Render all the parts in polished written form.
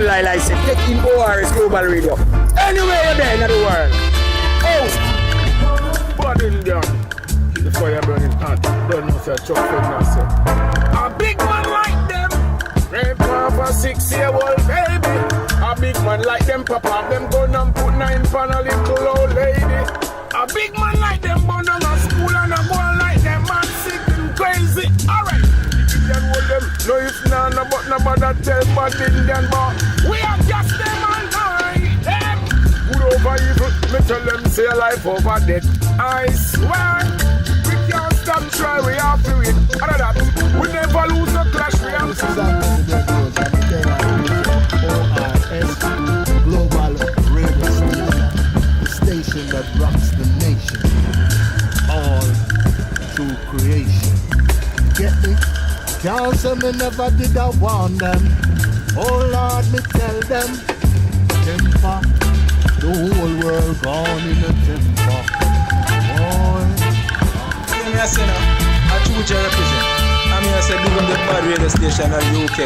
lie, I say, take in ORS Global Radio. Anywhere you're there in the world. Oh! Bad Indian. The fire burning hot. Don't know if you're chocolate now, sir. A big man like them. Rape off a 6-year-old baby. A big man like them, papa. Them gun and put 9 pan a little old lady. A big man like them, born on a school and a boy like them, man sick and crazy. Alright. Them. No, it's none but no bother tell bad Indian boy. We are just them and high them. Good over evil, me tell them say life over death. I swear, we can't stop try, we have to win. Other that, we never lose a clash, we have to. ORS Global Radio Station that rocks the nation. All through creation. Get me? Can't say me never did I warn them. Oh Lord, me tell them. Temper, the whole world gone in a temper. Boy. I say now, I choose to represent. I mean I said, big on the bad radio station in the UK.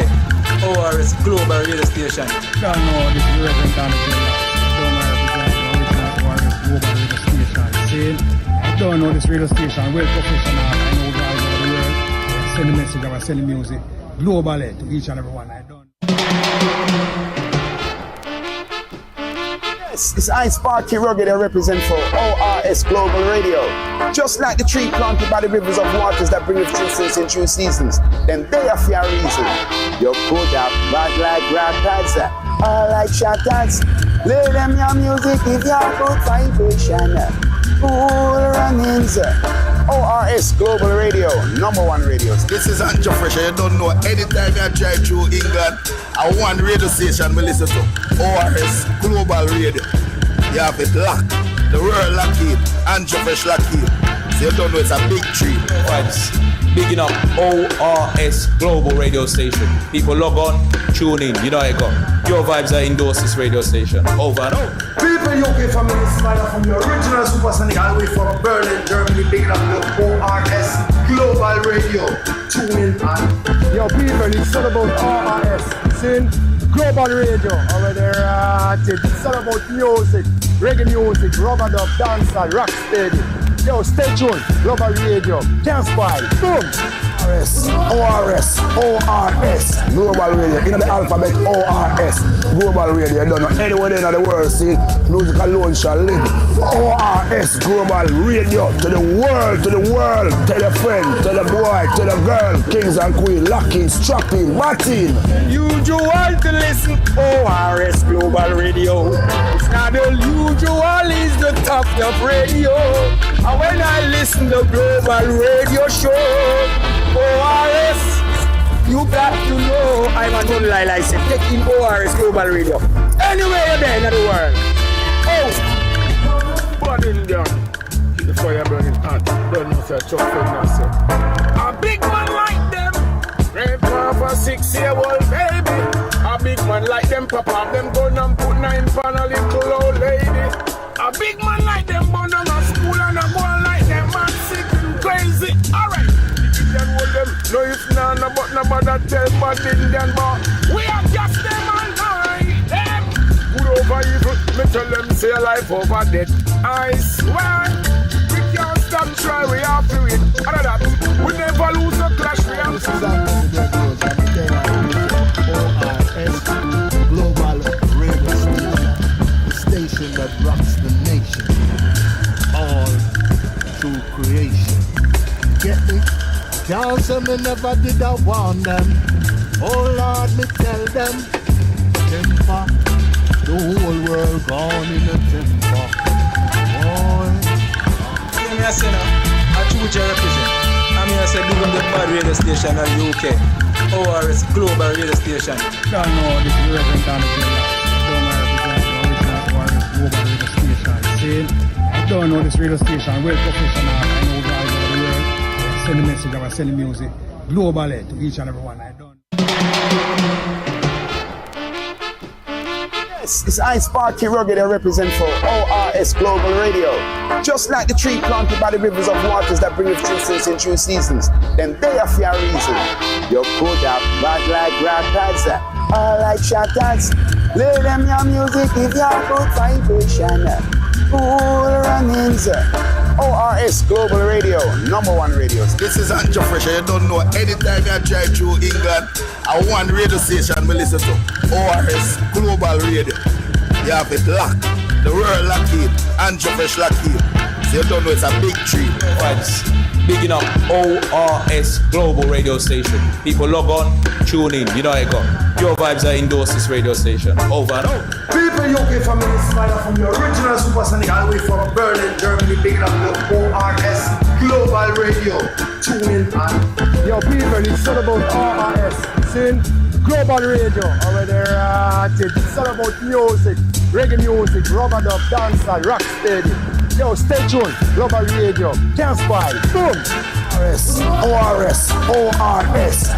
ORS Global Radio Station. Don't know this is Reverend Donald. Don't know represent the original ORS Global Radio Station. See? I don't know this radio station, well professional. I know guys over the world. Send the message, I send the music globally to each and every one. I don't. Yes, it's I Sparky Rugged I represent for ORS Global Radio. Just like the tree planted by the rivers of waters that bring fruits in true seasons, then they are for a reason. You could have bad like rappers, or like shatters. Play them your music if you have good vibration. Cool runnings. ORS Global Radio, #1 radio. This is Anjo Fresh, you don't know. Anytime I drive through England, I one radio station we listen to ORS Global Radio. You have it locked. The world lock it. Anjo Fresh lock it. So you don't know it's a big tree. Vibes. Bigging up ORS Global Radio Station. People log on, tune in. You know how it go. Your vibes are endorsed this radio station. Over and out. People UK family, Smiler from the original Supersonic all the way from Berlin, Germany, bigging up the ORS Global Radio. Tune in and Yo people, it's all about ORS. See? Global Radio. Over there, it's all about music, reggae music, rubber dub, dancehall, rock steady. Yo, stay tuned. Global Radio. Can't spoil. Boom. ORS Global Radio. You know the alphabet ORS Global Radio. You don't know anywhere in the world. See, music alone shall live. ORS Global Radio to the world, Tell your friend, tell the boy, tell the girl, kings and queens, locking, strapping, batting. Usual to listen ORS Global Radio. It's not the usual, it's the top radio. And when I listen to Global Radio Show, ORS, you got to know. I'm a don't lie, I say, take in ORS Global Radio. Anywhere you're there in the world. Oh! Bad Indian. The fire burning hot. Don't know if you're chocolate now, sir. A big man like them. Rape off a 6-year-old baby. A big man like them, papa. Them gun and put 9 pan a little old lady. A big man like them, born on a school and a boy like them, man sick and crazy. Alright. Them. No, it's none but no bother tell bad Indian boy. We are just them and high them. Good over evil, me tell them say life over death. I swear, we can't stop try, we have to win. Other that, we never lose a clash, we have to. ORS Global Radio Station that rocks the nation. All through creation. Get me? Can't say me never did I warn them. Oh Lord, me tell them. Temper, the whole world gone in a temper. Boy. I say now, I choose to represent. I mean I said, big on the bad radio station in the UK. ORS Global Radio Station. Don't know this is Reverend Donald. Don't know represent the original ORS Global Radio Station. See? I don't know this radio station, well professional. I know guys over the world. Send the message, I send the music globally to each and every one. I don't. Yes, it's I Sparky Rugged I represent for ORS Global Radio. Just like the tree planted by the rivers of waters that bring fruits in true seasons, then they are for a reason. You could have bad like rappers, Alright, shatters. Play them your music if you're good vibration. Cool runnings. ORS Global Radio, #1 radio. This is Anjo Fresh. You don't know, anytime you drive through England, I one radio station we listen to ORS Global Radio. You have it locked. The world locked in. Anjo Fresh locked in. So you don't know it's a big tree. Vibes. Bigging up ORS Global Radio Station. People log on, tune in. You know how it go. Your vibes are endorse this radio station. Over and out. People, UK family, smile from your original supersonic all the way from Berlin, Germany, picking up the ORS Global Radio. Tune in and Yo, people, it's all about RRS. See? Global Radio. Over there, it's all about music, reggae music, rubber dub, dancehall, rock steady. Yo, stay tuned. Global Radio. Can't spoil. Boom. ORS,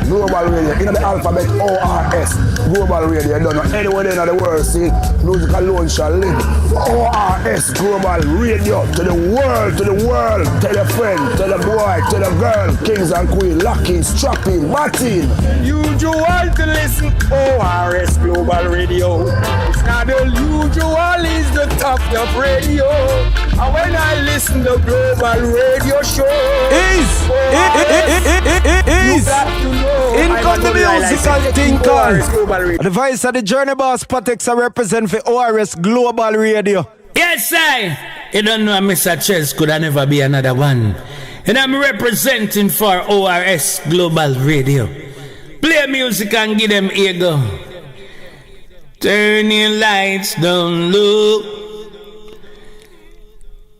Global Radio. You know the alphabet ORS, Global Radio. You don't know anywhere in the world, see, music alone shall live. ORS, Global Radio. To the world, tell a friend, tell a boy, tell a girl, kings and queens, locking, strapping, batting. Usual to listen ORS Global Radio. It's not the usual, it's the top of radio. And when I listen to Global Radio Show, in come the musical thinker. The voice of the Journey Boss Patex I represent for ORS Global Radio. Yes, I. You don't know Mr. Chess could never be another one. And I'm representing for ORS Global Radio. Play music and give them ego. Turn your lights down low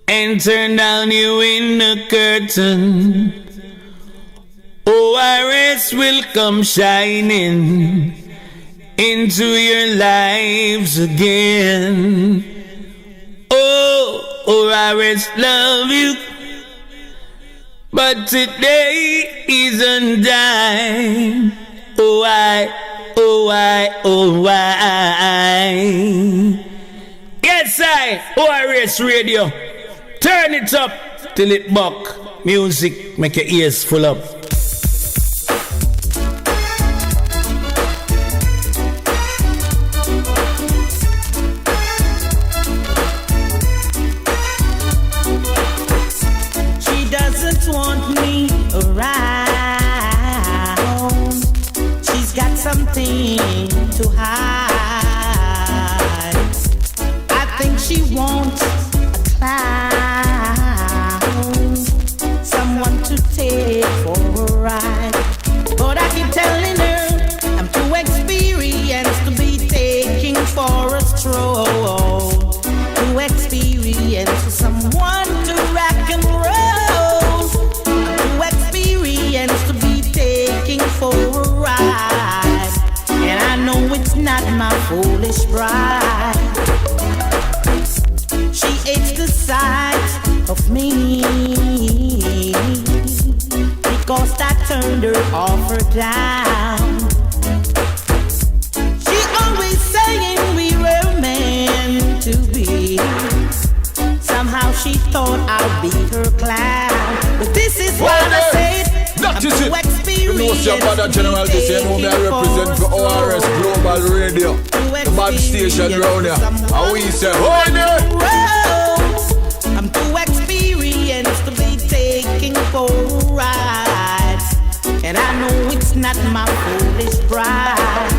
and turn down your window curtain. ORS will come shining into your lives again. Oh, ORS love you, but today is undone. Oh, why? Yes, I, ORS Radio. Turn it up till it buck. Music make your ears full up. She doesn't want me around. She's got something to hide. I think she wants someone to take for a ride, but I keep telling her I'm too experienced to be taking for a stroll. Too experienced for someone to rock and roll. Too experienced to be taking for a ride, and I know it's not my foolish bride. She hates the sight of me because I turned her off or down. She always saying we were meant to be. Somehow she thought I'd be her clown, but this is what I said. That is it. You know your brother general this year, know me I represent for ORS Global Radio. The bad station round here. And we say, hold it! I'm too experienced to be taking for a ride, and I know it's not my foolish pride.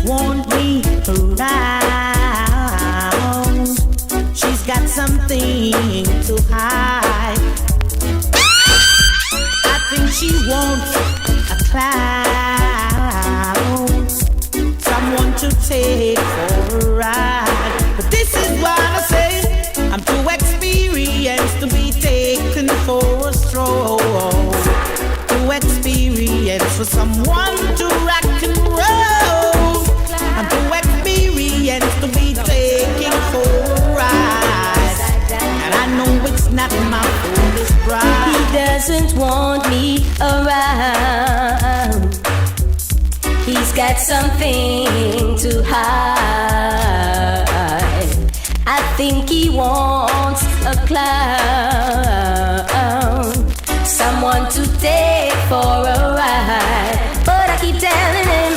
Want me around. She's got something to hide. I think she wants a clown, someone to take for a ride. But this is what I say. I'm too experienced to be taken for a stroll. Too experienced for someone to rock and roll. I'm too experienced to be taking for a ride, and I know it's not around. He's got something to hide. I think he wants a clown, someone to take for a ride. But I keep telling him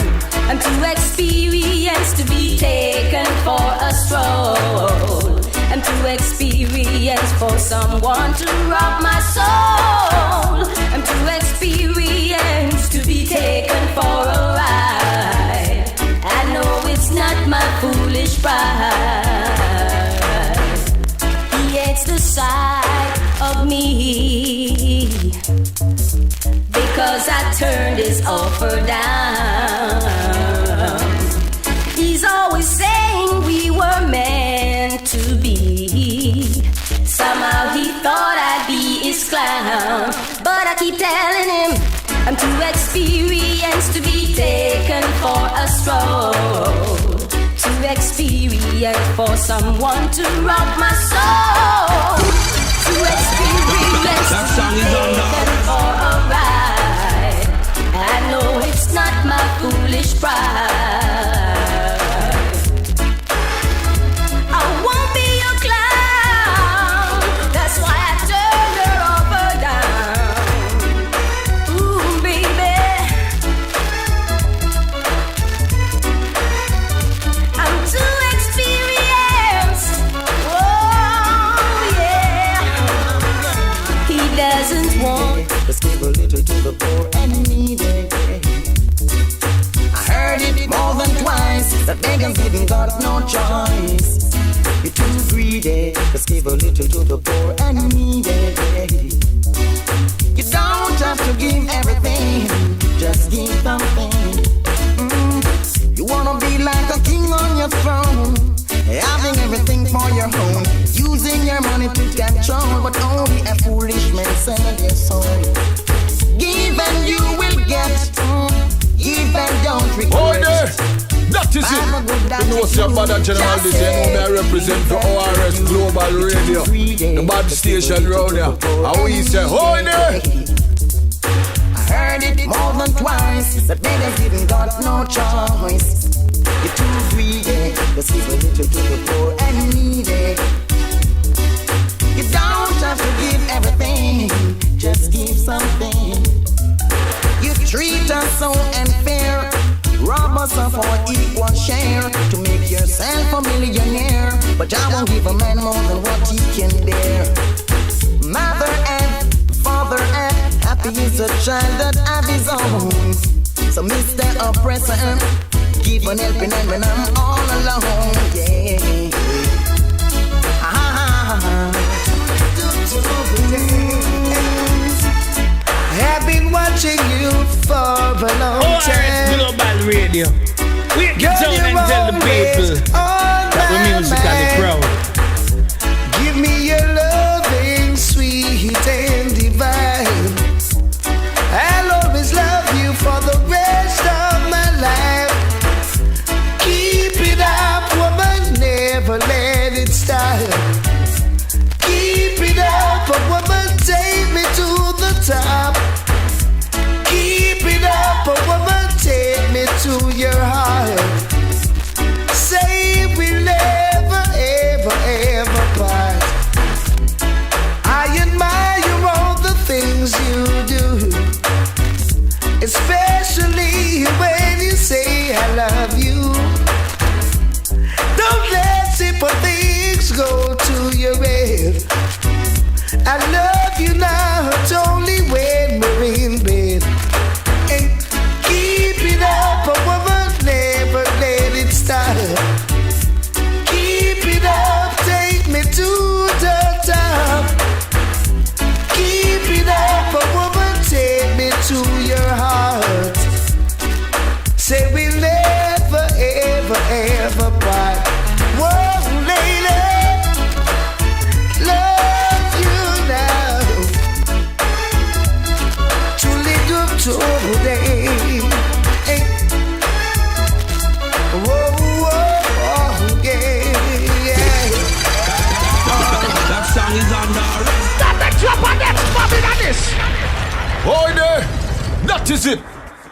I'm too experienced to be taken for a stroll. I'm too experienced for someone to rock my soul. I'm too experienced to be taken for a ride. I know it's not my foolish pride. He hates the sight of me because I turned his offer down. He's always saying we were meant to be. Somehow he thought I'd be his clown. But I keep telling him I'm too experienced to be taken for a stroll. Too experienced for someone to rock my soul. Too experienced to be taken for a ride. I know it's not my foolish pride. I won't be your clown. That's why I turned her offer down. Ooh, baby, I'm too experienced. Oh, yeah. He doesn't want to give a little to the poor and needy. I heard it more than twice, that beggars even got no choice. You're too greedy, just give a little to the poor and needy. You don't have to give everything, just give something. You wanna be like a king on your throne, having everything for your own, using your money to control, but only a foolish man sell their soul. Give and you will get, give and don't regret. That is it. You know what's your bad general this year. You know me I represent for ORS Global Radio, the bad station round here. And we say, hold it. I heard it more than twice, that beggars even got no choice. You're too greedy, just give a little to the poor and needy. You don't have to give everything, just give something. You treat us so unfair, rob us of our equal share, to make yourself a millionaire. But I won't give a man more than what he can bear. Mother and father and happy is a child that have his own. So Mr. Oppressor, keep on helping them when I'm all alone. Yeah. I've been watching you for a long time. Global Radio. We can tell and tell the people that we're musically proud. Give me your loving, sweet and divine. I'll always love you for the rest of my life. Keep it up, woman, never let it stop. Keep it up, woman, take me to the top. Keep it up, woman, take me to your heart. Say we'll never, ever, ever part. I admire all the things you do, especially when you say I love you. Don't let simple things go to your head. I love you not only when we're in bed. And keep it up, a woman, never let it stop. Keep it up, take me to the top. Keep it up, a woman, take me to your heart. Say we'll never, ever, ever part. Whoa, lady, love you now. What is it?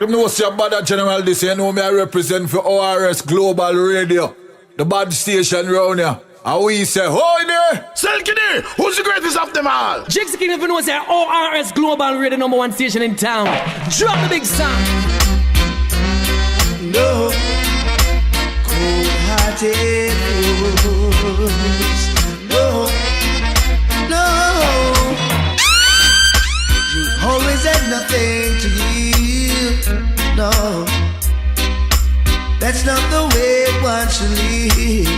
You know say about that general this, you know me I represent for ORS Global Radio, the bad station round here. And we say, "Hoy there! Selkini, who's the greatest of them all?" Jigsy King, if you know, say ORS Global Radio #1 station in town. Drop the big sound. No cold-hearted fools. No. You always had nothing to give. No, that's not the way one should live.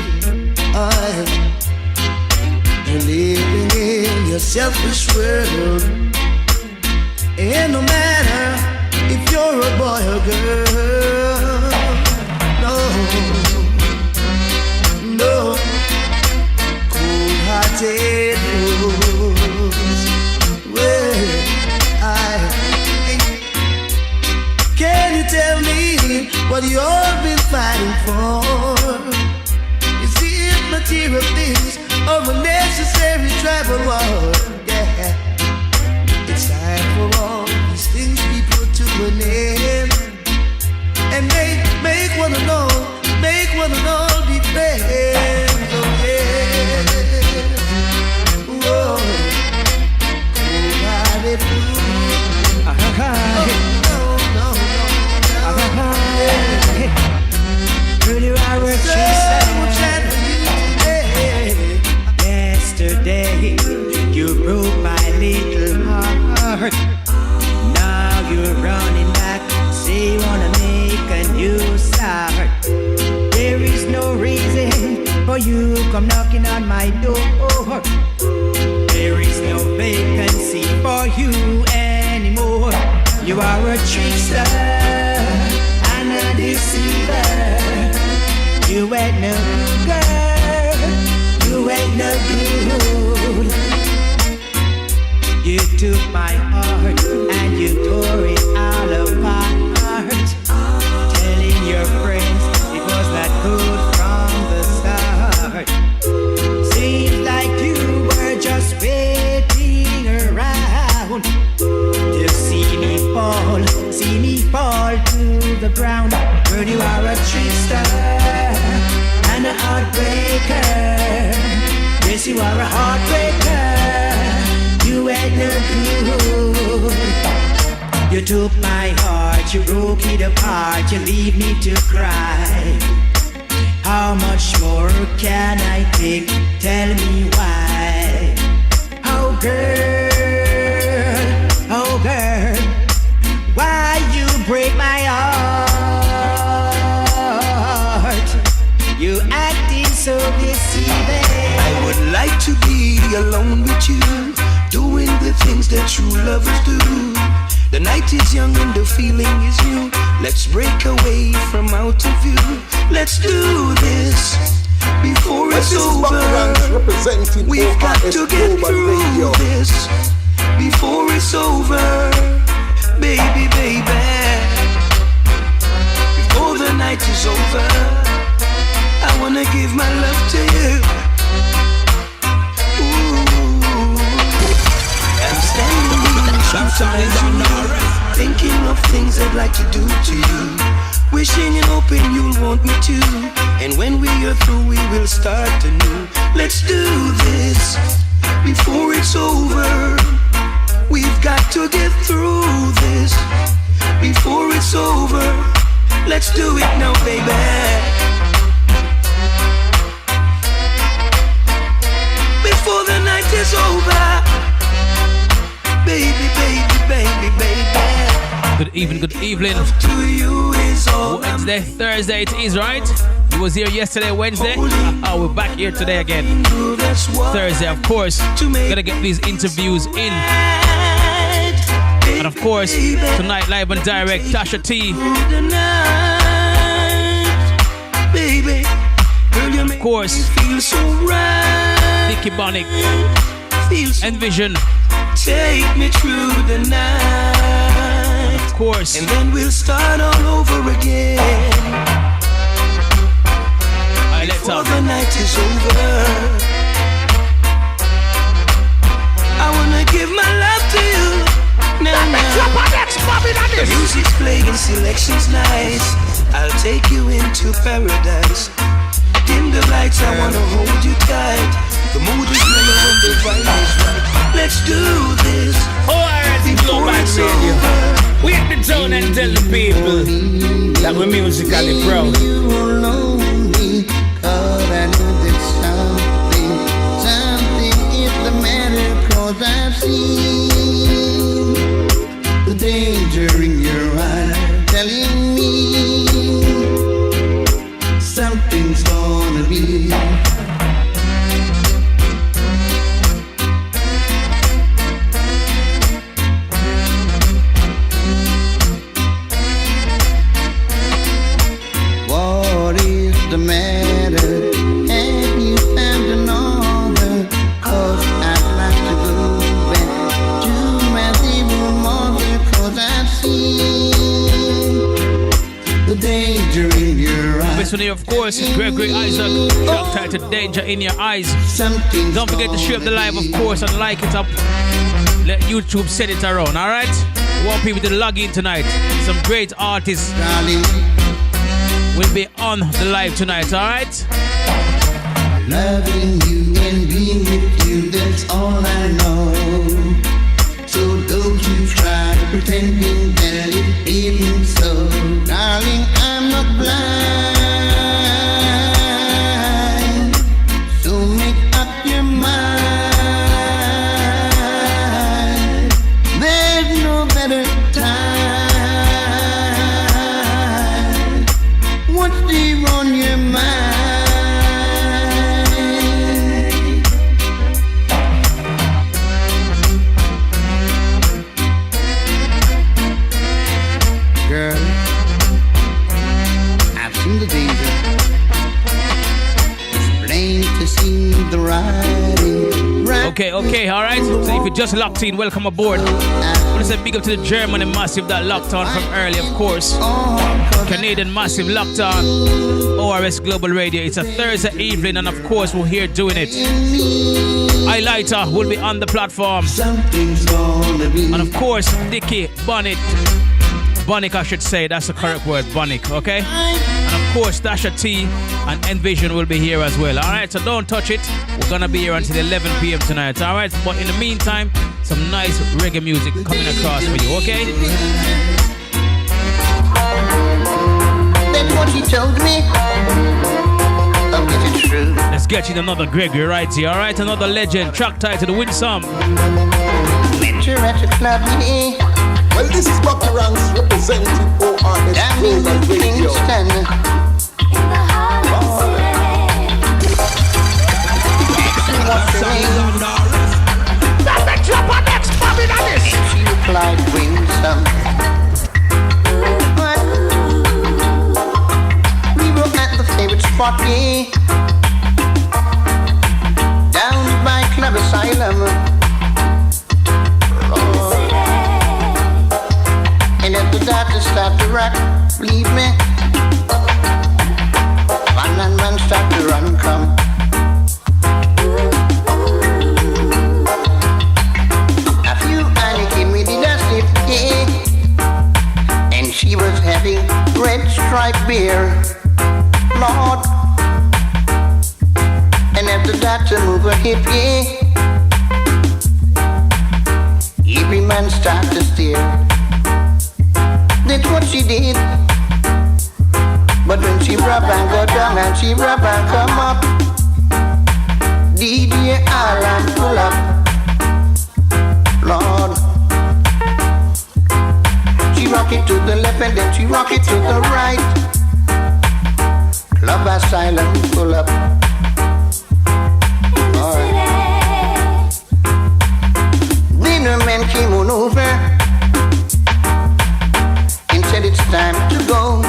You're living in your selfish world. And no matter if you're a boy or girl, no cold-hearted fools. Well, can you tell me what you've been fighting for? Is it material things or a necessary tribal war? Yeah, it's time for all these things be put to an end, and make one and all be friends. Oh yeah, whoa, cold-hearted fools. Yesterday you broke my little heart. Now you're running back, say you wanna make a new start. There is no reason for you come knocking on my door. There is no vacancy for you anymore. You are a trickster and a deceiver. You ain't no girl, you ain't no good. You took my heart and you tore it all apart. Telling your friends it was not good from the start. Seems like you were just waiting around to see me fall to the ground. Girl, you are a trickster and a heartbreaker. Yes, you are a heartbreaker. You ain't no good. You took my heart, you broke it apart. You leave me to cry. How much more can I take? Tell me why. Oh girl, why you break my heart? You acting so deceiving. I would like to be alone with you, doing the things that true lovers do. The night is young and the feeling is new. Let's break away from out of view. Let's do this before it's over. We've got to get through this before it's over. Baby, before the night is over, I wanna give my love to you. Ooh, I'm standing thinking of things I'd like to do to you, wishing and hoping you'll want me to. And when we are through, we will start anew. Let's do this before it's over. We've got to get through this before it's over. Let's do it now, baby. Before the night is over. Baby. Good evening. Wednesday, Thursday it is, right? You was here yesterday, Wednesday. We're back here today again. Thursday, of course. Gonna get these interviews in. And of course, tonight live and direct, Tasha T. Of course, Dickie, Bonnic, Nvasion. Take me through the night. Of course. And then we'll start all over again. Before the night is over, I wanna give my love to you. Now. The music finest right. Let's do this. ORS Global Radio. We hit the town and tell the people that we're musically proud. You alone, cause I know there's something is the matter, cause I've seen the danger in your eyes telling me something's gonna be. What is the matter? Have you found another? Cause I'd like to go back to my zero mother, cause I've seen the danger in your eyes. This one here, of course, is Gregory Isaac. Track titled Danger in Your Eyes. Don't forget to share the live, of course, and like it up. Let YouTube set it around, alright? We want people to log in tonight. Some great artists will be on the live tonight, alright? Loving you and being with you, that's all I know. So don't you try pretending that it isn't so. Darling, I'm not blind. So make up your mind. There's no better time. What's deep on your mind? Girl, I've seen the danger. It's plain to see the writing. Okay, alright. So if you just locked in, welcome aboard. I want to say big up to the German and Massive that locked on from early, of course. Canadian Massive locked on. ORS Global Radio. It's a Thursday evening, and of course we're here doing it. Hylita will be on the platform. And of course, Dickie, Bonnic, I should say, that's the correct word, Bonnic, okay? And of course, Tasha T and Nvasion will be here as well, alright? So don't touch it. We're gonna be here until 11 p.m. tonight, alright? But in the meantime, some nice reggae music coming across for you, okay? That's what he told me. Oh, is it true? Let's get you another Gregory right here, alright? Another legend, track title, Win Some. Met her at the club, yeah. Well, this is Bucky Ranks representing ORS Global Radio. That's the drop on next Bobby Dennis. She replied, win some. We were at the favorite spot, yeah. Down by Club Asylum. And at the doctor start to rock, believe me. Man and man start to run, come. A few Annie me did a sip, yeah. And she was having red stripe beer, Lord. And at the doctor move her hip, yeah. Every man start to stare. That's what she did. But when she rub and go down and she rub and come up, DJ Alan pull up, Lord. She rock it to the left and then she rock it to the right. Club Asylum pull up. Then a man came on over. Said it's time to go.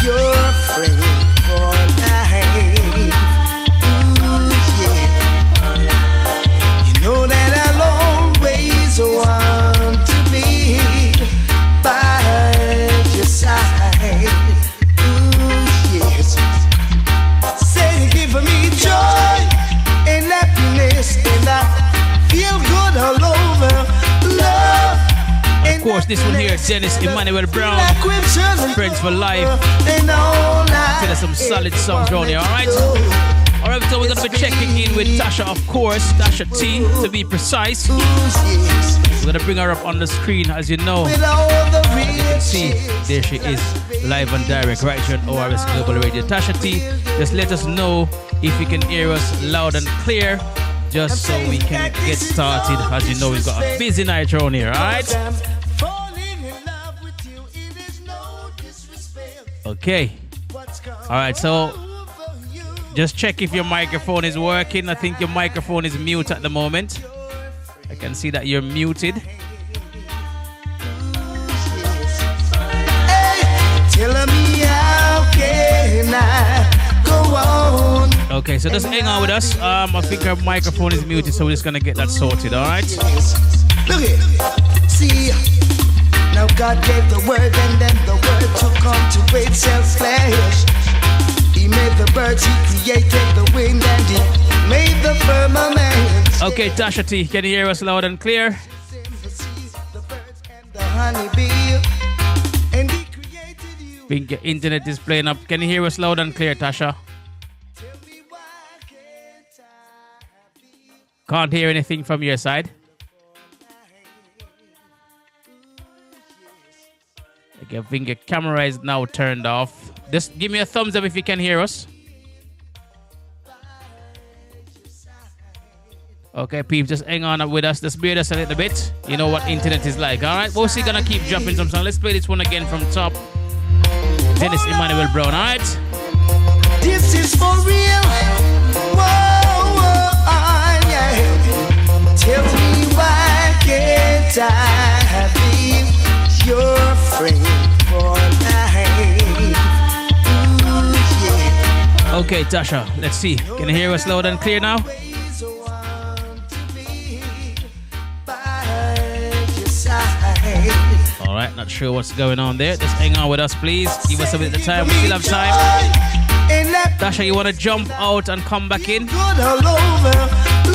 your friend for life. Ooh, yeah. You know that I'll always want to be by your side. Ooh, yes. Say, give me joy and happiness, and I feel good all over. Love. Of course, this one here, Dennis Emmanuel Brown, Friends for Life. Tell us some solid songs around here, alright? Alright, so we're going to be checking in with Tasha, of course, Tasha T, to be precise. We're going to bring her up on the screen, as you know. As you can see, there she is, live and direct, right here on ORS Global Radio. Tasha T, just let us know if you can hear us loud and clear, just so we can get started. As you know, we've got a busy night around here, alright? Okay. Alright, so just check if your microphone is working. I think your microphone is mute at the moment. I can see that you're muted. Okay, so just hang on with us. I think our microphone is muted, so we're just gonna get that sorted, alright? Look it, see. Now God gave the word, and then the word took on to itself flesh. He made the birds, he created the wind, and he made the firmament. Okay, Tasha T, can you hear us loud and clear? The honeybee, and he created you. I think your internet is playing up. Can you hear us loud and clear, Tasha? Can't hear anything from your side. Okay, I think your camera is now turned off. Just give me a thumbs up if you can hear us. Okay, peeps, just hang on with us. Just bear with us a little bit. You know what internet is like, alright? We're still gonna keep dropping some songs. Let's play this one again from top. Dennis Emmanuel Brown, alright? This is for real. Whoa, yeah. Tell me why can't I be your friend for life? Ooh, yeah. Okay, Tasha, let's see. Can you hear us loud and clear now? Alright, not sure what's going on there. Just hang on with us, please. Give us a bit of time. We still have time. Tasha, you want to jump out and come back in? Good all over.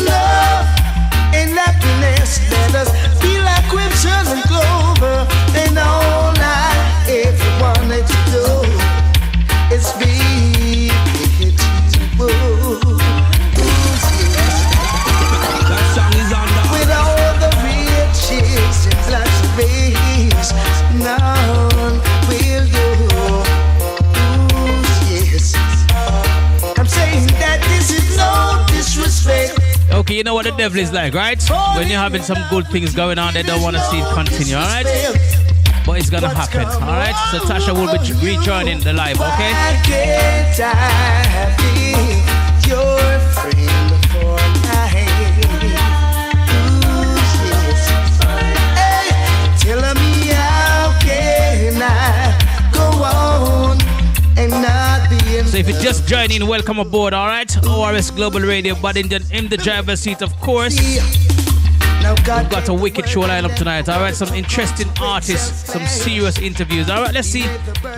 Love and happiness. Let us be like crimson and clover. And all I ever wanted to do is be with you. That song is on the with all the riches and luxuries, none will do. Yes, I'm saying that this is no disrespect. Okay, you know what the devil is like, right? When you're having some good things going on, they don't want to see it continue, alright? But it's gonna happen, alright? So Tasha will be rejoining the live, okay? Why can't I be your friend for life? Ooh, yes. Hey, tell me how can I go on and not be in. So if you just joined in, welcome aboard, alright? ORS Global Radio, but in the driver's seat, of course. We've got a wicked show lineup tonight, alright? Some interesting artists, some serious interviews. Alright, let's see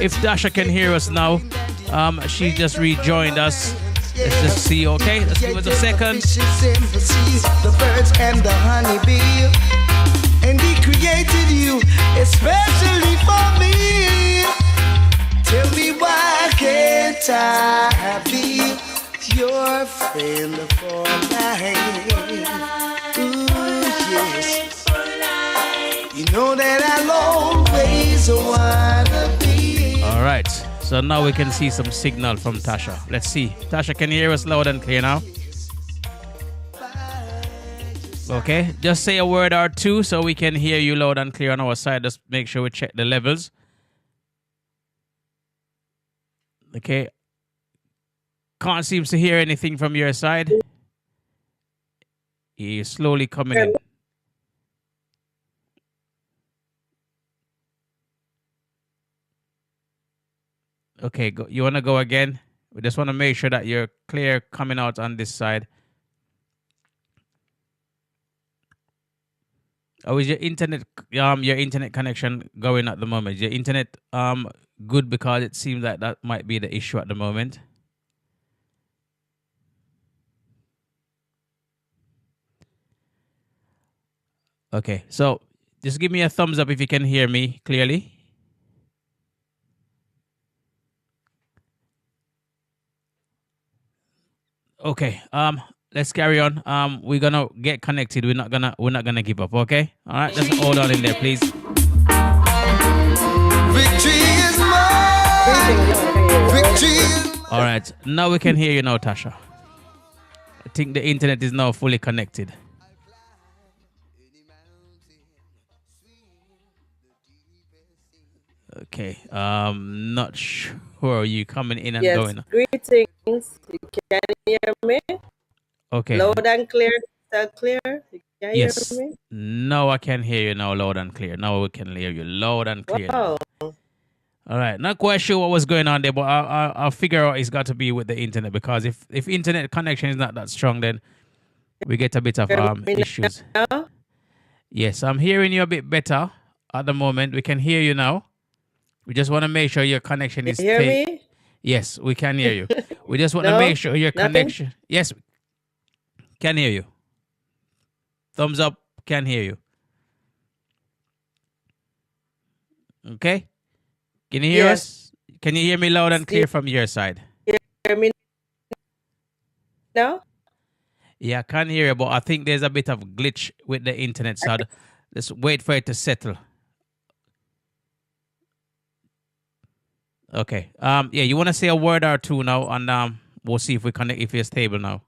if Tasha can hear us now. She just rejoined us. Let's just see, okay? Let's give us a second. The birds and the honeybee, and he created you especially for me. Tell me why can't I be your friend for life? Ooh, yes. You know that I'll always wanna be. All right. So now we can see some signal from Tasha. Let's see. Tasha, can you hear us loud and clear now? Okay. Just say a word or two so we can hear you loud and clear on our side. Just make sure we check the levels. Okay. Can't seem to hear anything from your side. You're slowly coming in. Okay, you want to go again? We just want to make sure that you're clear coming out on this side. How is your internet connection going at the moment? Is your internet good, because it seems like that might be the issue at the moment? Okay, so just give me a thumbs up if you can hear me clearly. Okay, let's carry on. We're gonna get connected. We're not gonna give up. Okay, all right. Just hold on in there, please. Victory is mine. Victory is mine. All right, now we can hear you now, Tasha. I think the internet is now fully connected. Okay, not sure you coming in and going. Greetings. You can hear me? Okay. Loud and clear. Still clear? You can hear me? No, I can hear you now loud and clear. Now we can hear you loud and clear. Wow. All right. Not quite sure what was going on there, but I'll figure out it's got to be with the internet, because if internet connection is not that strong, then we get a bit of issues. Now? Yes, I'm hearing you a bit better at the moment. We can hear you now. We just want to make sure your connection is... You hear me? Yes, we can hear you. We just want to make sure your connection... Yes, can hear you. Thumbs up, can hear you. Okay? Can you hear us? Can you hear me loud and clear from your side? Hear me now? Yeah, I can hear you, but I think there's a bit of glitch with the internet, so let's wait for it to settle. Okay. Yeah, you want to say a word or two now, and we'll see if we connect, if you're stable now.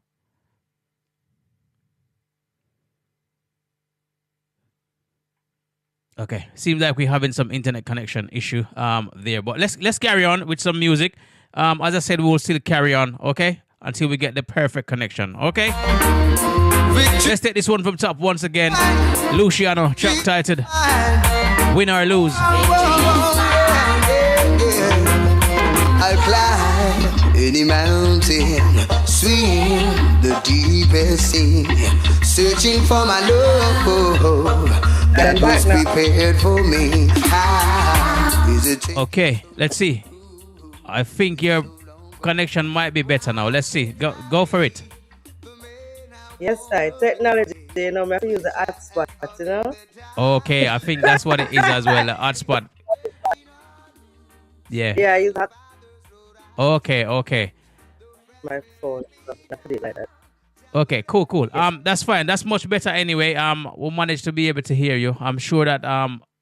Okay. Seems like we're having some internet connection issue there, but let's carry on with some music. As I said, we'll still carry on, okay, until we get the perfect connection, okay? Let's take this one from top once again. Luciano, track titled Win or Lose. I'll climb any mountain, swim the deepest sea, searching for my love that was prepared for me. Okay, let's see. I think your connection might be better now. Let's see. Go for it. Yes, sir. Technology, you know, I have to use the hotspot, you know? Okay, I think that's what it is as well, a hotspot. Yeah. Yeah, I use hotspot. Okay. My phone, so I put it like that. Okay, cool. That's fine. That's much better anyway. We'll manage to be able to hear you. I'm sure that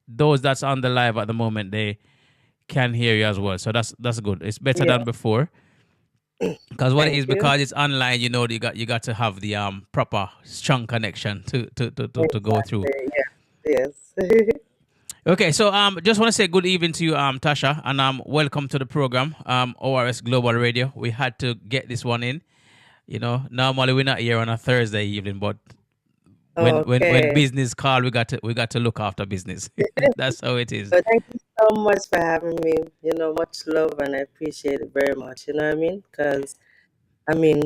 those that's on the live at the moment, they can hear you as well. So that's good. It's better than before. Because what it is, because it's online, you know, you got to have the proper strong connection to go through. Yes. Okay, so just want to say good evening to you, Tasha, and welcome to the program, ORS Global Radio. We had to get this one in. You know, normally we're not here on a Thursday evening, but when business call, we got to look after business. That's how it is. So thank you so much for having me. You know, much love, and I appreciate it very much. You know what I mean? Because I mean,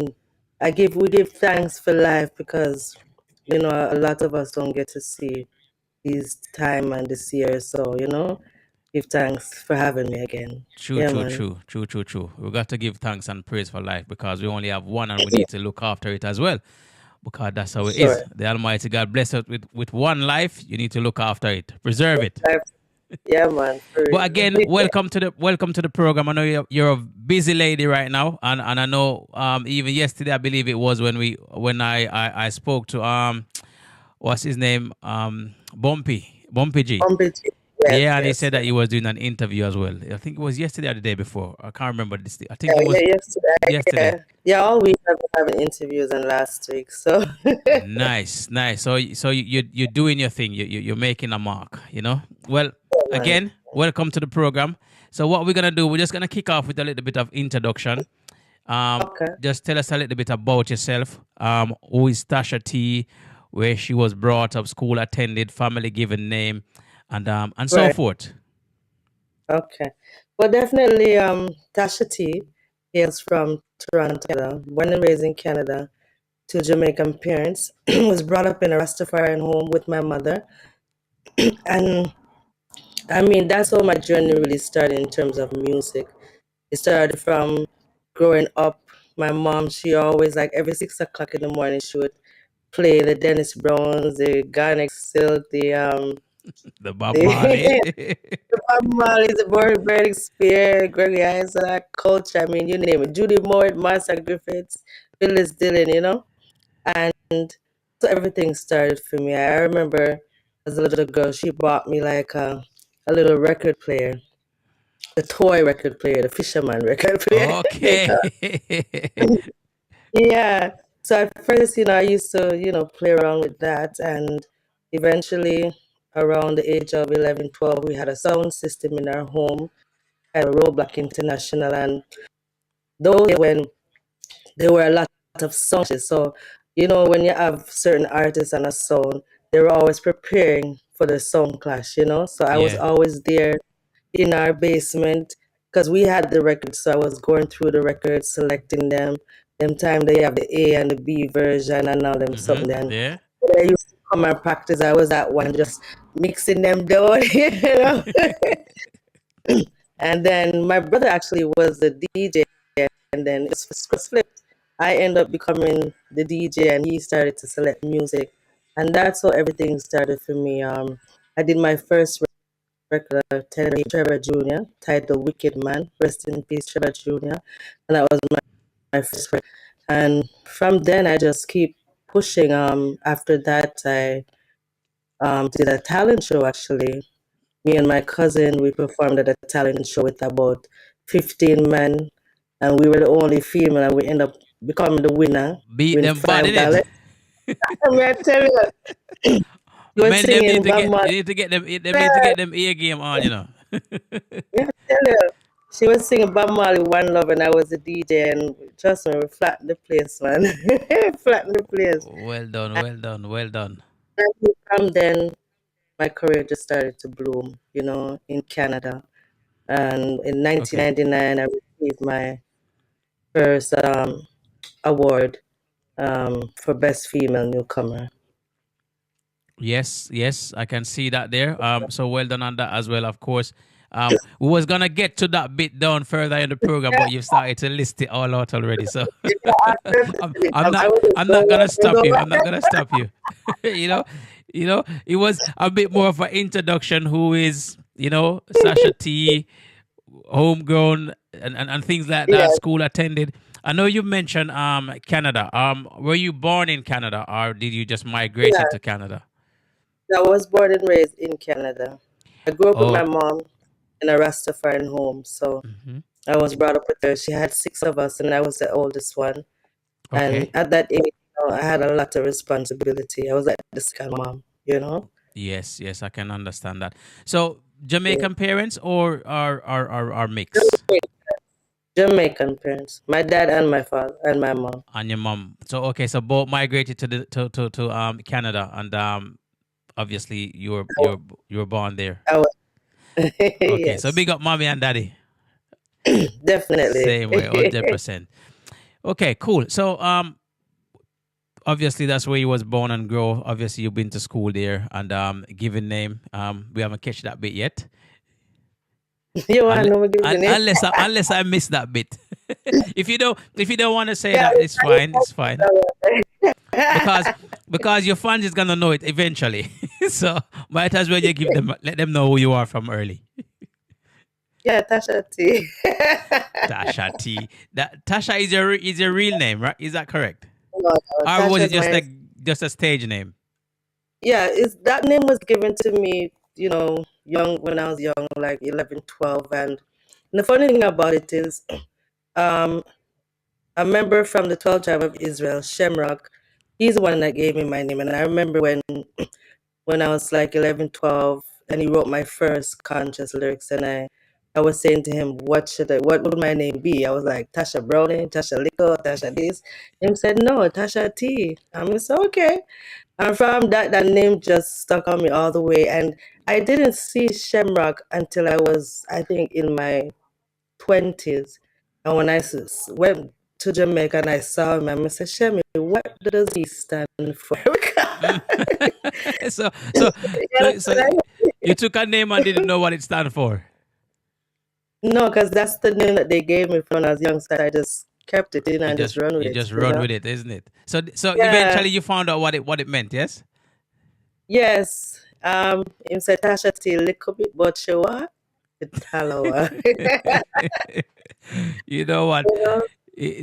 we give thanks for life, because you know a lot of us don't get to see this time and this year. So you know, give thanks for having me again. True. We got to give thanks and praise for life, because we only have one, and we need to look after it as well. Because that's how it is. The Almighty God bless us with one life. You need to look after it, preserve it. Yeah, man. But again, welcome to the program. I know you're a busy lady right now, and I know even yesterday, I believe it was when I spoke to what's his name, Bumpy G. And he said that he was doing an interview as well. I think it was yesterday or the day before. I can't remember this. I think it was yesterday. Yeah, all week I've been having interviews, and last week. So nice. So you're doing your thing. You're making a mark. You know. Well, again, welcome to the program. So what we're gonna do? We're just gonna kick off with a little bit of introduction. Just tell us a little bit about yourself. Who is Tasha T? Where she was brought up, school attended, family given name, and so forth. Okay. Well, definitely, Tasha T hails from Toronto, Canada, born and raised in Canada to Jamaican parents, was brought up in a Rastafarian home with my mother. And I mean, that's how my journey really started in terms of music. It started from growing up. My mom, she always, like, every 6 o'clock in the morning, she would play the Dennis Browns, the Garnet Silk, The Bob Marley. the Bob Marley, the Burning Spear, Gregory Isaac, Coach, I mean, you name it. Judy Moore, Martha Griffiths, Phyllis Dillon, And so everything started for me. I remember as a little girl, she bought me like a little record player, the toy record player, the Fisherman record player. Okay. Yeah. So at first, I used to, play around with that. And eventually, around the age of 11, 12, we had a sound system in our home at Roadblock International. And those when there were a lot of songs. So, when you have certain artists and a song, they were always preparing for the song clash. So I was Yeah. always there in our basement because we had the records. So I was going through the records, selecting them. Them time they have the A and the B version and all them something. Then Yeah. when I used to come and practice, I was at one just mixing them down. And then my brother actually was the DJ, and then it was flipped. I ended up becoming the DJ, and he started to select music, and that's how everything started for me. I did my first record, Trevor Jr., titled "Wicked Man." Rest in peace, Trevor Jr. And that was my first record. And from then, I just keep pushing. After that, I did a talent show actually. Me and my cousin, we performed at a talent show with about 15 men, and we were the only female, and we ended up becoming the winner, Beat win them bad, $5. innit? I mean, I tell you, you were Men them singing need to Bob get Marley. they need to get them they need to get them ear game on. Yeah, I tell you, she was singing Bob Marley One Love, and I was the DJ, and trust me, we flattened the place, man. Flattened the place. Well done, well done, well done. And from then, my career just started to bloom, in Canada. And in Okay. 1999, I received my first award for Best Female Newcomer. Yes, yes, I can see that there. So well done on that as well, of course. We was gonna get to that bit down further in the program, but you've started to list it all out already. So I'm not gonna stop you. I'm not gonna stop you. you know, it was a bit more of an introduction. Who is Sasha T, homegrown and things like that. Yeah. School attended. I know you mentioned Canada. Were you born in Canada or did you just migrate Yeah. into Canada? I was born and raised in Canada. I grew up with my Oh. mom in a Rastafarian home, so I was brought up with her. She had 6 of us, and I was the oldest one. And Okay. at that age, I had a lot of responsibility. I was like the second mom. Yes, yes, I can understand that. So Jamaican parents or are mixed? Jamaican parents, my dad and my father and my mom. And your mom. So okay, so both migrated to the to Canada and obviously you were born there. I was Okay, so yes, big up mommy and daddy. definitely. Same way, 100%. Okay, cool. So obviously that's where you was born and grow. Obviously you've been to school there and given name. We haven't catch that bit yet. You want to know my given name? Unless I missed that bit. if you don't want to say that, it's fine. It's fine. Because your fans is gonna know it eventually. So might as well you let them know who you are from early. Yeah, Tasha T. Tasha T. That Tasha is your real name, right? Is that correct? No, Or was it Tasha's just a stage name? Yeah, that name was given to me, young when I was young, like 11, 12. And the funny thing about it is, um, a member from the 12 tribe of Israel, Shemrock, he's the one that gave me my name. And I remember when I was like 11, 12, and he wrote my first conscious lyrics, and I was saying to him, what would my name be? I was like, Tasha Browning, Tasha Lico, Tasha this. And he said, no, Tasha T. I said, okay. And from that name just stuck on me all the way. And I didn't see Shemrock until I was, I think, in my 20s. And when I went to Jamaica and I saw him, I said, Shemi, what does he stand for? so you took a name and didn't know what it stands for. No, because that's the name that they gave me when I was young, so I just kept it in and just run with You it. just you run know? with it, isn't it? So Yeah. eventually you found out what it meant, yes? Yes. Him said Tasha T little bit, but she what? Talawa. You know what? You know?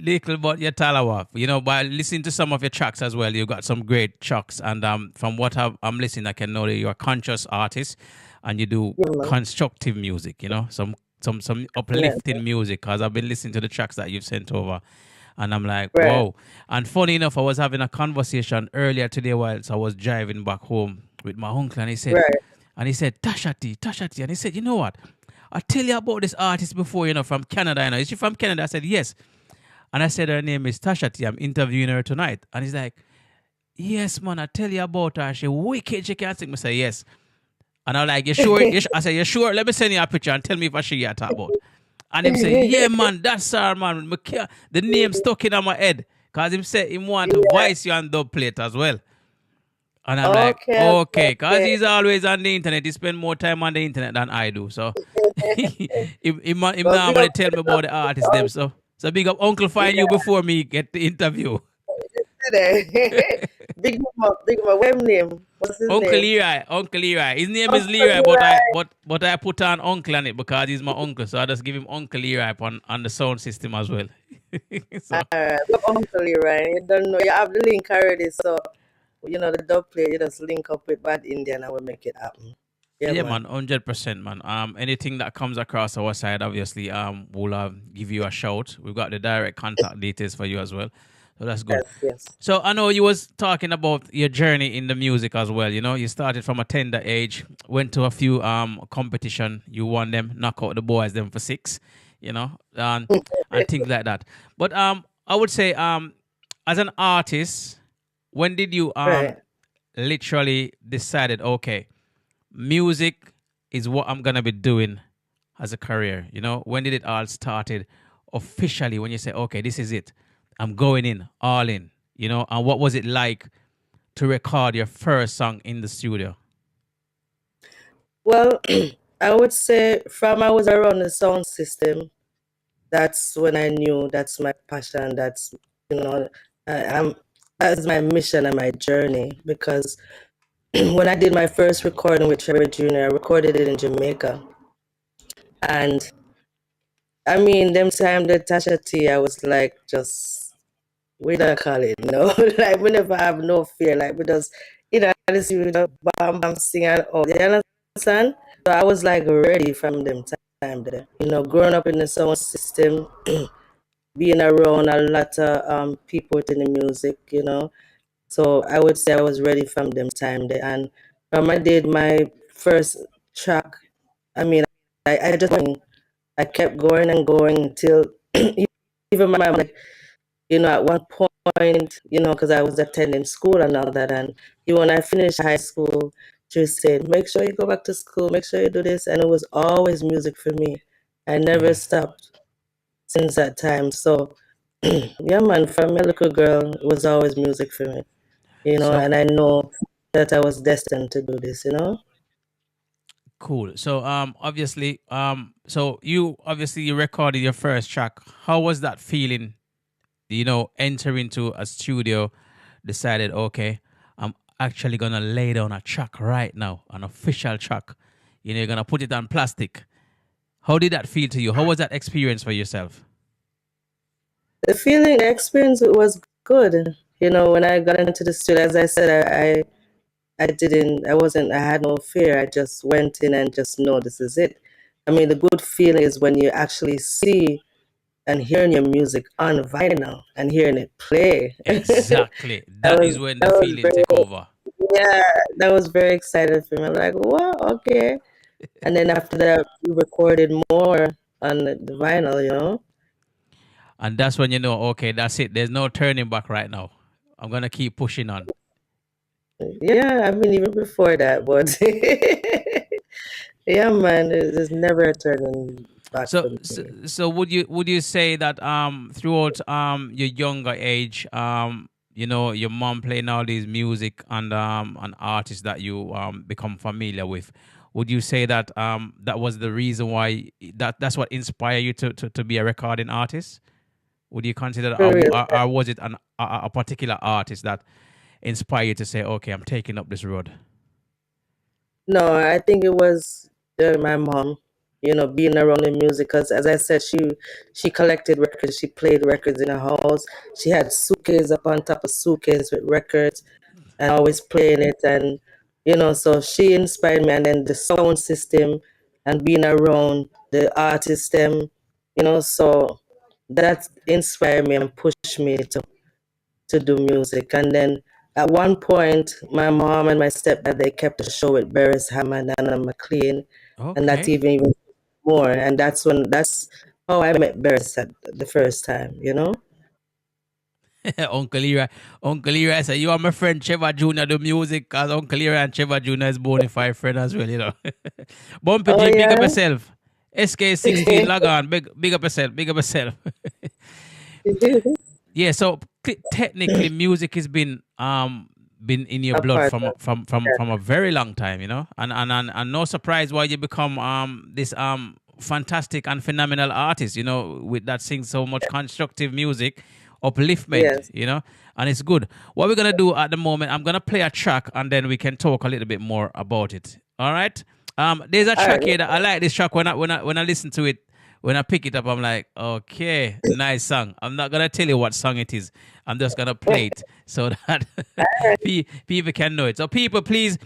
Little but your talawa. You know, by listening to some of your tracks as well, you got some great tracks. And from what I'm listening, I can know that you're a conscious artist and you do constructive music, you know, some uplifting music. Because I've been listening to the tracks that you've sent over. And I'm like, whoa. And funny enough, I was having a conversation earlier today whilst I was driving back home with my uncle. And he said, Tasha T. And he said, you know what? I tell you about this artist before, you know, from Canada. You know, is she from Canada? I said, yes. And I said, her name is Tasha T. I'm interviewing her tonight. And he's like, yes, man, I tell you about her. She wicked, she can't sing. I say, yes. And I'm like, you sure? I said, you sure? Let me send you a picture and tell me if I should you talk about. And him say, yeah, man, that's her, man. The name stuck in my head. Because him say he want to voice you on dub plate as well. And I'm like, okay. Because he's always on the internet. He spend more time on the internet than I do. So he normally tell me about the artists them. So big up Uncle find you before me get the interview. Big Mama, what name? What's his Uncle name? Leroy. His name is Leroy, but I put on Uncle on it because he's my uncle. So I just give him Uncle Leroy on the sound system as well. Uncle Leroy, you don't know. You have the link already, so you know the dub play. You just link up with Bad Indian and we make it happen. Yeah, man, 100%, man. Anything that comes across our side, obviously, we'll give you a shout. We've got the direct contact details for you as well. So that's good. Yes. So I know you was talking about your journey in the music as well. You know, you started from a tender age, went to a few competition, you won them, knock out the boys them for 6, you know, and things like that. But I would say as an artist, when did you literally decided, okay, music is what I'm gonna be doing as a career? You know, when did it all started officially? When you say, okay, this is it. I'm going in, all in, you know, and what was it like to record your first song in the studio? Well, I would say from I was around the sound system, that's when I knew that's my passion. That's, you know, that's my mission and my journey. Because when I did my first recording with Trevor Jr., I recorded it in Jamaica. And I mean, them time the Tasha T, I was like, just, we don't call it, you know, like we never have no fear, like we just, you know, this you know, bam bam sing and all. You understand? So I was like ready from them time there. You know, growing up in the sound system, being around a lot of people in the music, you know. So I would say I was ready from them time there. And I did my first track, I mean, I just I kept going and going until even my mom, like, you know, at one point, you know, because I was attending school and all that. And you know, when I finished high school, she said, make sure you go back to school, make sure you do this. And it was always music for me. I never stopped since that time. So, yeah, man, from a little girl, it was always music for me, you know, and I know that I was destined to do this, you know. Cool. So obviously so you recorded your first track. How was that feeling? You know, enter into a studio, decided, okay, I'm actually gonna lay down a track right now, an official track. You know, you're gonna put it on plastic. How did that feel to you? How was that experience for yourself? The experience was good. You know, when I got into the studio, as I said, I had no fear. I just went in and just know this is it. I mean, the good feeling is when you actually see and hearing your music on vinyl and hearing it play. Exactly. That is when the feeling take over. Yeah, that was very exciting for me. I'm like, wow, okay. And then after that, we recorded more on the vinyl, you know. And that's when you know, okay, that's it. There's no turning back right now. I'm going to keep pushing on. Yeah, I mean, even before that, but yeah, man, there's never a turning. back So, from so, there. so would you say that throughout your younger age, your mom playing all these music and artists that you become familiar with, would you say that that was the reason why that's what inspired you to be a recording artist? Would you consider that, For real. or was it a particular artist that inspired you to say, okay, I'm taking up this road? No, I think it was my mom, being around the music. Because as I said, she collected records. She played records in her house. She had suitcase up on top of suitcase with records and always playing it. And, so she inspired me. And then the sound system and being around the artists, them, so that inspired me and pushed me to do music. And then at one point, my mom and my stepdad, they kept a show with Beres Hammond and Anna McLean, and that Okay. even more. And that's how I met Beres at the first time, Uncle Leroy said, you are my friend Trevor Jr. do music, because Uncle Leroy and Trevor Jr. is Bonnic friend as well, Bumpy Oh, G, big up yeah? yourself. SK16, log on, big up yourself. Yeah, so technically music has been in your A blood part from a very long time, and no surprise why you become this fantastic and phenomenal artist, with that sings so much constructive music, upliftment, Yes. And it's good. What we're gonna do at the moment, I'm gonna play a track and then we can talk a little bit more about it. All right. There's a track right. here that I like. This track when I listen to it, when I pick it up, I'm like, okay, nice song. I'm not gonna tell you what song it is. I'm just gonna play it so that people can know it. So people, please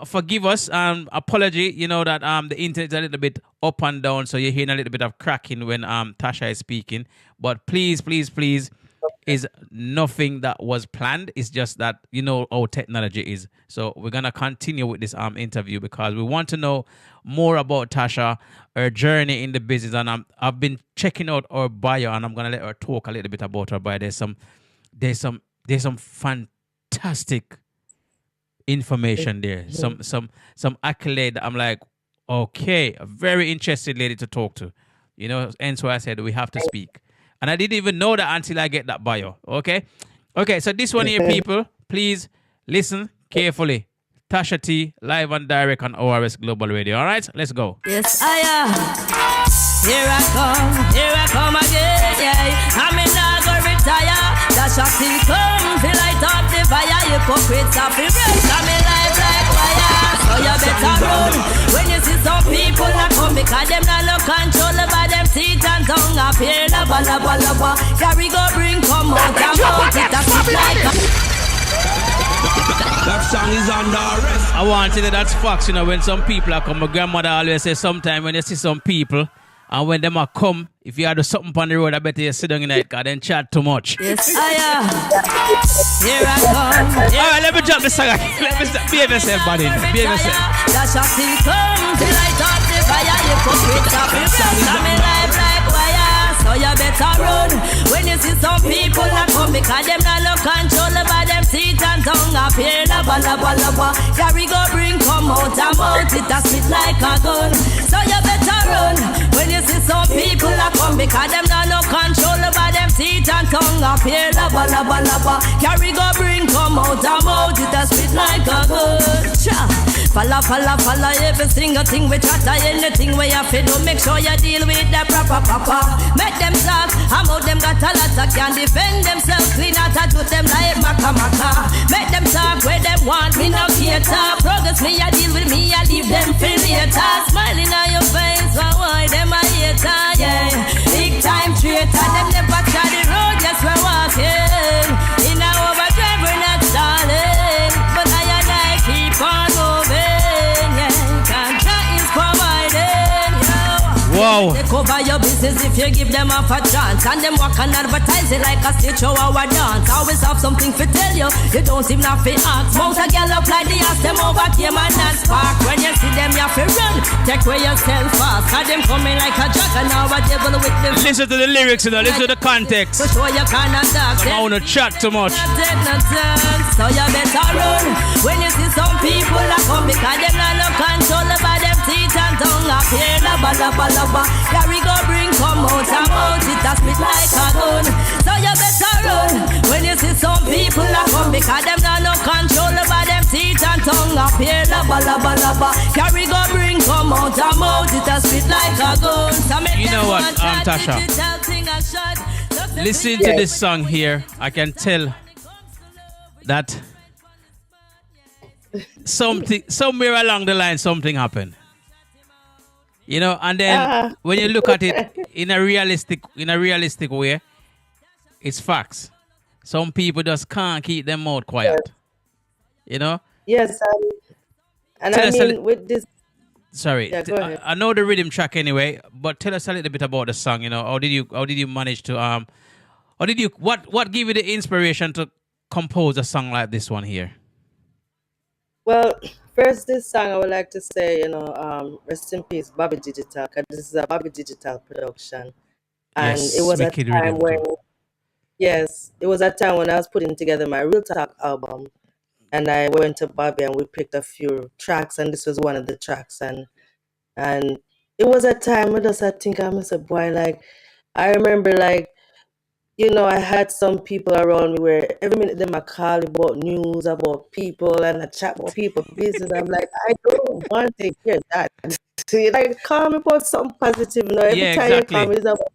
forgive us. Apology, that the internet is a little bit up and down, so you're hearing a little bit of cracking when Tasha is speaking. But please, is nothing that was planned. It's just that how technology is. So we're gonna continue with this interview because we want to know more about Tasha, her journey in the business, and I've been checking out her bio, and I'm gonna let her talk a little bit about her bio. There's some fantastic information there. Some accolade. I'm like, okay, a very interested lady to talk to. And so I said we have to speak. And I didn't even know that until I get that bio. Okay? Okay, so this one here, people, please listen carefully. Tasha T, live and direct on ORS Global Radio. All right? Let's go. Yes, I am. Here I come again. Yeah. I'm not gonna retire. Tasha T come till I talk the fire. Hypocrites are free break. I'm alive like fire. So you better run. When you see some people that come because them not no control over them teeth and tongue. Appear lava. Carry go bring come out and out. It a sit like a... That song is under arrest. I want to say that's facts, when some people are come. My grandmother always says sometimes when you see some people and when them are come, if you do something on the road, I better you sit down in it because then chat too much. Yes, I am. Here I come. All right, let me drop the song. Behave yourself, buddy. Behave yourself. That's a thing come till I talk the fire. You put it up in me life like wire. So you better run. When you see some people that come because them not no control over them teeth and tongue. Appear lava. Carry go bring come out and mouth. It a spit like a gun. So you better run. When you see some people that come because them not no control over them teeth and tongue. Appear lava. Carry go bring come out and mouth. It a spit like a gun. Follow every single thing we chatter. Anything where you feel, make sure you deal with the proper. Make them talk, about them got a lot of can defend themselves. Clean out and do them like maka. Make them talk where them want, me no cater. Progress me, I deal with me, I leave them for later. Smiling on your face, why them a hater, yeah. Big time traitor, them never try the road, yes we're walking. In a overdrive, we're not stalling. But I keep on moving, yeah. Ganja is providing, yeah. Wow. They cover your business if you give them half a chance. And them walk and advertise it like a stage show or a dance. Always have something to tell you, you don't seem not fit ask. Mount a girl up like the ass, them overcame and not spark. When you see them, you have to run. Take away yourself fast. Cause them coming like a dragon or a devil with them. Listen to the lyrics, listen to the context. So show you cannot talk. I don't want to chat too much. So you better run. When you see some people that come because them not no control over them teeth and tongue. appear, laba, laba, laba. Carry go bring come out, it a spit like a gun. So you better run when you see some people a come, because them got no control over them teeth and tongue. Appear, laba, laba, laba. Carry go bring come out, it a spit like a gun. So make You know what, Tasha? Tasha? Listen to this song here. I can tell that somewhere along the line, something happened. You know, and then when you look at it in a realistic way, it's facts. Some people just can't keep their mouth quiet. Yes. You know? Yes, and Tell I us mean with this. Sorry, Yeah, go ahead. I know the rhythm track anyway, but tell us a little bit about the song. You know, how did you manage to what gave you the inspiration to compose a song like this one here? Well, first, this song I would like to say, rest in peace, Bobby Digital, because this is a Bobby Digital production, and Yes, it was a wicked time rhythm when, too. yes, it was a time when I was putting together my Real Talk album, and I went to Bobby and we picked a few tracks, and this was one of the tracks, and it was a time when I think I was a boy, like I remember, like, I had some people around me where every minute they might call about news, about people, and I chat about people business. I'm like, I don't want to hear that. So you like call me about something positive, every Yeah, time you call exactly. me, it's about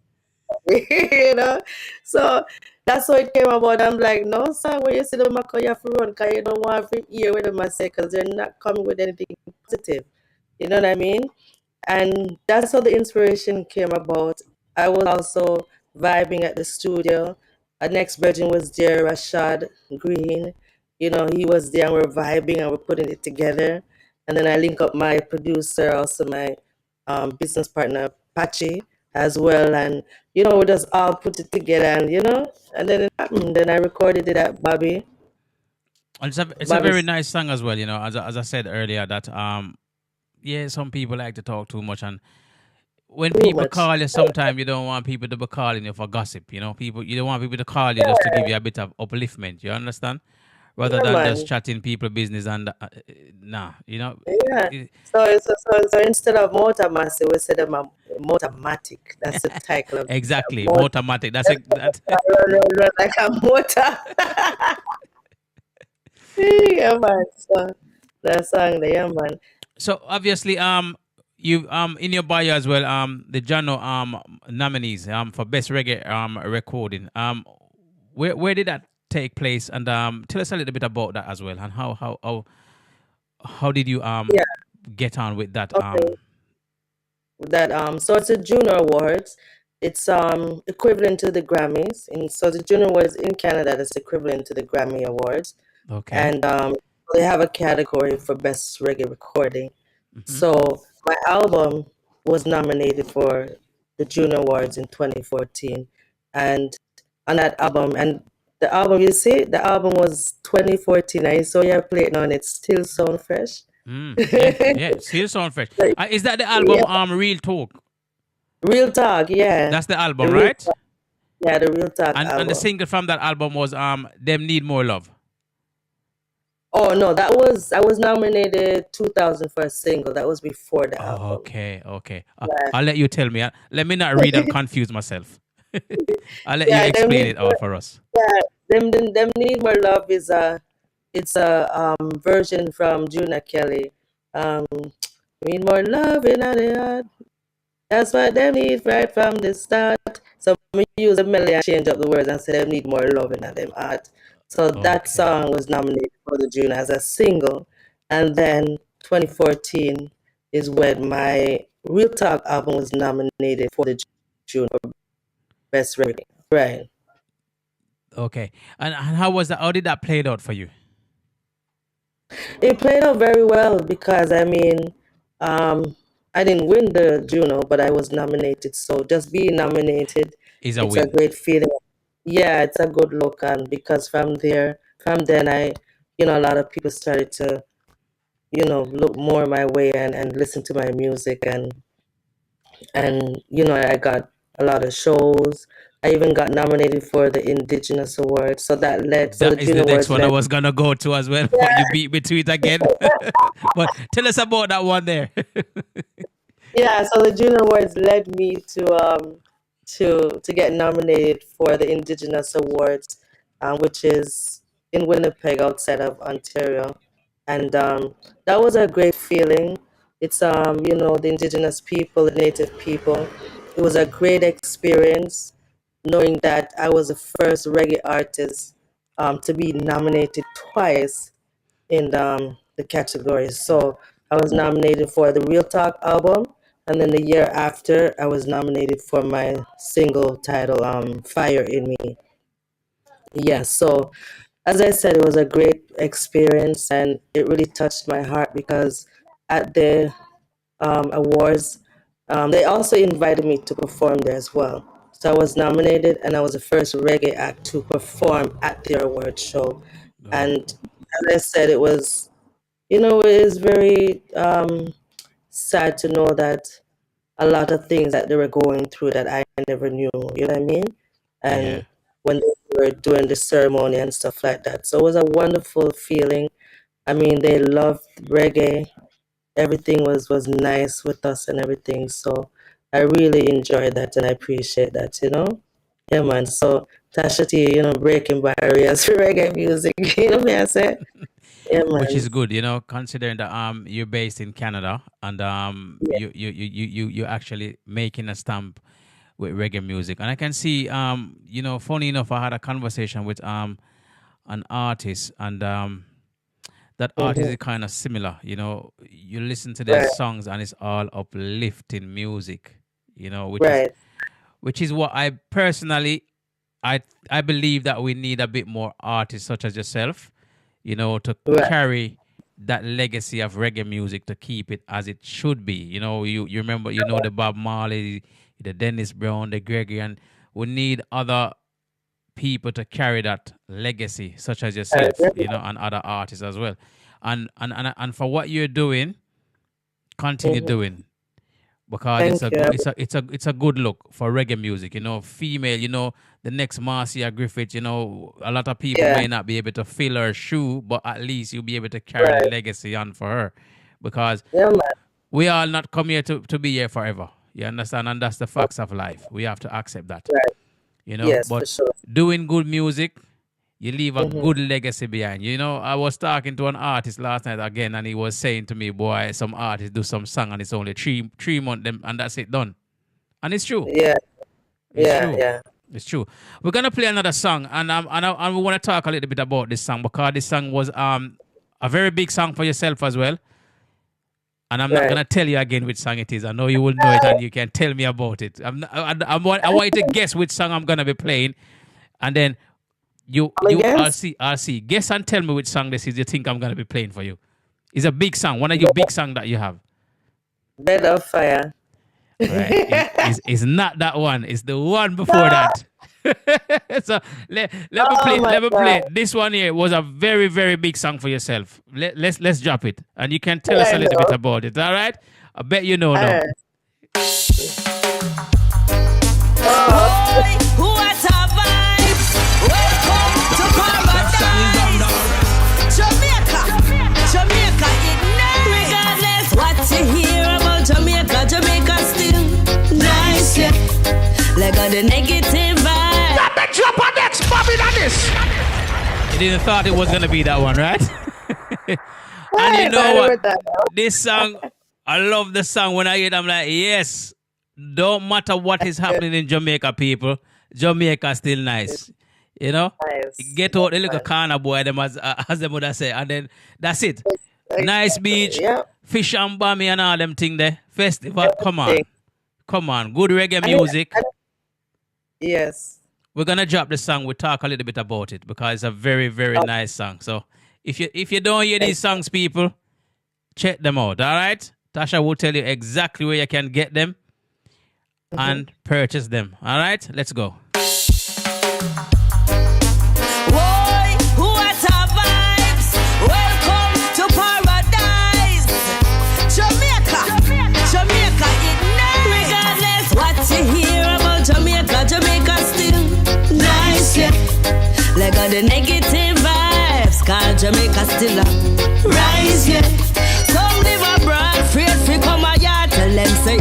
So that's how it came about. I'm like, no, sir, when you see them, you have to run because you don't want to hear what them say because they're not coming with anything positive. You know what I mean? And that's how the inspiration came about. I was also vibing at the studio. Our next virgin was there, Rashad Green. He was there and we're vibing and we're putting it together. And then I link up my producer, also my business partner, Pachi, as well. And, we just all put it together and then it happened. Then I recorded it at Bobby. And it's a very Bobby's nice song as well. You know, as I said earlier, that yeah, some people like to talk too much, and when too people much. call you, sometimes you don't want people to be calling you for gossip. You don't want people to call you just to give you a bit of upliftment. You understand? Rather Yeah, than man. just chatting people business and nah, Yeah. So instead of motor massive, we said them a motormatic. That's the title of exactly, motor. motormatic. That's it. That. Run like a motor. Yeah, man. So that song, the yeah, man. So obviously, you in your bio as well, the Jano nominees for best reggae recording. Where did that take place? And tell us a little bit about that as well, and how did you Yeah. get on with that Okay. So it's a Junior Awards. It's equivalent to the Grammys, and so the Junior Awards in Canada is equivalent to the Grammy Awards, Okay. and they have a category for best reggae recording. Mhm. So my album was nominated for the Junior Awards in 2014, and on that album, and the album, you see, the album was 2014. I saw you playing on it, still sound fresh. Yeah, still sound fresh. Is that the album Yeah. Real Talk? Real Talk, yeah. That's the The album, Real right? Talk. Yeah, the Real Talk And the album. single from that album was Them Need More Love. Oh no, I was nominated 2000 for a single. That was before the album. Okay. Yeah. I'll let you tell me. Let me not read and confuse myself. I'll let you Yeah, them explain need it all for us. yeah, them need more love is it's a version from Juna Kelly. Need more love in the heart. That's what they need right from the start. So we use a melody and change up the words and say they need more love in them heart. So that song was nominated for the June as a single. And then 2014 is when my Real Talk album was nominated for the June for Best Reggae. Right. Okay. And how was that? How did that play out for you? It played out very well because I didn't win the Juno, but I was nominated. So just being nominated, Is a it's win. a great feeling. Yeah, it's a good look, and because from then a lot of people started to, look more my way and listen to my music, and I got a lot of shows. I even got nominated for the Indigenous Award, so the That is Juno the next Awards one I led. was gonna go to as well. But you beat me to it again. But tell us about that one there. Yeah, so the Junior Awards led me to get nominated for the Indigenous Awards, which is in Winnipeg, outside of Ontario, and that was a great feeling. It's the Indigenous people, the Native people. It was a great experience, knowing that I was the first reggae artist to be nominated twice in the categories. So I was nominated for the Real Talk album, and then the year after, I was nominated for my single title, Fire in Me. Yeah, so as I said, it was a great experience, and it really touched my heart because at the awards, they also invited me to perform there as well. So I was nominated, and I was the first reggae act to perform at their award show. And as I said, it was it is very sad to know that a lot of things that they were going through that I never knew, you know what I mean? And when they were doing the ceremony and stuff like that. So it was a wonderful feeling. I mean, they loved reggae. Everything was nice with us and everything. So I really enjoyed that and I appreciate that, Yeah, man. So Tasha T, breaking barriers for reggae music, you know what I say? Yeah, man. Which is good, considering that you're based in Canada and you actually making a stamp with reggae music. And I can see funny enough, I had a conversation with an artist, and that artist is kind of similar. You listen to their songs and it's all uplifting music, which is what I personally I believe that we need a bit more artists such as yourself, to carry that legacy of reggae music, to keep it as it should be. You remember, the Bob Marley, the Dennis Brown, the Gregory, and we need other people to carry that legacy, such as yourself, and other artists as well. And for what you're doing, continue doing, because it's a good look for reggae music. Female, the next Marcia Griffith. A lot of people may not be able to fill her shoe, but at least you'll be able to carry the legacy on for her, because we all not come here to be here forever. You understand? And that's the facts of life. We have to accept that. Yes, but for sure. Doing good music, you leave a good legacy behind. I was talking to an artist last night again, and he was saying to me, boy, some artists do some song and it's only three months and that's it, done. And it's true. It's true. We're gonna play another song, and we want to talk a little bit about this song, because this song was a very big song for yourself as well. And I'm not gonna tell you again which song it is. I know you will know it, and you can tell me about it. I want you to guess which song I'm gonna be playing, and then I'll see. Guess and tell me which song this is. You think I'm gonna be playing for you? It's a big song. One of your big songs that you have. Bed of Fire. Right. It's not that one. It's the one before that. So let me play. This one here was a very, very big song for yourself. Let's drop it, and you can tell us a little bit about it. All right? I bet you know now. What a vibe! Welcome to paradise. Jamaica, ignite. Regardless what you hear about Jamaica still nice. Yeah. Like all the negative vibes. That bitch up on next Bobby than this. You didn't thought it was gonna be that one, right? And you know what? This song, I love the song. When I hear it, I'm like, yes. Don't matter what is happening in Jamaica, people. Jamaica still nice. Nice. Get out the little corner boy, them as the mother say, and then that's it. Nice beach, fish and bammy and all them thing there. Festival, come on. Good reggae music. Yes. We're gonna drop the song. We'll talk a little bit about it, because it's a very, very nice song. So if you don't hear these songs, people, check them out. All right? Tasha will tell you exactly where you can get them and purchase them. All right? Let's go. What a vibes! Welcome to paradise. Jamaica, ignite. Regardless what you hear about Jamaica still nice. Yeah. Like all the negative vibes, cause Jamaica still rise. Yeah. Some live abroad, free come a yard, tell them say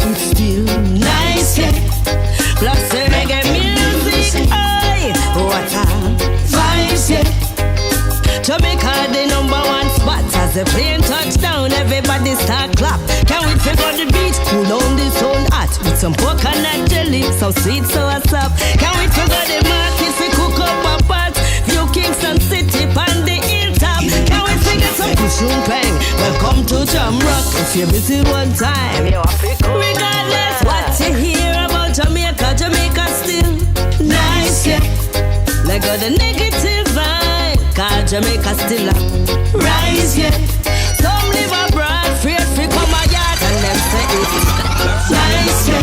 Jamaica the number one spot. As the plane touchdown, everybody start clap. Can we take on the beach? Cool down the sound hot with some coconut jelly, some sweet sour sap. Can we take on the market? We cook up a pot. View Kingston City on the hilltop. Can we take some cushion peng? Welcome to Jamrock. If you visit one time, regardless what you hear about Jamaica, Jamaica still nice, yeah. Let go the negative vibe, cause Jamaica still a rise, yeah. Some live abroad, free come a yard, and them say it's nice, yeah.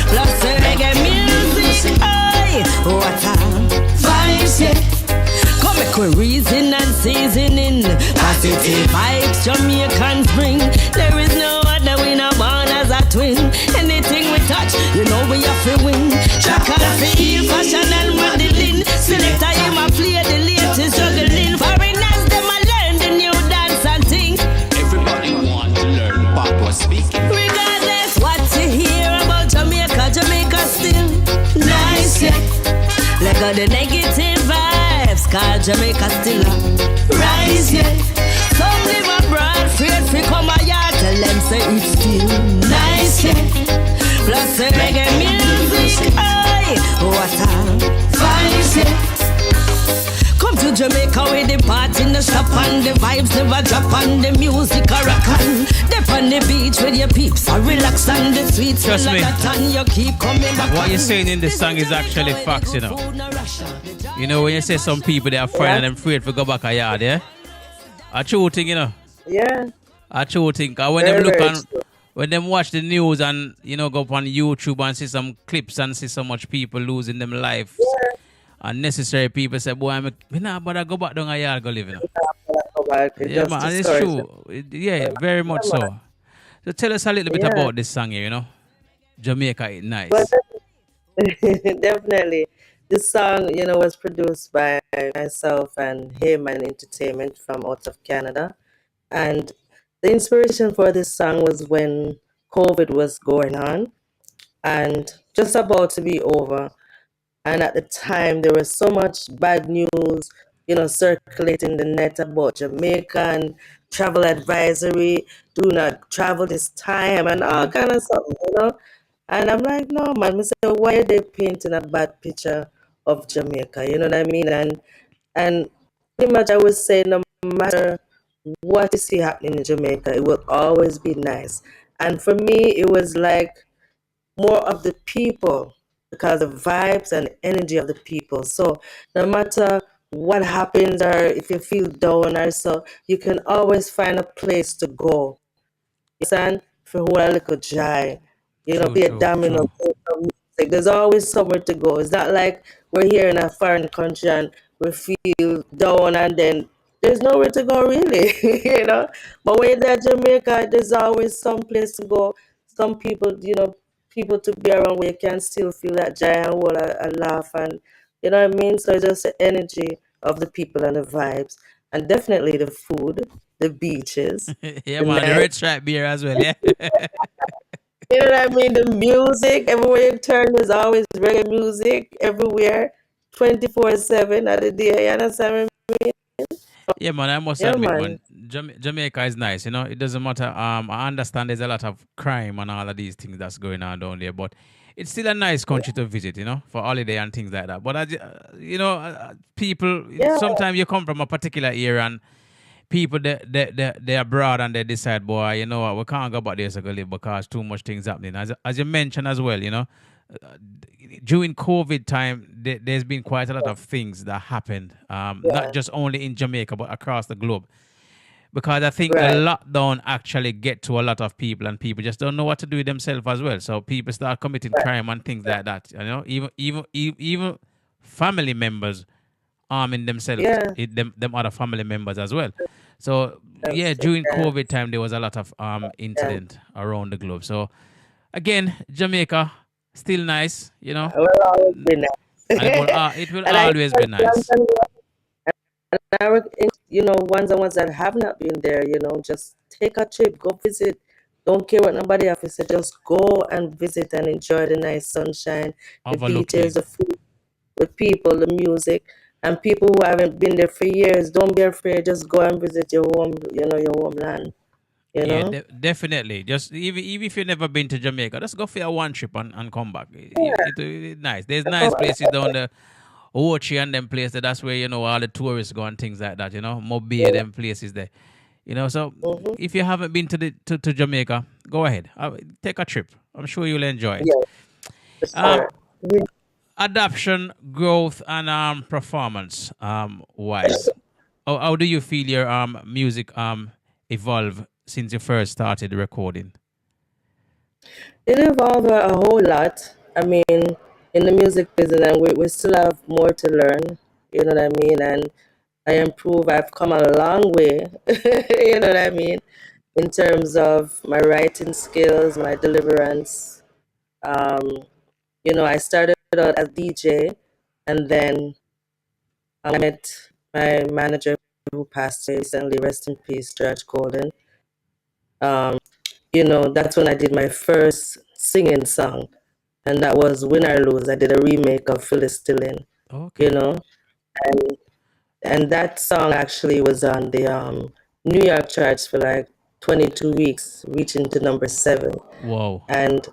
Plus the reggae music, aye, what a vibes, yeah. Come make we reason and seasoning, positive vibes Jamaicans bring. There is no other winner born as a twin. Anything we touch, you know we have to win. Track and feel, fashion and modeling. Selector, him a play the latest juggling. Foreigners, them a learn the new dance and thing. Everybody want to learn Papa speaking. Regardless what you hear about Jamaica, Jamaica still nice, yeah. Let go the negative vibes, cause Jamaica still a rise, yeah. Some live abroad, free come a yard, tell them say it's still nice, yeah. Plus the reggae music, aye, what a vibes, yeah. Come to Jamaica with the party in the shop and the vibes never drop and the music a rock on. Dip on the beach with your peeps, I relax and the sweet Trust me, like a ton, you keep coming back. what you're saying in this song is actually facts, you know. You know, when you say some people they are afraid and them afraid to go back a yard, yeah? A true thing, you know. Yeah. A true thing. Cause when them look on, when them watch the news and, you know, go up on YouTube and see some clips and see so much people losing them lives. Unnecessary people say, boy, I'm not but I go back down a yard go live, you know. Yeah, man, and it's true. Yeah, very much so. So tell us a little bit about this song here, you know. Jamaica is nice. Definitely. This song, you know, was produced by myself and him and Entertainment from out of Canada. And the inspiration for this song was when COVID was going on and just about to be over. And at the time, there was so much bad news, you know, circulating the net about Jamaica and travel advisory, do not travel this time and all kind of stuff, you know. And I'm like, no, man, I say, why are they painting a bad picture of Jamaica? You know what I mean? And pretty much I would say no matter what you see happening in Jamaica, it will always be nice. And for me, it was like more of the people because the vibes and energy of the people. So no matter what happens or if you feel down or so, you can always find a place to go. You understand? For who a little joy. You know, be a domino. Like, there's always somewhere to go. It's not like we're here in a foreign country and we feel down and then there's nowhere to go really, you know. But when you're there in Jamaica, there's always some place to go. Some people, you know, people to be around where you can still feel that joy and all a laugh and you know what I mean? So it's just the energy of the people and the vibes. And definitely the food, the beaches. Yeah, man, the red stripe beer as well, yeah. You know what I mean? The music, everywhere you turn, there's always reggae music everywhere, 24/7 of the day. You understand what I mean? Yeah, man, I must admit, man, Jamaica is nice, you know. It doesn't matter. I understand there's a lot of crime and all of these things that's going on down there, but it's still a nice country to visit, you know, for holiday and things like that. But, you know, people, sometimes you come from a particular area and people, they're abroad and they decide, boy, you know what, we can't go back there to go live because too much things happening. As you mentioned as well, you know, during COVID time, there's been quite a lot of things that happened, not just only in Jamaica, but across the globe. Because I think the lockdown actually get to a lot of people and people just don't know what to do with themselves as well. So people start committing crime and things like that, you know, even family members arming themselves, them other family members as well. So, yeah, during COVID time, there was a lot of incident around the globe. So, again, Jamaica, still nice, you know. It will always be nice. It will always be nice. And you know, ones that have not been there, you know, just take a trip, go visit. Don't care what nobody has to say. Just go and visit and enjoy the nice sunshine, the beaches, the food, the people, the music. And people who haven't been there for years, don't be afraid. Just go and visit your home, your homeland. You Yeah, know. definitely. Just even if you've never been to Jamaica, just go for a one trip and come back. It will be nice. There's nice places down there. Ochi and them places. That's where all the tourists go and things like that. Mobile, them places there. So if you haven't been to Jamaica, go ahead. Take a trip. I'm sure you'll enjoy it. Yeah, Adoption, growth, and performance wise. How do you feel your music evolve since you first started recording? It evolved a whole lot. I mean, in the music business, and we still have more to learn. You know what I mean? And I improve. I've come a long way. You know what I mean? In terms of my writing skills, my deliverance. I started out as DJ, and then I met my manager who passed away recently. Rest in peace, George Golden. That's when I did my first singing song, and that was Win or Lose. I did a remake of Phyllis Dillon. Okay. And that song actually was on the New York charts for like 22 weeks, reaching to number 7. Whoa. And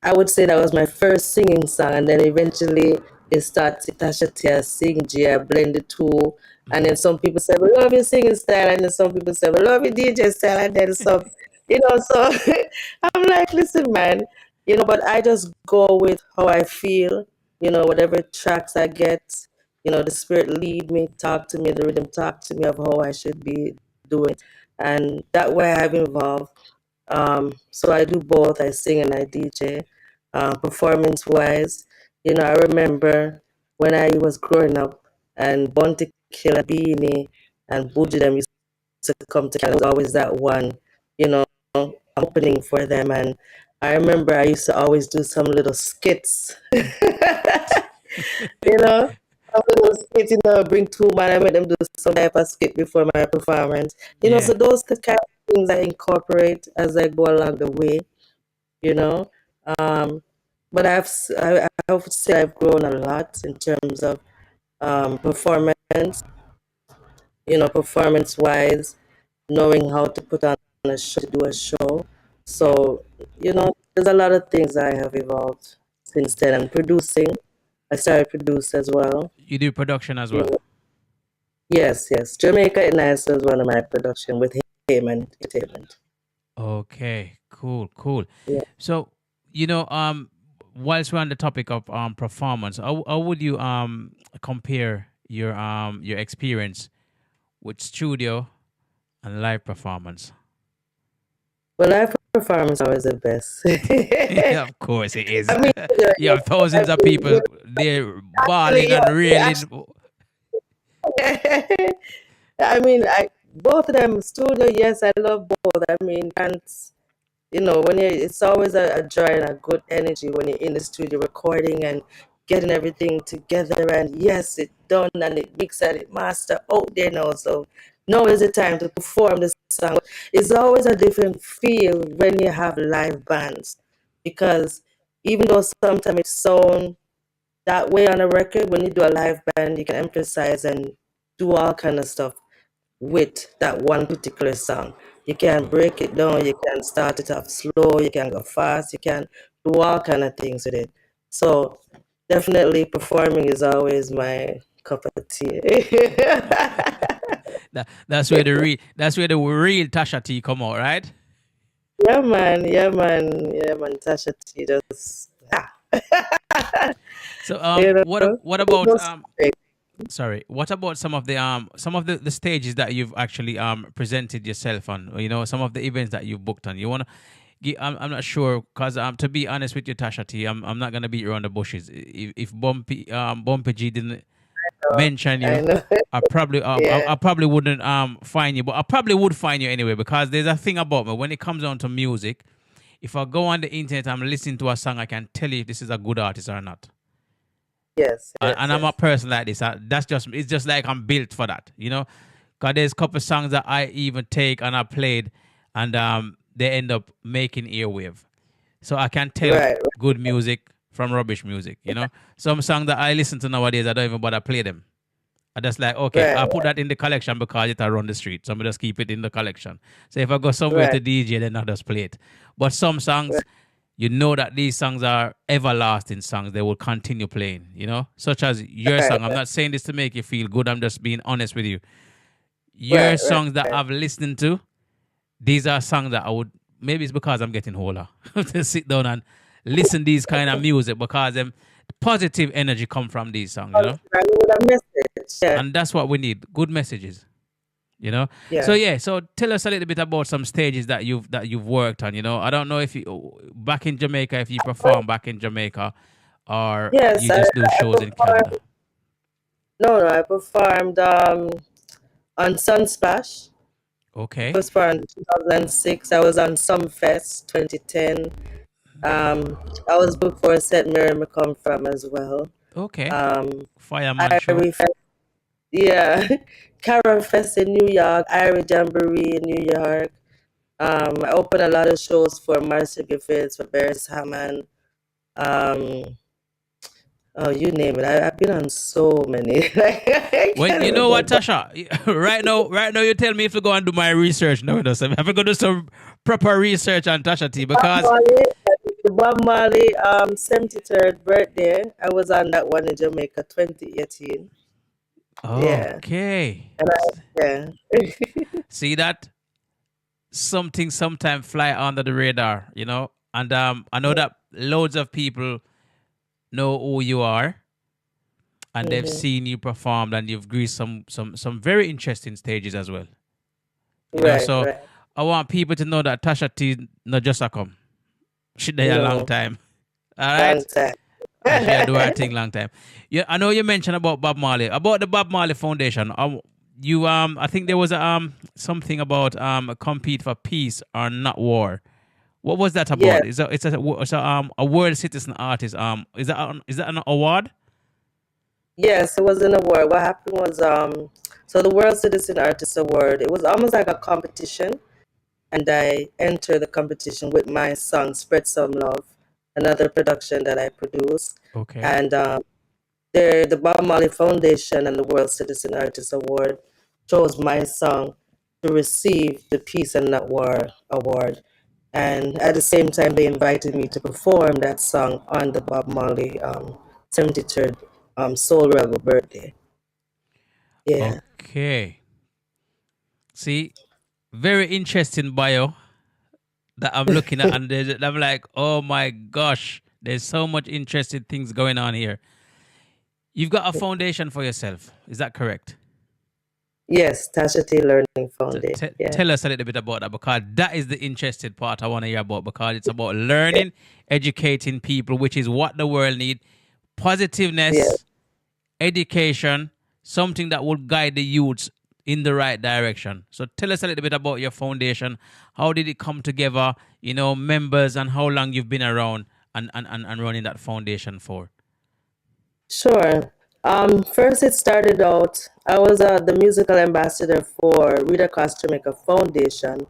I would say that was my first singing song, and then eventually it started Tasha Tia sing G, I blend the two, and then some people say, we love your singing style, and then some people say, we love your DJ style, and then some, so I'm like, listen, man, but I just go with how I feel, whatever tracks I get, the spirit lead me, talk to me, the rhythm talk to me of how I should be doing, and that way I've evolved. So I do both. I sing and I DJ. Performance-wise, I remember when I was growing up and Bonnic, Killer Beanie, and Buju them used to come to Canada. It was always that one, opening for them. And I remember I used to always do some little skits, some little skits, bring two man. I made them do some type of skit before my performance. So those the kind of things I incorporate as I go along the way, But I would say I've grown a lot in terms of performance, performance-wise, knowing how to put on a show, to do a show. So, there's a lot of things I have evolved since then. And producing, I started produce as well. You do production as well? Yes. Jamaica Nice was one of my production with him and Entertainment. Okay, cool. Yeah. So, whilst we're on the topic of performance, how would you compare your experience with studio and live performance? Well, live performance is always the best. Yeah, of course it is. You have thousands of people there bawling and reeling. I mean, both of them, studio, yes, I love both. I mean, and it's always a joy and a good energy when you're in the studio recording and getting everything together, and yes, it's done and it mixed and it master out there now. So now is the time to perform the song. It's always a different feel when you have live bands, because even though sometimes it sounds that way on a record, when you do a live band, you can emphasize and do all kind of stuff with that one particular song. You can break it down, you can start it off slow, you can go fast, you can do all kind of things with it. So definitely performing is always my cup of tea. That's where the real Tasha T come out, right? Yeah man, Tasha T just So what about sorry, what about some of the stages that you've actually presented yourself on? Some of the events that you've booked on. You wanna? I'm not sure, because to be honest with you, Tasha T, I'm not gonna beat around the bushes. If Bumpy G didn't mention you, I probably wouldn't find you, but I probably would find you anyway, because there's a thing about me when it comes down to music. If I go on the internet, I'm listening to a song, I can tell you if this is a good artist or not. Yes. And I'm a person like this. It's just like I'm built for that, Because there's a couple of songs that I even take and I played, and they end up making airwave. So I can tell good music from rubbish music, you know. Some songs that I listen to nowadays, I don't even bother play them. I just like, okay, I'll put that in the collection because it around the street. So I just keep it in the collection. So if I go somewhere to DJ, then I'll just play it. But some songs, you know that these songs are everlasting songs. They will continue playing, you know, such as your song. I'm not saying this to make you feel good. I'm just being honest with you. Your songs that I've listened to, these are songs that I would, maybe it's because I'm getting older, to sit down and listen these kind of music because positive energy come from these songs, you know. And that's what we need, good messages, you know. So tell us a little bit about some stages that you've worked on, you know. I don't know if you back in Jamaica, if you perform back in Jamaica, or you just do shows in Canada. No, I performed on Sunsplash. Okay. I performed in 2006. I was on Sumfest 2010. I was booked for a set Mary come from as well. Okay. Fireman show. Yeah. Carol Fest in New York, Irish Jamboree in New York. I opened a lot of shows for Marcia Griffiths, for Beres Hammond. Oh, you name it. I've been on so many. Well, you know what, Tasha? Right now, you tell me if to go and do my research. No, no, so have to go do some proper research on Tasha T because the Bob Marley 73rd birthday, I was on that one in Jamaica 2018. Okay. Yeah. See that? Something sometimes fly under the radar, you know? And I know that loads of people know who you are and they've seen you perform and you've graced some very interesting stages as well. You know, so I want people to know that Tasha T not just a come. She there a long time. All right? And she do her thing long time. Yeah, I know you mentioned about Bob Marley. About the Bob Marley Foundation. I think there was something about compete for peace or not war. What was that about? Yeah. It's a world citizen artist. Is that an award? Yes, it was an award. What happened was so the World Citizen Artist Award, it was almost like a competition, and I entered the competition with my song Spread Some Love, another production that I produced. Okay. And the Bob Marley Foundation and the World Citizen Artist Award chose my song to receive the Peace and Not War award. And at the same time, they invited me to perform that song on the Bob Marley 73rd Soul Rebel birthday. Yeah. Okay. See, very interesting bio that I'm looking at, and I'm like, oh my gosh, there's so much interesting things going on here. You've got a foundation for yourself, is that correct? Yes, Tasha T Learning Foundation. Tell us a little bit about that, because that is the interesting part I want to hear about, because it's about learning, educating people, which is what the world needs. Positiveness, education, something that will guide the youths in the right direction. So tell us a little bit about your foundation. How did it come together? You know, members, and how long you've been around and running that foundation for? Sure. First, it started out, I was the musical ambassador for Rita Cross Jamaica Foundation,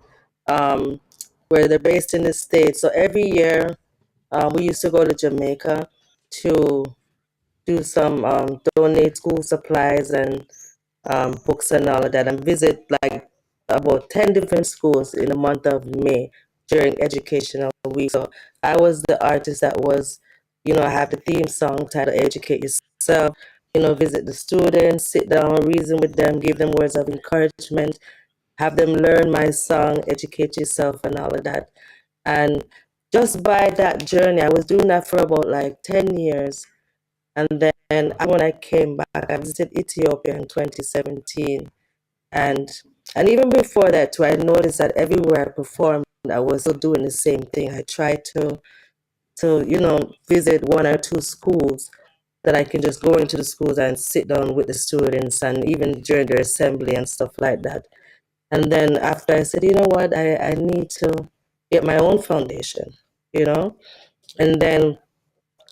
where they're based in the States. So every year, we used to go to Jamaica to do some donate school supplies and books and all of that, and visit like about 10 different schools in the month of May during educational week. So I was the artist that was, I have the theme song titled Educate Yourself, visit the students, sit down, reason with them, give them words of encouragement, have them learn my song, Educate Yourself, and all of that. And just by that journey, I was doing that for about like 10 years. And then when I came back, I visited Ethiopia in 2017. And even before that, too, I noticed that everywhere I performed, I was still doing the same thing. I tried to visit one or two schools that I can just go into the schools and sit down with the students, and even during their assembly and stuff like that. And then after I said, you know what, I need to get my own foundation, And then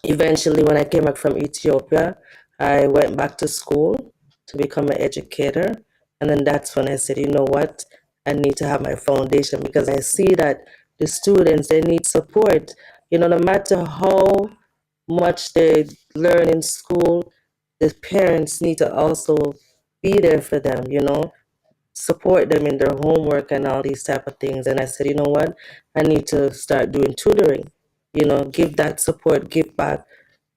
eventually when I came back from Ethiopia, I went back to school to become an educator. And then that's when I said, you know what, I need to have my foundation, because I see that the students, they need support. No matter how much they learn in school, the parents need to also be there for them, support them in their homework and all these type of things. And I said, you know what? I need to start doing tutoring, give that support, give back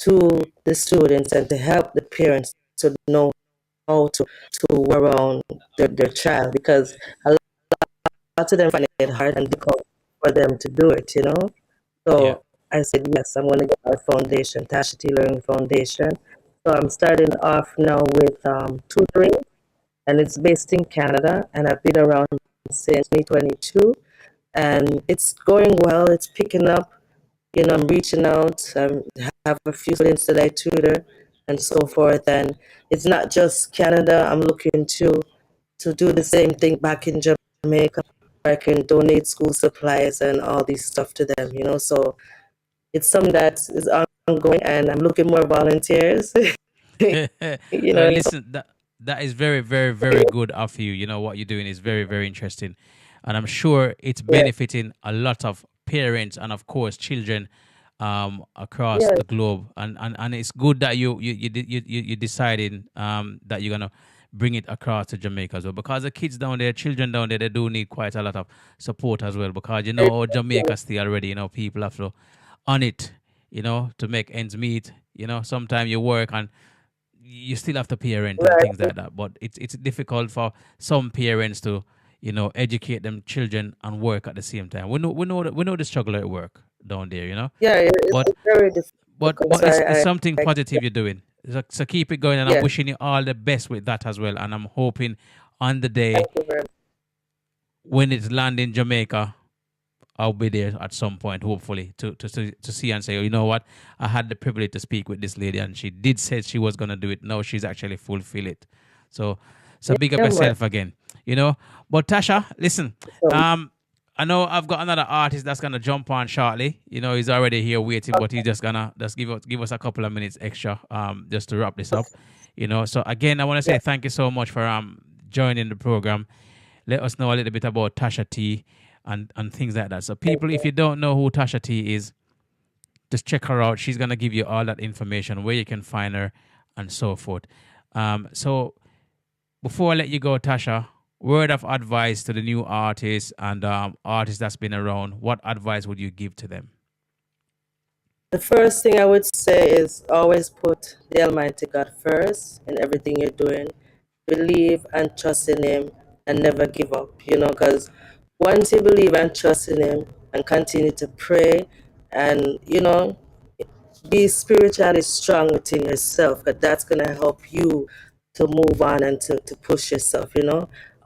to the students and to help the parents to know how to work around their child, because a lot of them find it hard and difficult for them to do it. Yeah. So I said, yes, I'm going to get our foundation, Tasha T Learning Foundation. So I'm starting off now with tutoring, and it's based in Canada, and I've been around since 2022, and it's going well. It's picking up. I'm reaching out. I have a few students that I tutor and so forth, and it's not just Canada. I'm looking to do the same thing back in Jamaica. I can donate school supplies and all these stuff to them. So it's something that is ongoing, and I'm looking more volunteers. Listen, that is very, very, very good of you. You know what you're doing is very, very interesting, and I'm sure it's benefiting a lot of parents and, of course, children across the globe. And it's good that you deciding that you're gonna bring it across to Jamaica as well, because the kids down there, children down there, they do need quite a lot of support as well, because Jamaica still already, people have to on it, to make ends meet. Sometimes you work and you still have to parent and things like that. But it's difficult for some parents to, educate them children and work at the same time. We know the struggle at work down there, Yeah, it's very difficult. But it's something positive you're doing. So keep it going, and I'm wishing you all the best with that as well. And I'm hoping on the day when it's land in Jamaica, I'll be there at some point, hopefully, to see and say, oh, you know what? I had the privilege to speak with this lady, and she did say she was going to do it. Now she's actually fulfill it. So big up yourself again, But Tasha, listen, I know I've got another artist that's going to jump on shortly. He's already here waiting, but he's just going to give us a couple of minutes extra just to wrap this up. So again, I want to say thank you so much for joining the program. Let us know a little bit about Tasha T and things like that. So people, if you don't know who Tasha T is, just check her out. She's going to give you all that information, where you can find her and so forth. So before I let you go, Tasha, word of advice to the new artists and artists that's been around, what advice would you give to them? The first thing I would say is always put the Almighty God first in everything you're doing. Believe and trust in Him and never give up, because once you believe and trust in Him and continue to pray and, be spiritually strong within yourself, because that's going to help you to move on and to push yourself,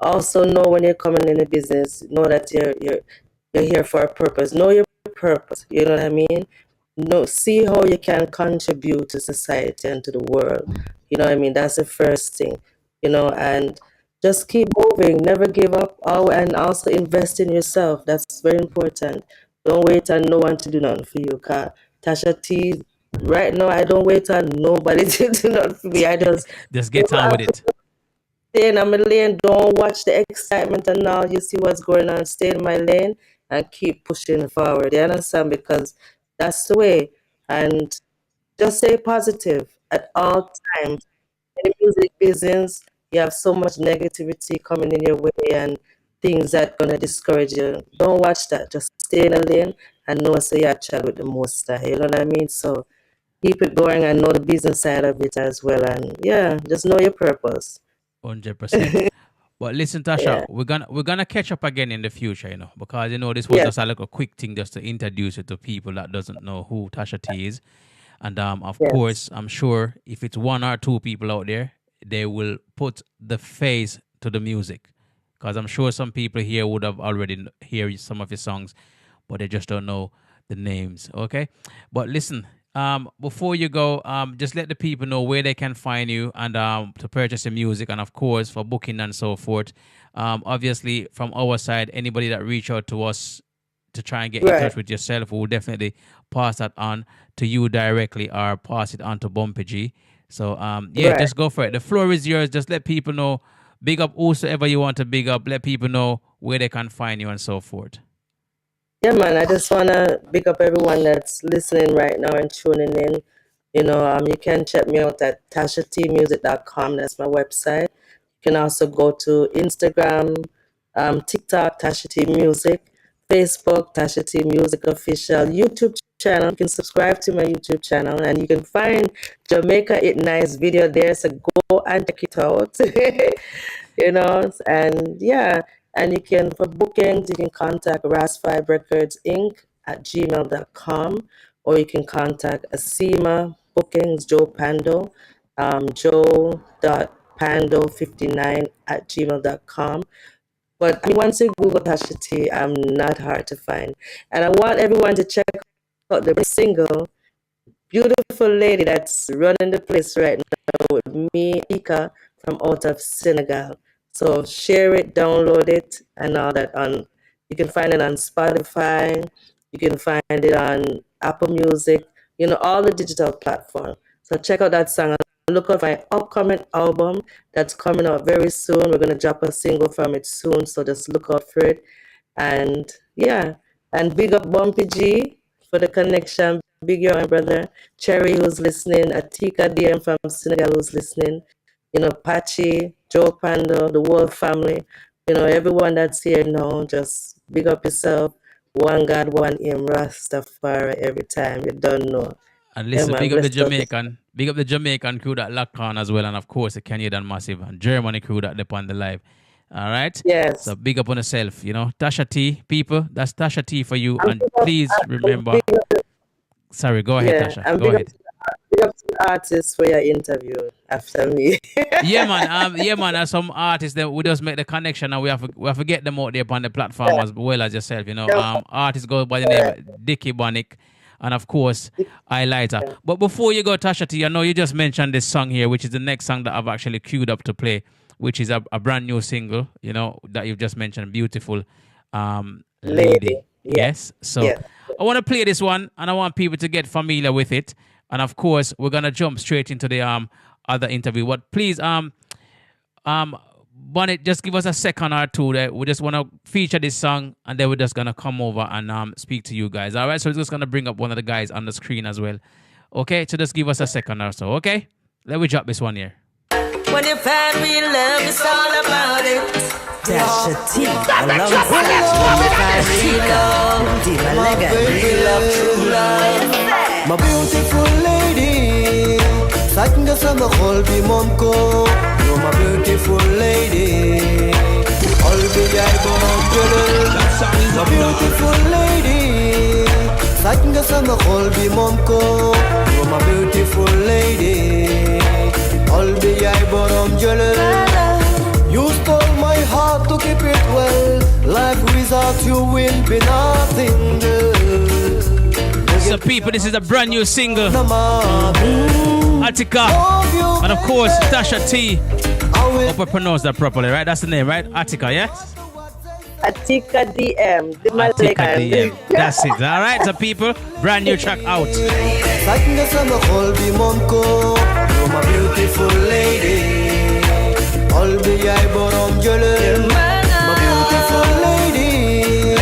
Also know when you're coming in the business, know that you're here for a purpose. Know your purpose, you know what I mean? See how you can contribute to society and to the world. You know what I mean? That's the first thing, and just keep moving, never give up, and also invest in yourself. That's very important. Don't wait on no one to do nothing for you. Cause Tasha T, right now, I don't wait on nobody to do nothing for me. I just get on with it. Stay in my lane. Don't watch the excitement and all. You see what's going on. Stay in my lane and keep pushing forward. You understand? Because that's the way. And just stay positive at all times. In the music business, you have so much negativity coming in your way and things that gonna discourage you. Don't watch that. Just stay in a lane and know so you're chat with the most. You know what I mean? So keep it going and know the business side of it as well. And just know your purpose. 100%. But listen, Tasha, we're gonna catch up again in the future, because this was just a little quick thing just to introduce it to people that doesn't know who Tasha T is. And of course, I'm sure if it's one or two people out there, they will put the face to the music, because I'm sure some people here would have already heard some of your songs, but they just don't know the names. Okay, but listen. Before you go, just let the people know where they can find you and to purchase your music, and of course for booking and so forth. Obviously, from our side, anybody that reach out to us to try and get in touch with yourself, we will definitely pass that on to you directly or pass it on to Bumpy G. So just go for it. The floor is yours. Just let people know. Big up whosoever you want to big up. Let people know where they can find you and so forth. Yeah, man, I just want to big up everyone that's listening right now and tuning in. You can check me out at tashatmusic.com. That's my website. You can also go to Instagram, TikTok, Tasha T Music, Facebook, Tasha T Music Official, YouTube channel. You can subscribe to my YouTube channel, and you can find Jamaica It Nice video there. So go and check it out. And yeah, and you can, for bookings, you can contact Ras5 Records Inc. at gmail.com, or you can contact Asima Bookings, Joe Pando, joe.pando59 at gmail.com. But once you Google Tasha T, I'm not hard to find. And I want everyone to check out the single, beautiful lady that's running the place right now with me, Ika, from out of Senegal. So share it, download it, and all that. You can find it on Spotify. You can find it on Apple Music, all the digital platforms. So check out that song. Look out for my upcoming album that's coming out very soon. We're going to drop a single from it soon, so just look out for it. And yeah, and big up Bumpy G for the connection. Big your brother. Cherry, who's listening. Atika DM from Senegal, who's listening. Pachi, Joe Pando, the whole family. Everyone that's here now, just big up yourself. One God, one aim, Rastafari every time. You don't know. And listen, big up the Jamaican crew that locked on as well, and of course the Canadian Massive and Germany crew that they on the live. All right? Yes. So big up on yourself, Tasha T, people, that's Tasha T for you. And please remember. Sorry, go ahead, Tasha. Go ahead. Big up to the artists for your interview after me. yeah, man. There's some artists that we just make the connection, and we have to get them out there on the platform as well as yourself, Artists go by the name Dickie, Bonnic, and of course, Hylita. But before you go, Tasha T, I know you just mentioned this song here, which is the next song that I've actually queued up to play, which is a brand new single, that you've just mentioned, Beautiful Lady. Yes. So I want to play this one, and I want people to get familiar with it. And of course, we're gonna jump straight into the other interview. But please, Bonnic, just give us a second or two. That we just wanna feature this song, and then we're just gonna come over and speak to you guys. All right. So we're just gonna bring up one of the guys on the screen as well. Okay. So just give us a second or so. Okay. Let me drop this one here. When you find real love, it's all about it. Tasha T, my beautiful lady, saknga sama qalbi momko. You're my beautiful lady, qalbi jay borom jëlal. My beautiful lady, saknga sama qalbi momko. You're my beautiful lady, qalbi jay borom jëlal. You stole my heart to keep it well. Life without you will be nothing good. So people, this is a brand new single. Attica. And of course, Tasha T. Hope I pronounce that properly, right? That's the name, right? Attica, yes? Attica DM. Attica DM. That's it. All right, so people, brand new track out. You're my beautiful lady. I'll be borom jëlal. My beautiful lady.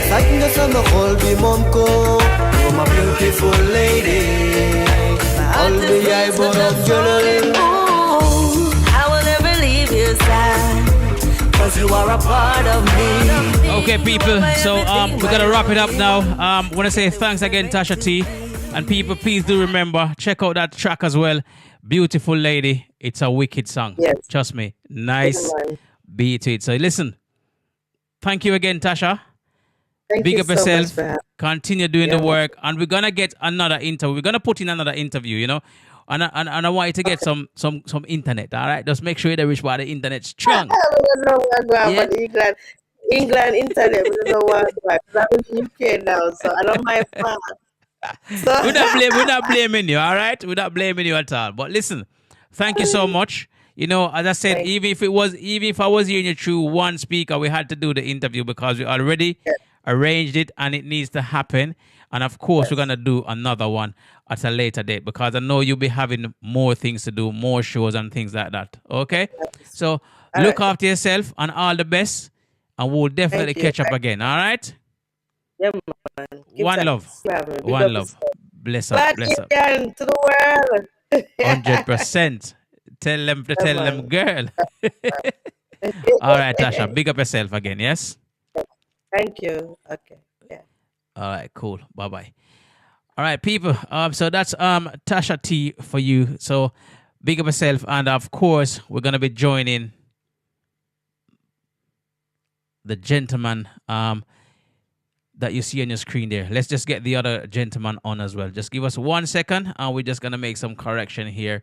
Saknga sama xol bi mom ko. You're my beautiful lady. I'll be borom jëlal. I will never leave your side, 'cause you are a part of me. Okay, people. So we're gonna wrap it up now. Want to say thanks again, Tasha T, and people, please do remember, check out that track as well. Beautiful Lady. It's a wicked song. Yes. Trust me. Nice beat to it. So listen, thank you again, Tasha. Big up yourself. Continue doing the work. And we're going to get another interview. We're going to put in another interview, And I want you to get some internet, all right? Just make sure you reach where the internet's strong. I don't know what England internet. We don't know what I'm in UK now, so I don't mind far. We're not blaming you, all right? We're not blaming you at all. But listen, thank you so much. As I said, even if I was hearing you through one speaker, we had to do the interview because we already arranged it and it needs to happen. And of course, we're going to do another one at a later date because I know you'll be having more things to do, more shows and things like that. Okay? So look after yourself and all the best. And we'll definitely catch up again. All right? Yeah, man. One love. One love. Bless up, Black bless up. Indian to the world. 100%. Tell them to tell them, girl. All right, Tasha, big up yourself again, yes? Thank you. Okay. Yeah. All right, cool. Bye-bye. All right, people. So that's Tasha T for you. So big up yourself, and of course, we're gonna be joining the gentleman that you see on your screen there. Let's just get the other gentleman on as well. Just give us 1 second, and we're just gonna make some correction here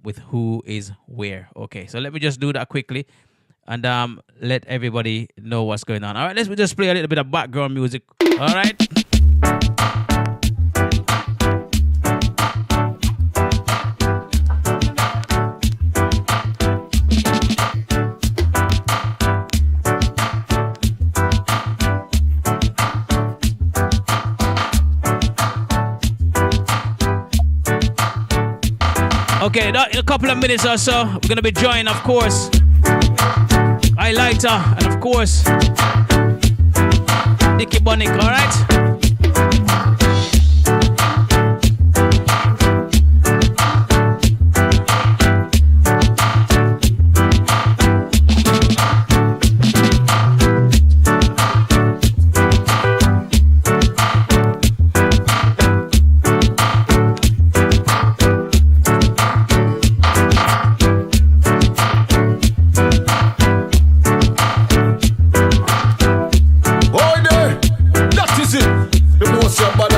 with who is where. Okay, so let me just do that quickly, and let everybody know what's going on. All right, let's just play a little bit of background music. All right. Okay, in a couple of minutes or so, we're going to be joined, of course, Hylita, and of course, Dickie Bonnic, all right?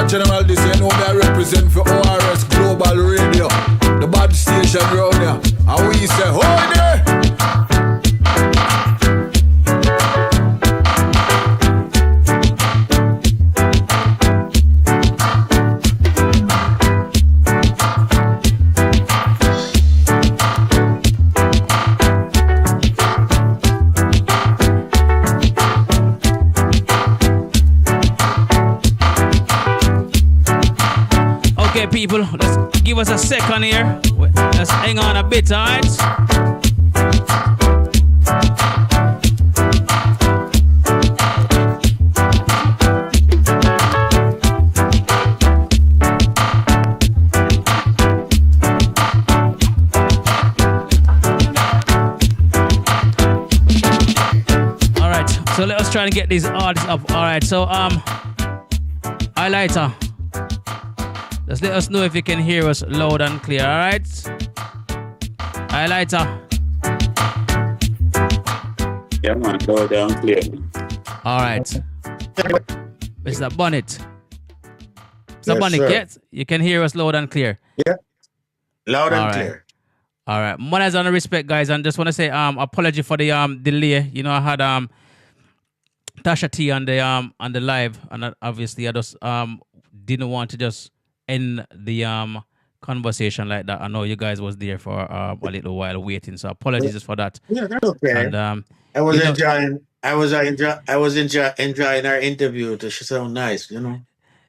General, this you know me I represent for ORS Global Radio, the bad station round here. And we say, hold there! Okay, people, let's give us a second here. Let's hang on a bit, all right? All right, so let us try and get these artists up. All right, so Hylita, just let us know if you can hear us loud and clear, all right? Hylita. Yeah, man, loud and clear. All right. Mr. Bonnet. Mr. Yes, Bonnic, sir. yes? You can hear us loud and clear? Yeah. Loud and All right. clear. All right. Manners and respect, guys. And just want to say apology for the delay. You know, I had Tasha T on the live, and obviously I just didn't want to just end the conversation like that. I know you guys was there for a little while waiting, so apologies for that. Yeah, that's okay. And I was you know, enjoying. Enjoying our interview. She sound nice, you know.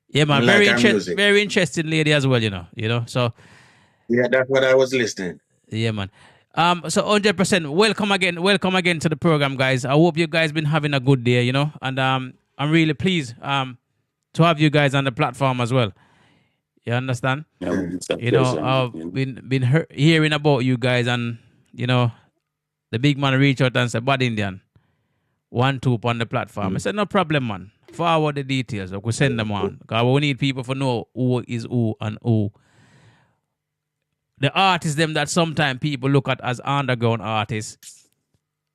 yeah, man, Like our music. very interesting lady as well, you know. So Yeah, that's what I was listening. yeah, man. So 100%. Welcome again to the program, guys. I hope you guys been having a good day, you know, and I'm really pleased to have you guys on the platform as well. You understand? Yeah, you know, I've been hearing about you guys, and you know, the big man reached out and said, "Bad Indian, 1-2 on the platform." I said, "No problem, man. Forward the details. We send them on. Because we need people to know who is who and who." The artists them that sometimes people look at as underground artists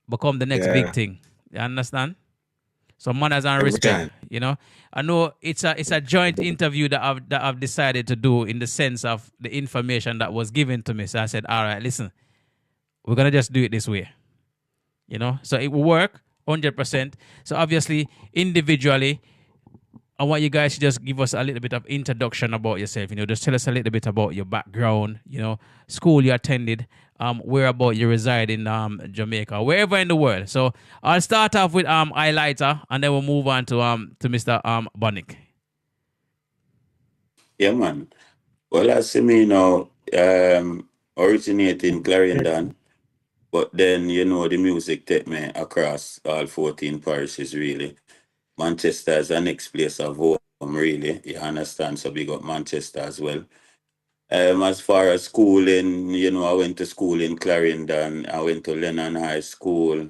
become the next big thing. You understand? So manners and respect, you know. I know it's a joint interview that I've decided to do in the sense of the information that was given to me. So I said, all right, listen, we're gonna just do it this way. You know, so it will work 100%. So obviously, individually, I want you guys to just give us a little bit of introduction about yourself. You know, just tell us a little bit about your background, you know, school you attended, where about you reside in Jamaica, wherever in the world. So I'll start off with Hylita, and then we'll move on to Mr. Bonnic. Yeah, man. Well, as you me now, originate in Clarendon, but then, you know, the music take me across all 14 parishes, really. Manchester is the next place of really, you understand? So big up Manchester as well. As far as schooling, I went to school in Clarendon. I went to Lennon High School.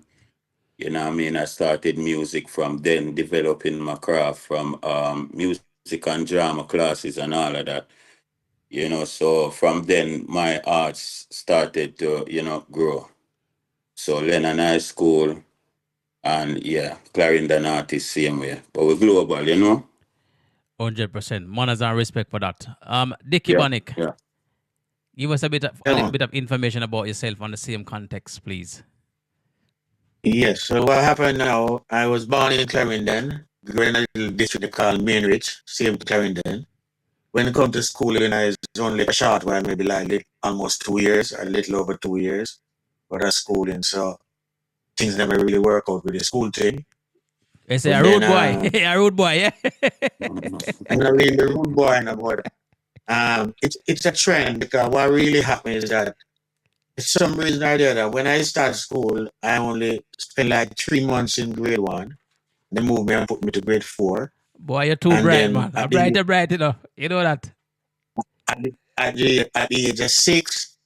You know what I mean? I started music from then, developing my craft from music and drama classes and all of that. So from then my arts started to, grow. So Lennon High School and yeah, Clarendon artist same way. But we're global. 100%. Manners and respect for that. Dickie Yeah, Bonnic, yeah. give us a little bit of information about yourself on the same context, please. Yes, so what happened now, I was born in Clarendon, grew in a little district called Mainridge, same Clarendon. When I come to school, I was only a short while, maybe like almost 2 years, a little over 2 years for that schooling. So things never really work out with the school thing. It's a rude boy. A rude boy, yeah. I'm not really a rude boy, no, but it's a trend because what really happened is that for some reason or the other, when I started school, I only spent like 3 months in grade 1. They moved me and put me to grade 4. Boy, you're too bright, man. Bright, You know that. At the age of 6,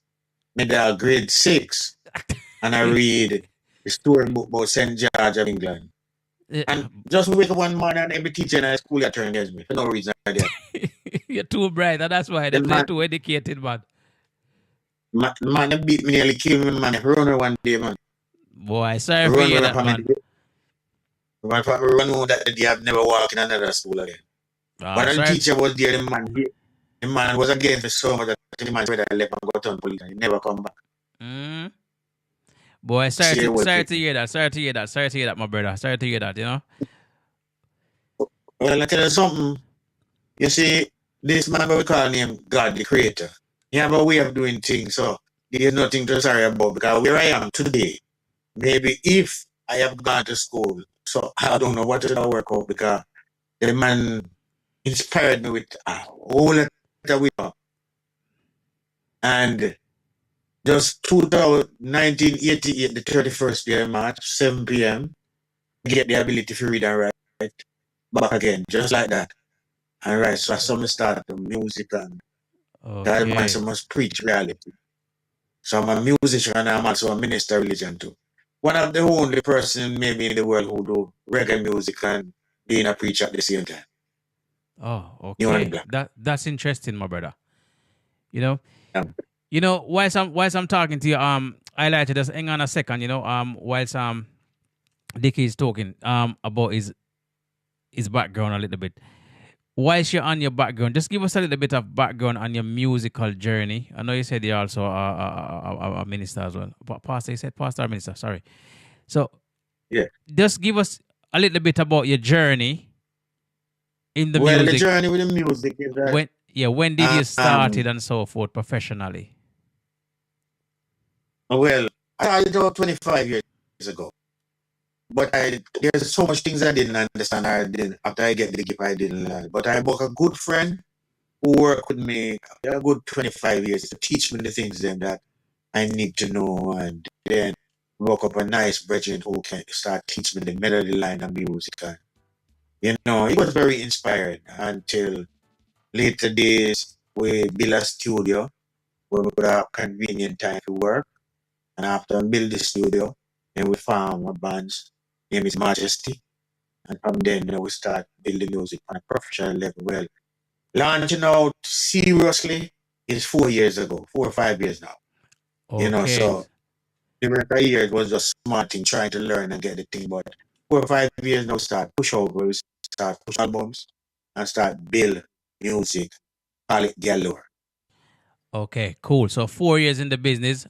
maybe grade 6, and I read the storybook about St. George of England. And just wake up one morning and every teacher in high school turned against me for no reason. You're too bright, and that's why they're too educated, man. Man, they beat me, nearly killed me, man. Run one day, man. Boy, sorry for you that, man. Run that day, I've never walked in another school again. But the teacher was there, the man was against me so much that the man said I left and got on police and he never come back. Boy, sorry to hear that. Sorry to hear that, my brother. Sorry to hear that, Well, I tell you something. You see, this man we call him God, the Creator. He have a way of doing things, so there's nothing to sorry about because where I am today, maybe if I have gone to school, so I don't know what to work out because the man inspired me with a whole lot of wisdom. And just 1988, the 31st day of March, 7 p.m., get the ability to read and write back again, just like that. And right, so I saw me start the music and that man must preach reality. So I'm a musician and I'm also a minister of religion too. One of the only person maybe in the world who do reggae music and being a preacher at the same time. Oh, okay. That's interesting, my brother. Whilst I'm talking to you, Hylita, just hang on a second, whilst Dickie is talking about his background a little bit. Whilst you're on your background, just give us a little bit of background on your musical journey. I know you said you're also a minister as well. Pastor, you said pastor or minister, sorry. So, yeah, just give us a little bit about your journey in the music. The journey with the music is that... When did you start it and so forth professionally? Well, I started about 25 years ago. But there's so much things I didn't understand. After I get the gift, I didn't learn. But I bought a good friend who worked with me a good 25 years to teach me the things then that I need to know. And then woke up a nice brethren who can start teaching me the melody line and music. And, it was very inspiring until later days we built a studio where we could have convenient time to work. And after I built the studio, then we found a band. Name is Majesty. And from then we start building music on a professional level. Well, launching out seriously is 4 years ago, 4 or 5 years now. Okay. So the first year it was just smart thing, trying to learn and get the thing. But 4 or 5 years now start push over, we start push albums and start build music, call it galore. Okay, cool. So 4 years in the business.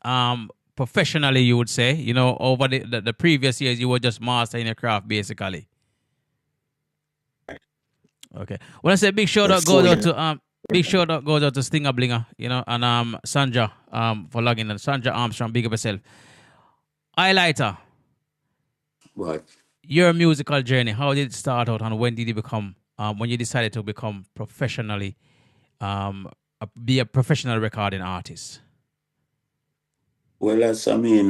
Professionally, you would say, over the previous years, you were just mastering your craft, basically. Okay. Well, I say big shout out goes out to Stinger Blinger, and Sandra for logging in. Sandra Armstrong, big up yourself. Hylita. What? Your musical journey, how did it start out, and when did you become? When you decided to become professionally, be a professional recording artist? Well, as I mean,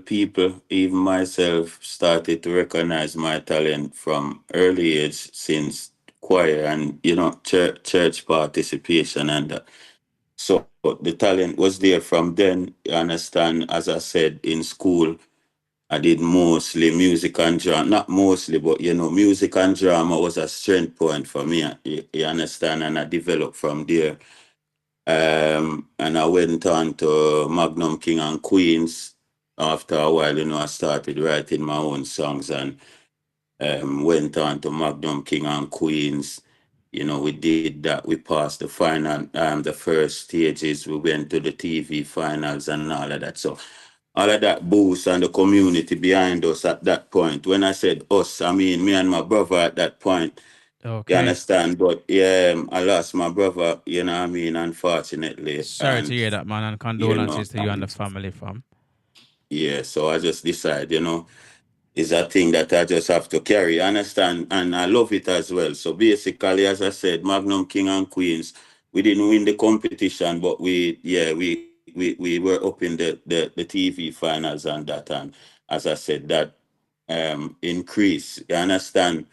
people, even myself, started to recognize my talent from early age since choir and church participation and that. So the talent was there from then. You understand? As I said, in school, I did mostly music and drama. Not mostly, but music and drama was a strength point for me. You understand? And I developed from there. And I went on to Magnum King and Queens. After a while, I started writing my own songs and went on to Magnum King and Queens. We did that. We passed the final, the first stages. We went to the TV finals and all of that. So all of that boost and the community behind us at that point. When I said us, I mean me and my brother at that point. Okay. You understand? But yeah, I lost my brother, unfortunately. Sorry to hear that, man, and condolences to you and the and family, fam. yeah, so I just decided, it's a thing that I just have to carry, understand? And I love it as well. So basically, as I said, Magnum King and Queens, we didn't win the competition, but we were up in the TV finals and that. And as I said, that increase, you understand?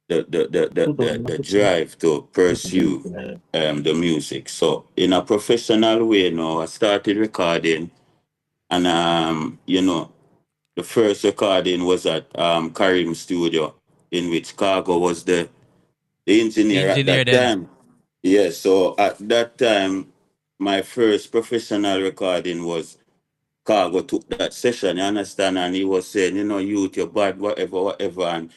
The drive to pursue the music. So in a professional way now, I started recording and the first recording was at Karim Studio, in which Cargo was the engineer at Engineer that then. time. Yeah, so at that time, my first professional recording was Cargo took that session, you understand? And he was saying, youth, you're bad, whatever, whatever. And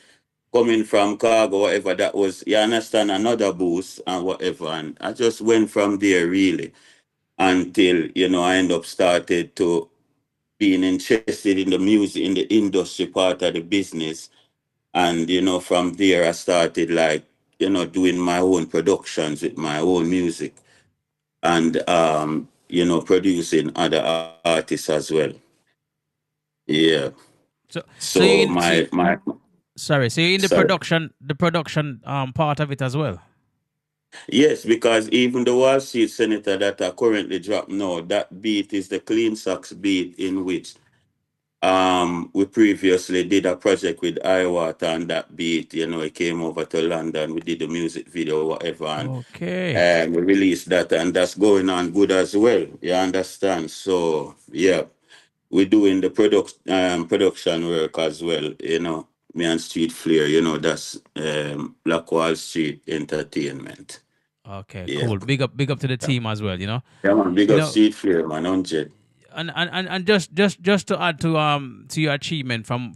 coming from Cargo, whatever, that was, you understand, another boost and whatever. And I just went from there, really, until, I end up started to being interested in the music, in the industry part of the business. And, from there I started doing my own productions with my own music and, producing other artists as well. Yeah. So you So in sorry, so you're in sorry. the production part of it as well. Yes, because even the Wall Street Senator that are currently dropped now, that beat is the Clean Socks beat in which we previously did a project with Iwater on that beat. It came over to London. We did the music video, whatever, and we released that, and that's going on good as well. You understand? So yeah, we're doing the production work as well. Me and Street Flair. That's Black Wall Street Entertainment. Okay, Yeah. cool. Big up to the team as well. Yeah, man. Big up Street Flair, man. 100. And just to add to your achievement from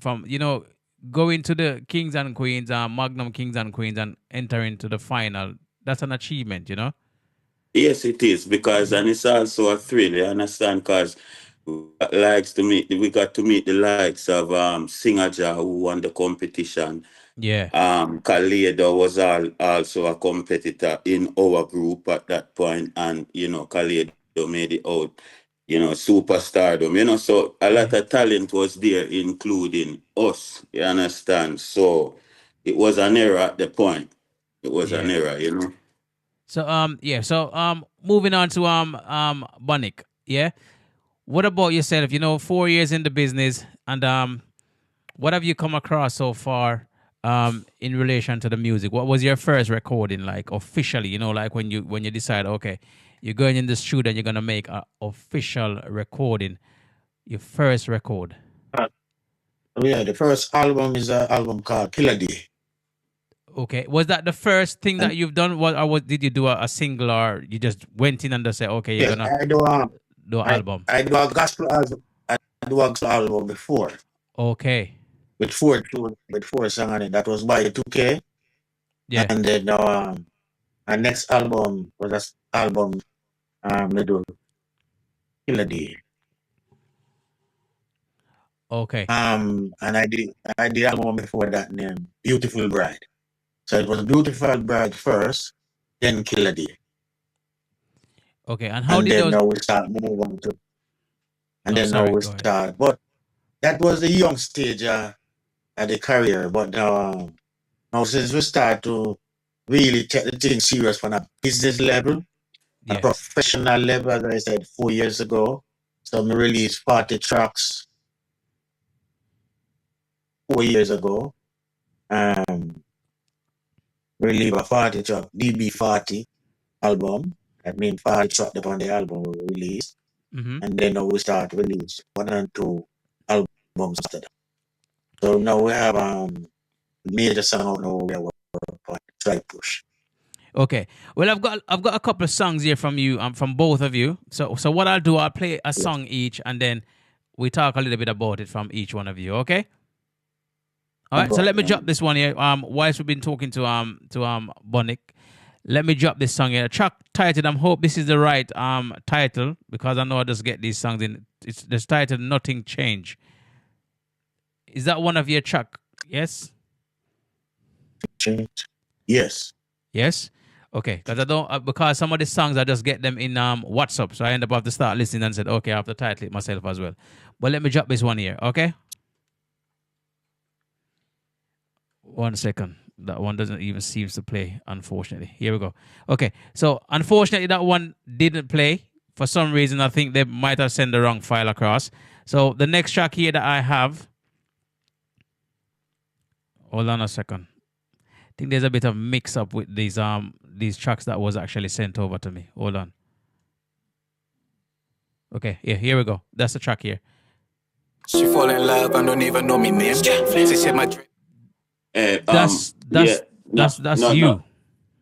going to the Kings and Queens, Magnum Kings and Queens, and entering to the final. That's an achievement, Yes, it is, because and it's also a thrill, you understand? Because we got to meet the likes of Singaja, who won the competition. Yeah. Hylita was also a competitor in our group at that point, and Hylita made it out, superstardom, so a lot of talent was there, including us, you understand? So it was an era at the point. It was an era, So moving on to Bonnic, yeah. What about yourself? 4 years in the business, and what have you come across so far in relation to the music? What was your first recording like officially? Like when you decide, okay, you're going in the studio and you're gonna make an official recording. Your first record. Yeah, the first album is an album called Killer Day. Okay, was that the first thing that you've done? Did you do a single, or you just went in and just say, okay, you're gonna do an album? I do a gospel album. I do a gospel album before. Okay. With four songs on it. That was by 2K. Yeah. And then our next album was this album we do Killer Day. Okay. And I did album before that named Beautiful Bride. So it was Beautiful Bride first, then Killer Day. Okay, and how and did then those? now we start moving on to, and No, then sorry, now we go ahead. start. But that was the young stage of the career. But now since we start to really take the thing serious from a business level, a professional level, as I said 4 years ago. So we released 40 tracks 4 years ago. release a 40 track, DB40 album. I mean 40 track upon the album we release. Mm-hmm. And then now we start release 1 and 2 albums after that. So now we have major song out now we are working on Try Push. Okay. Well, I've got a couple of songs here from you, from both of you. So what I'll do, I'll play a song each, and then we talk a little bit about it from each one of you. Okay. All right. So let me drop this one here. Whilst we've been talking to Bonnic, let me drop this song here. Track titled. I hope this is the right title, because I know I just get these songs in. It's this titled "Nothing Change." Is that one of your track? Yes. Change. Yes. Yes. Okay, because I don't because some of the songs I just get them in WhatsApp, so I end up have to start listening and said, okay, I have to title it myself as well. But let me drop this one here, okay? 1 second. That one doesn't even seem to play, unfortunately. Here we go. Okay, so unfortunately that one didn't play. For some reason, I think they might have sent the wrong file across. So the next track here that I have, hold on a second. I think there's a bit of mix up with these tracks that was actually sent over to me. Hold on. Okay, yeah, here we go. That's the track here. She fall in love and don't even know me name. She said my drip. That's you.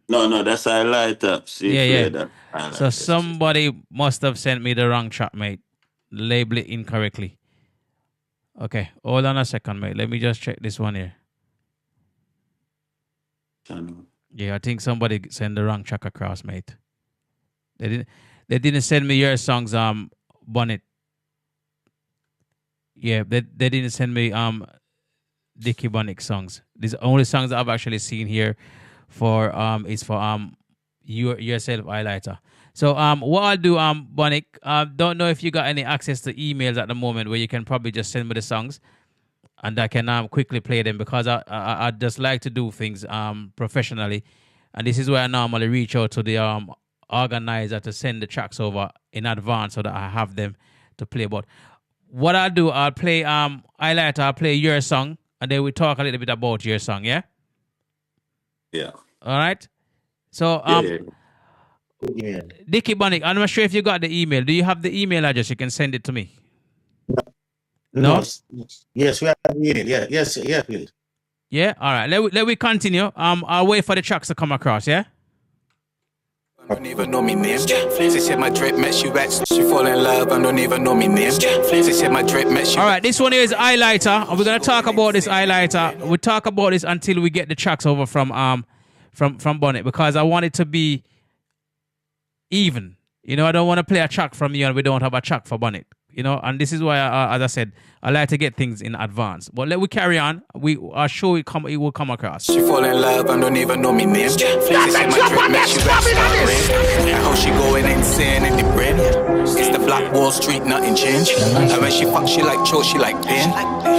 No, that's Hylita. Yeah. That. So somebody must have sent me the wrong track, mate. Label it incorrectly. Okay, hold on a second, mate. Let me just check this one here. Yeah, I think somebody sent the wrong track across, mate. They didn't send me your songs, Bonnet. Yeah, they didn't send me Dickie Bonnic songs. These only songs that I've actually seen here for is for yourself, Hylita. So what I'll do, Bonnic, don't know if you got any access to emails at the moment where you can probably just send me the songs and I can quickly play them, because I just like to do things professionally, and this is where I normally reach out to the organizer to send the tracks over in advance so that I have them to play. But what I'll do, I'll play Hylita, I'll play your song, and then we talk a little bit about your song, yeah? Yeah. All right? So, Yeah. Dickie Bonnic, I'm not sure if you got the email. Do you have the email address? You can send it to me. No? Yes, we have the email. Yeah, yes, please. Yeah? All right. Let we continue. I'll wait for the tracks to come across, yeah? Don't even know me name. She said my drip makes you wet. She fall in love and don't even know me name. She said my drip makes you. All right, this one here is Hylita. We're gonna talk about this Hylita. We'll talk about this until we get the tracks over from Bonnet, because I want it to be even. You know, I don't want to play a track from you and we don't have a track for Bonnet. You know, and this is why, as I said, I like to get things in advance. But let we carry on. We are sure it will come across. She fall in love and don't even know me name. She said my drip makes you wet. And how she going insane in the brain. It's the Black Wall Street, nothing change. And when she fuck, she like choke, she like pain.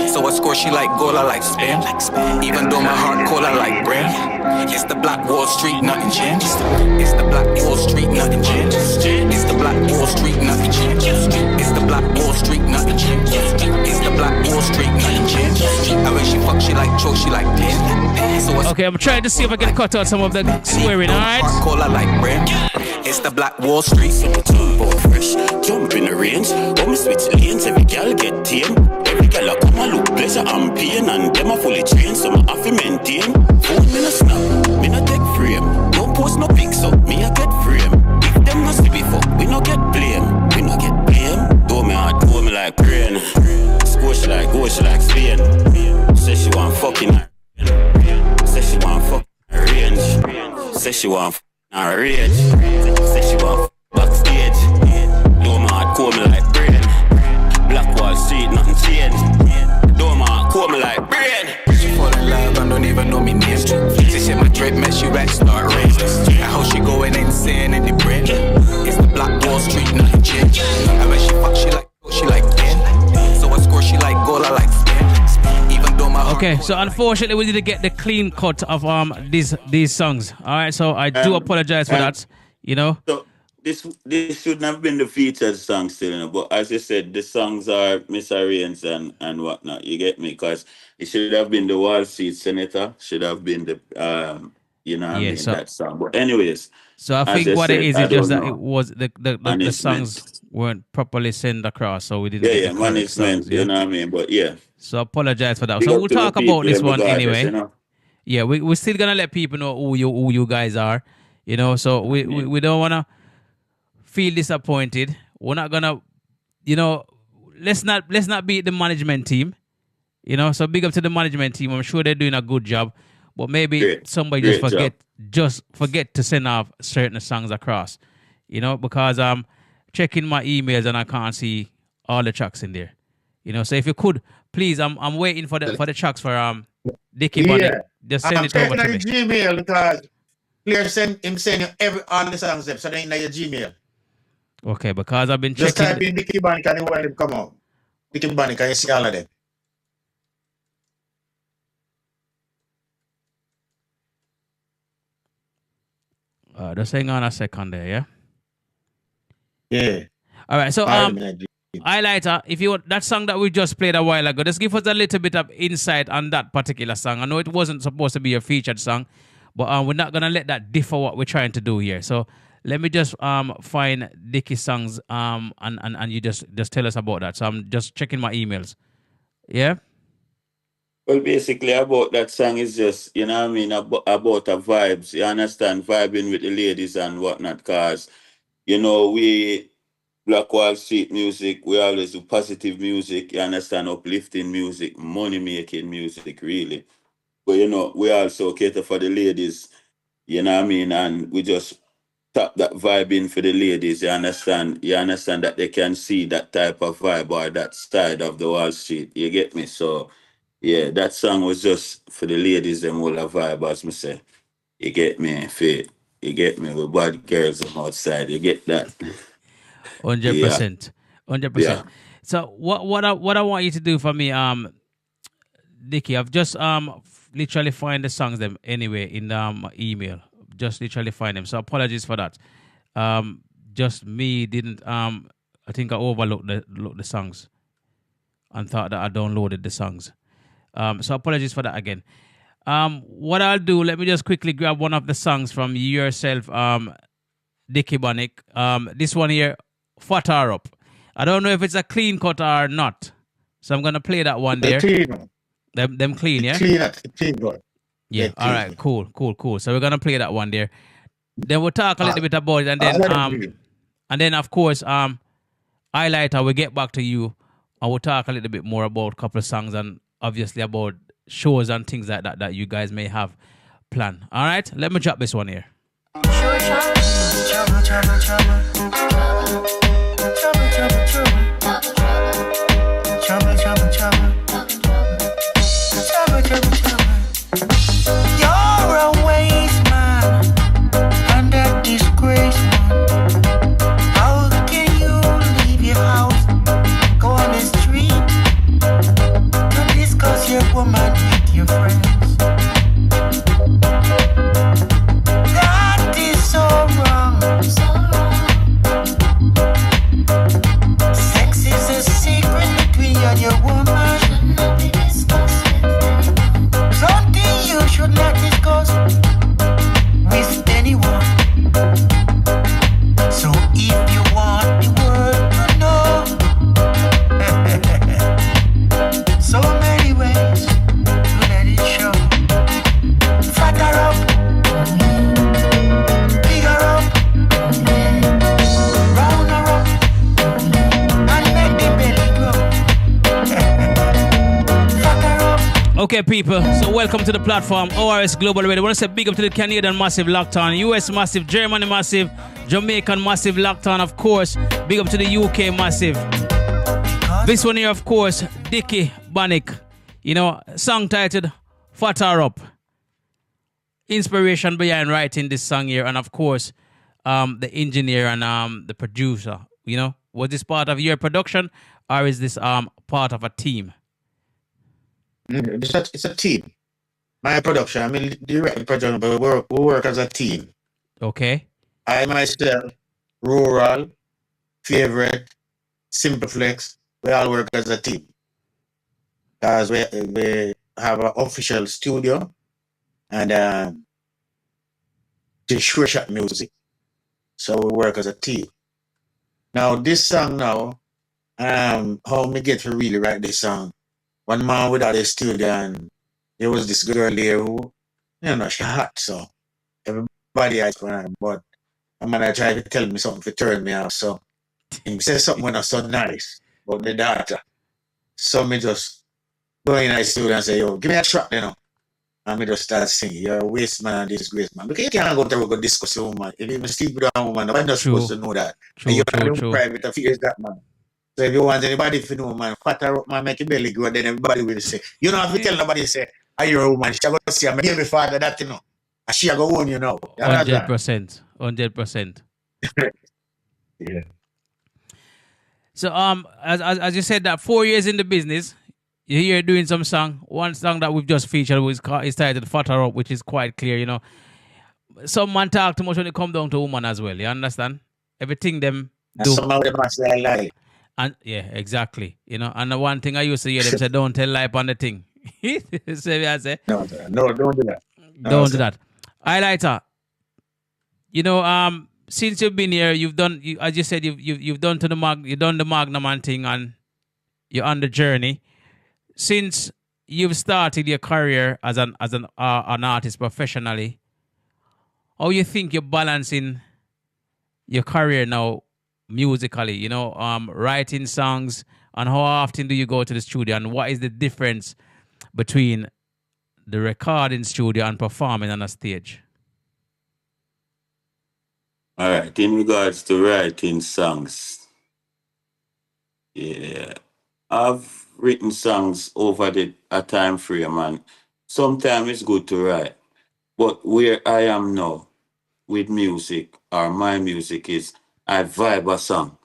So I score, she like goal, I like Spain. Even though my heart cold, I like brain. It's the Black Wall Street, nothing change. It's the Black Wall Street, nothing change. It's the Black Wall Street, nothing change. It's the Black Wall Street, nothing change. It's the Black Wall Street, nothing change. And when she fuck, she like choke, she like pain. So okay, I'm trying to see if I can cut out some of the swearing, alright? Heart I like brain. It's the Black Wall Street. Boat fresh, jump in the range. When we switch lanes, every girl get tame. Every girl a come and look pleasure and pain, and them a fully trained, so I have to maintain. Phone me no snap, me no take frame. Don't post no pics up, me a get frame. If them no see before, we no get blame. We no get blame. Do me hard, do me like rain. Score she like go, she like Spain. Say she want fucking her. Say she want fucking range. Say she want fucking rage. Say she want backstage. Do me hard, call me like brain. Black Wall Street, nothing changed. Do me hard, call me like brain. She fall in love and don't even know me name. She said my drip makes you wet, start rain. And how she going insane in the brain. It's the Black Wall Street, nothing change. And when she fuck, she like pain. So I score, she like goal, I like Spain. Even though my okay, so unfortunately we didn't get the clean cut of these songs. All right, so I do apologize for that. You know. So this shouldn't have been the featured song still, you know, but as you said, the songs are misarranged and whatnot. You get me? Because it should have been the Wall Street Senator, should have been the You know what I Yeah, mean? so That song. But anyways, so I as think I what it said, is I just don't that it know. was the songs Management. weren't properly sent across, so we didn't Yeah, get the yeah, correct songs. management, Yeah. you know what I mean? But yeah. So apologize for that. Big So up we'll to the talk about people this them one regardless, you anyway. know? Yeah, we're still gonna let people know who you guys are. You know, so we don't wanna feel disappointed. We're not gonna, you know, let's not beat the management team. You know, so big up to the management team. I'm sure they're doing a good job, but maybe Great. somebody Great job. just forget to send off certain songs across. You know, because I'm checking my emails and I can't see all the tracks in there. You know, so if you could please, I'm waiting for the tracks for Dickie Bonnic. Yeah. Just send I'm it over checking to on the me. Gmail because Clear send you all the songs them, so they in your Gmail. Okay, because I've been Just checking. type in Dickie Bonnic and when them come out. Dickie Bonnic and you see all of them. Just hang on a second there, yeah. Yeah. All right, so All of them in the Hylita, if you want that song that we just played a while ago, just give us a little bit of insight on that particular song. I know it wasn't supposed to be a featured song, but we're not gonna let that differ what we're trying to do here. So let me just find Dickie songs and you just tell us about that. So I'm just checking my emails. Yeah. Well, basically, about that song is just, you know what I mean, about the vibes. You understand? Vibing with the ladies and whatnot. Because, you know, we, Black Wall Street music, we always do positive music. You understand? Uplifting music, money making music, really. But, you know, we also cater for the ladies. You know what I mean? And we just tap that vibe in for the ladies. You understand? You understand that they can see that type of vibe or that side of the Wall Street. You get me? So, yeah, that song was just for the ladies them all a vibe, as me say. You get me, fit. You get me with bad girls on outside. You get that. 100%. 100%. Yeah. So what I want you to do for me, Dickie, I've just literally find the songs them anyway in the email. Just literally find them. So apologies for that. Just me didn't I think I overlooked the songs and thought that I downloaded the songs. So apologies for that again. What I'll do, let me just quickly grab one of the songs from yourself, Dickie Bonnic. This one here, Fat Her Up. I don't know if it's a clean cut or not. So I'm gonna play that one there. Clean. Them clean, yeah? Clean good. Yeah, all right, cool. So we're gonna play that one there. Then we'll talk a little bit about it, and then of course, Hylita, we'll get back to you and we'll talk a little bit more about a couple of songs and obviously about shows and things like that you guys may have planned. All right, let me drop this one here. You're a waste man and a disgrace man. How can you leave your house, go on the street, to discuss your woman with your friends? That is so wrong. Sex is a secret between you and your woman. Something you should not discuss with anyone. So if you want the world to know, so many ways to let it show. Fatter up, bigger up, rounder up, and make the belly grow. Fatter up. Okay, people, so welcome to the platform, ORS Global Radio. I want to say big up to the Canadian Massive Lockdown, US Massive, Germany Massive, Jamaican Massive Lockdown, of course. Big up to the UK Massive. This one here, of course, Dickie Bonnic. You know, song titled Fat Her Up. Inspiration behind writing this song here, and of course, the engineer and the producer. You know, was this part of your production or is this part of a team? It's a team. My production, I mean, direct production, but we work as a team. Okay. I myself, Rural, Favorite, Simple Flex, we all work as a team. Because we have an official studio and to sure shot music. So we work as a team. Now this song now, how me get to really write this song. One man without a studio and there was this girl there who, she hot, so everybody asked for her, but I'm gonna try to tell me something to turn me off. So he says something when I so nice about the daughter. So me just go in the studio and say, yo, give me a track, And me just start singing, you're a waste man and disgrace man. Because you can't go to go discuss with a woman. If you even sleep with a woman, nobody's not supposed to know that. And you're not in private affairs that man. So if you want anybody to know, man, fatter up, man, make your belly grow, then everybody will say. You don't have to tell nobody, say, are you a woman? She go see my baby father that, And she go own, 100%. 100%. Yeah. So as you said that 4 years in the business, you're here doing some song. One song that we've just featured is titled Fatter Up, which is quite clear, Some man talk too much when it come down to woman as well. You understand? Everything them do. Some of them must lie. And yeah, exactly. And the one thing I used to hear them say, don't tell lie on the thing. So I say, no, don't do that. Don't do that. Hylita, since you've been here, you've done, as you said, you've done you've done the Magnum and thing, and you're on the journey. Since you've started your career as an artist professionally, how you think you're balancing your career now musically? Writing songs, and how often do you go to the studio, and what is the difference between the recording studio and performing on a stage? All right, in regards to writing songs, yeah, I've written songs over a time frame, and sometimes it's good to write. But where I am now with music, or my music, is I vibe a song.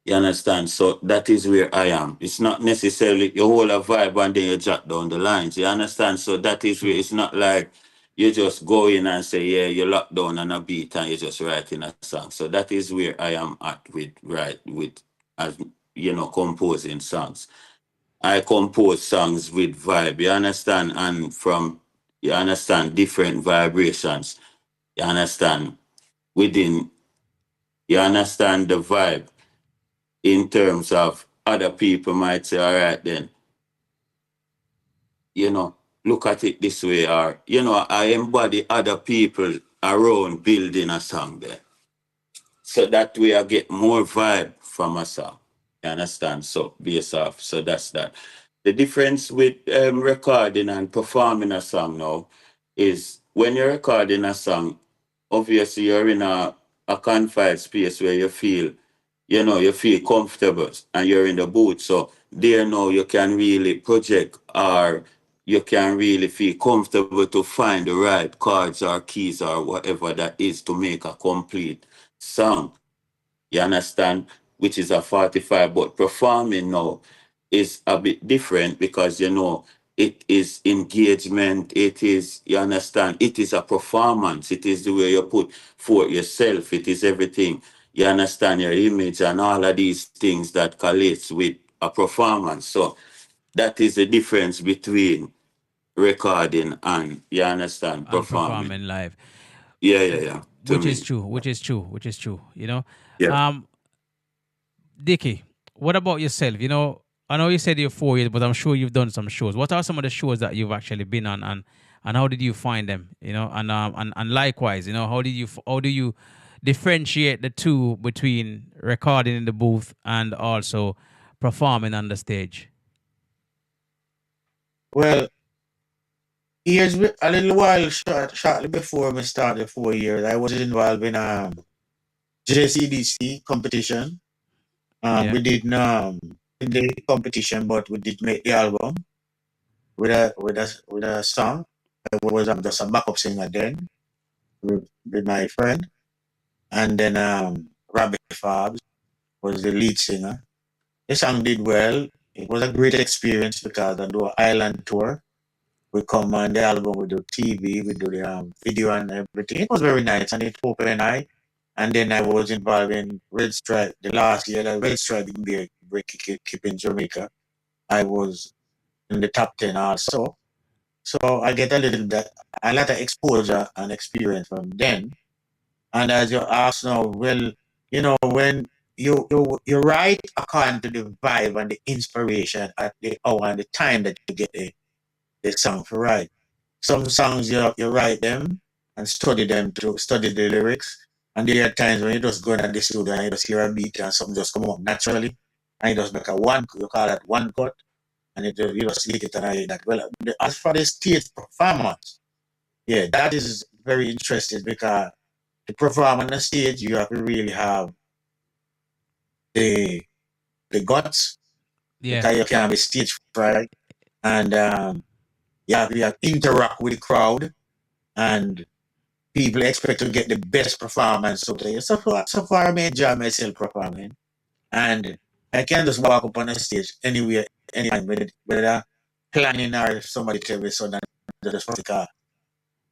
You understand? So that is where I am. It's not necessarily you hold a vibe and then you jot down the lines. You understand? So that is where it's not like you just go in and say, yeah, you lock down on a beat and you're just writing a song. So that is where I am at with composing songs. I compose songs with vibe, you understand? And you understand, different vibrations. You understand? You understand the vibe in terms of other people might say, all right, then, look at it this way, or, I embody other people around building a song there. So that way I get more vibe from a song. You understand? So, based off. So that's that. The difference with recording and performing a song now is when you're recording a song, obviously you're in a confined space where you feel comfortable and you're in the booth. So there now you can really project, or you can really feel comfortable to find the right chords or keys or whatever that is to make a complete song. You understand? Which is a 45, but performing now is a bit different because, it is engagement. It is, you understand, it is a performance. It is the way you put forth yourself. It is everything. You understand, your image and all of these things that collates with a performance. So that is the difference between recording and, you understand, performing live. Yeah. Which is true. Yeah. Dickie, what about yourself? I know you said you're 4 years, but I'm sure you've done some shows. What are some of the shows that you've actually been on, and how did you find them? And likewise, how do you differentiate the two between recording in the booth and also performing on the stage? Well, years a little while shortly before me started 4 years, I was involved in JCDC competition. We did in the competition, but we did make the album with a song. I was just a backup singer then with my friend, and then Robbie Fabs was the lead singer. The song did well. It was a great experience because I do an island tour. We come on the album, we do TV, we do the video and everything. It was very nice, and it opened an eye. And then I was involved in Red Stripe. The last year that Red Stripe didn't be a keep in Jamaica, I was in the top 10 also. So I get a lot of exposure and experience from then. And as you ask now, well, when you write according to the vibe and the inspiration at the hour and the time that you get the song to write. Some songs you write them and study them to study the lyrics. And there are times when you just go in the studio and you just hear a beat and something just come up naturally. And you just make you call that one cut, and you just lick it and I hear that. Well, as for the stage performance, yeah, that is very interesting because to perform on the stage, you have to really have the guts, Yeah. because you can't be stage fright, and you have to interact with the crowd, and people expect to get the best performance. So far, I enjoy myself performing, and I can just walk up on the stage anywhere, anytime, whether planning or somebody tell me so that just because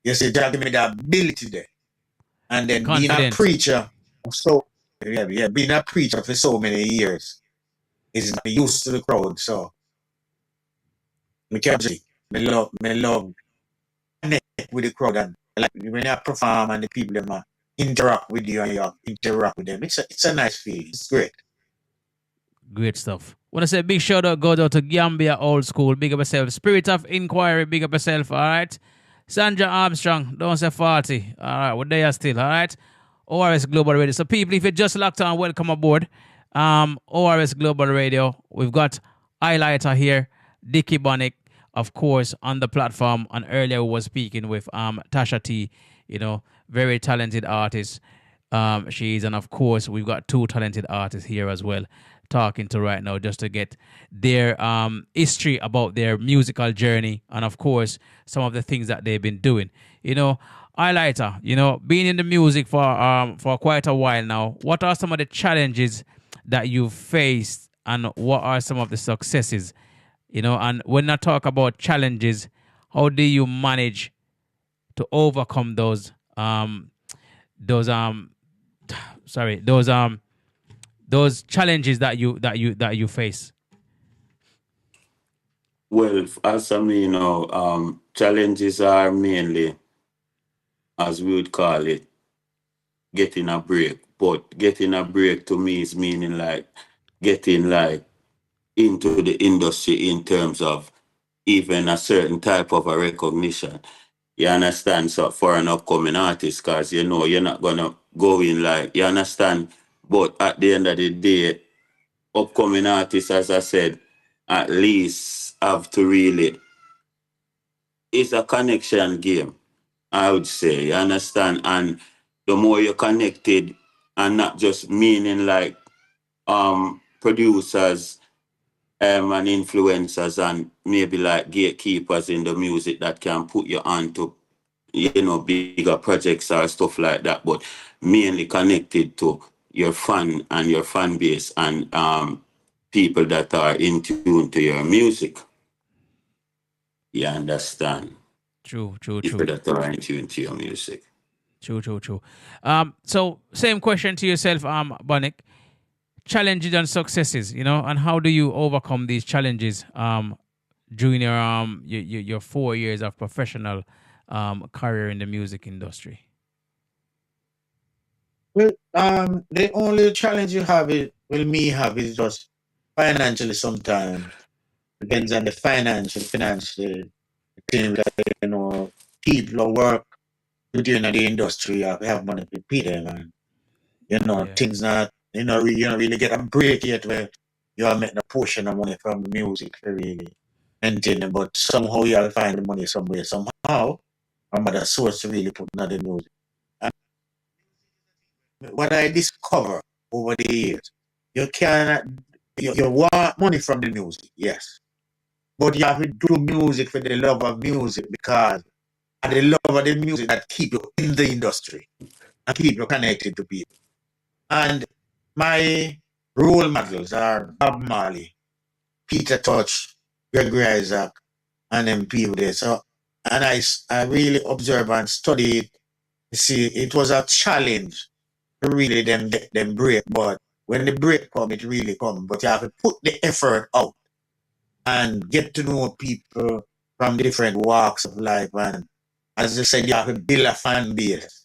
you see, that give me the ability there. And then being a Confidence. preacher, being a preacher for so many years is not used to the crowd. So me can't say me love connect with the crowd, and like when I perform and the people them interact with you and you interact with them. It's a nice feeling. It's great. Great stuff. Want to say big shout out goes out to Gambia Old School. Big up yourself. Spirit of Inquiry. Big up yourself. All right. Sandra Armstrong. Don't say 40. All right. We're there still. All right. ORS Global Radio. So people, if you just locked on, welcome aboard. ORS Global Radio. We've got Hylita here. Dickie Bonnic, of course, on the platform. And earlier we was speaking with Tasha T. Very talented artist. She's, and of course, we've got two talented artists here as well, talking to right now, just to get their history about their musical journey, and of course some of the things that they've been doing. Hylita, being in the music for quite a while now, what are some of the challenges that you've faced, and what are some of the successes? And when I talk about challenges, how do you manage to overcome those challenges that you face? Well, as I mean, challenges are mainly, as we would call it, getting a break. But getting a break to me is meaning like getting like into the industry in terms of even a certain type of a recognition. You understand? So for an upcoming artist, because you're not gonna go in like, you understand? But at the end of the day, upcoming artists, as I said, at least have to really, it's a connection game, I would say, you understand? And the more you're connected, and not just meaning like producers and influencers and maybe like gatekeepers in the music that can put you on to, bigger projects or stuff like that, but mainly connected to your fan and your fan base and people that are in tune to your music. You understand? True. People that are in tune to your music. True. So same question to yourself, Bonnic. Challenges and successes, and how do you overcome these challenges during your 4 years of professional career in the music industry? Well, the only challenge you have is just financially. Sometimes depends on the financial thing that people who work within the industry have money to pay them, and things not you don't really get a break yet where you are making a portion of money from the music for really maintain, but somehow you'll find the money somewhere somehow from other source to really put in the music. And what I discover over the years, you want money from the music, yes. But you have to do music for the love of music, because it's the love of the music that keep you in the industry and keep you connected to people. And my role models are Bob Marley, Peter Touch, Gregory Isaac, and them people there. So, and I really observe and study it. You see, it was a challenge to really get them break, but when the break come, it really come. But you have to put the effort out and get to know people from different walks of life. And as I said, you have to build a fan base.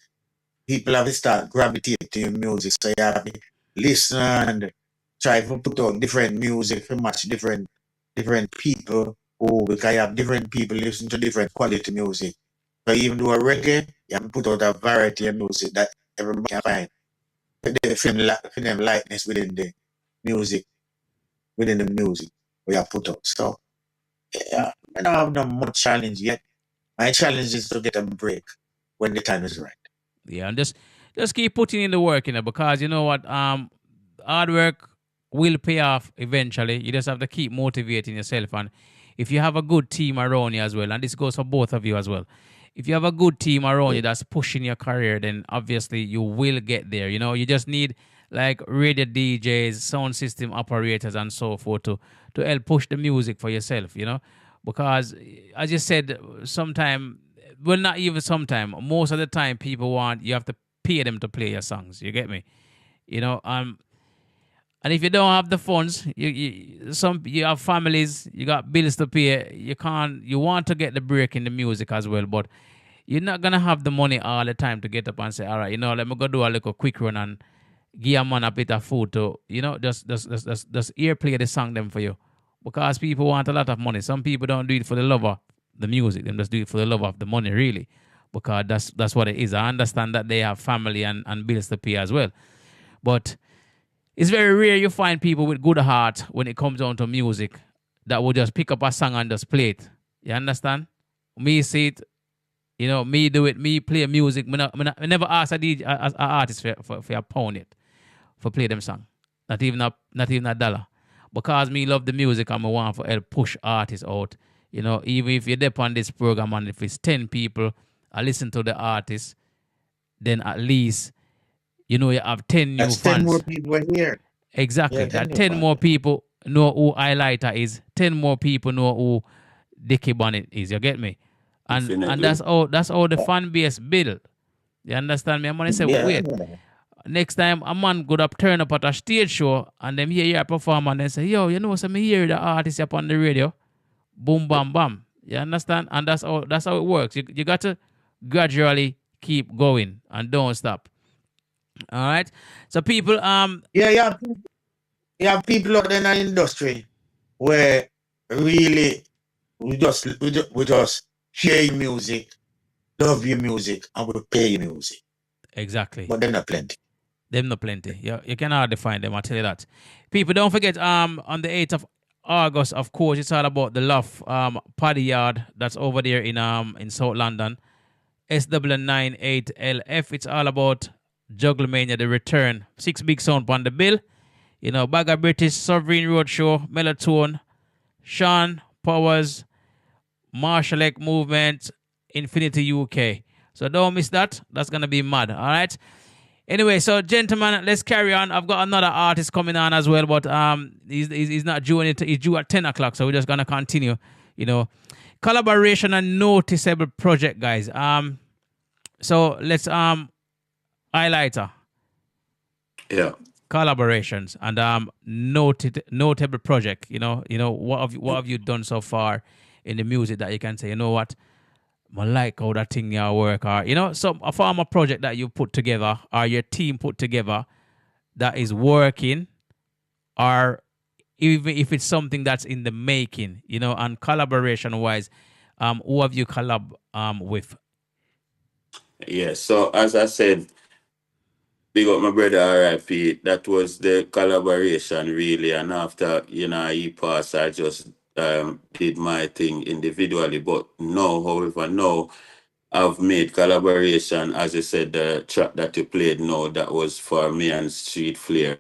people have to start gravitate to your music. So you have to listen and try to put out different music to match different people who, because you have different people listen to different quality music. So even though a reggae, you have to put out a variety of music that everybody can find. The film likeness within the music we have put out. So yeah, I don't have no more challenge yet. My challenge is to get a break when the time is right. Yeah, and just keep putting in the work, because you know what, hard work will pay off eventually. You just have to keep motivating yourself, and if you have a good team around you as well, and this goes for both of you as well. If you have a good team around you that's pushing your career, then obviously you will get there. You just need like radio DJs, sound system operators, and so forth to help push the music for yourself. Because as you said, not even sometime, most of the time people you have to pay them to play your songs. You get me? And if you don't have the funds, you have families, you got bills to pay. You want to get the break in the music as well, but you're not gonna have the money all the time to get up and say, all right, let me go do a little quick run and give a man a bit of food to, just earplay the song them for you. Because people want a lot of money. Some people don't do it for the love of the music, they just do it for the love of the money, really. Because that's what it is. I understand that they have family and bills to pay as well. But it's very rare you find people with good heart when it comes down to music that will just pick up a song and just play it. You understand? Me see it, me do it, me play music. I never ask an artist for a pound it, for play them song. Not even a dollar. Because me love the music and I want to help push artists out. Even if you're there on this program and if it's 10 people I listen to the artist, then at least you have 10 new fans. 10 more people are here. Exactly. Yeah, 10 more people know who Hylita is. 10 more people know who Dickie Bonnic is. You get me? And that's all the fan base build. You understand me? I'm gonna say, wait. Next time a man could have turn up at a stage show and them hear you perform and they say, yo, so me hear the artist up on the radio. Boom, bam, bam. You understand? And that's how it works. You got to gradually keep going and don't stop. All right. So people, you have people out there in the industry where really we just hear your music, love your music, and we pay your music. Exactly. But they're not plenty. Them not plenty. You can hardly find them, I'll tell you that. People, don't forget, on the 8th of August, of course, it's all about the Love Paddy Yard that's over there in South London. SW98LF. It's all about Jugglemania, the return. 6 big sound on the bill. Bagger British, Sovereign Roadshow, Melatonin, Sean Powers, Marshall Ek Movement, Infinity UK. So don't miss that. That's going to be mad. All right. Anyway, so gentlemen, let's carry on. I've got another artist coming on as well, but he's not due he's due at 10 o'clock, so we're just going to continue. Collaboration and noticeable project, guys. So let's Hylita. Yeah. Collaborations and notable project. What have you done so far in the music that you can say, you know what? I like how that thing you work, or a form of project that you put together or your team put together that is working, or even if it's something that's in the making, and collaboration wise, who have you collab with? Yeah, so as I said, big up my brother RIP, that was the collaboration really, and after he passed, I just did my thing individually. But now I've made collaboration. As you said, the track that you played now, that was for me and Street Flair.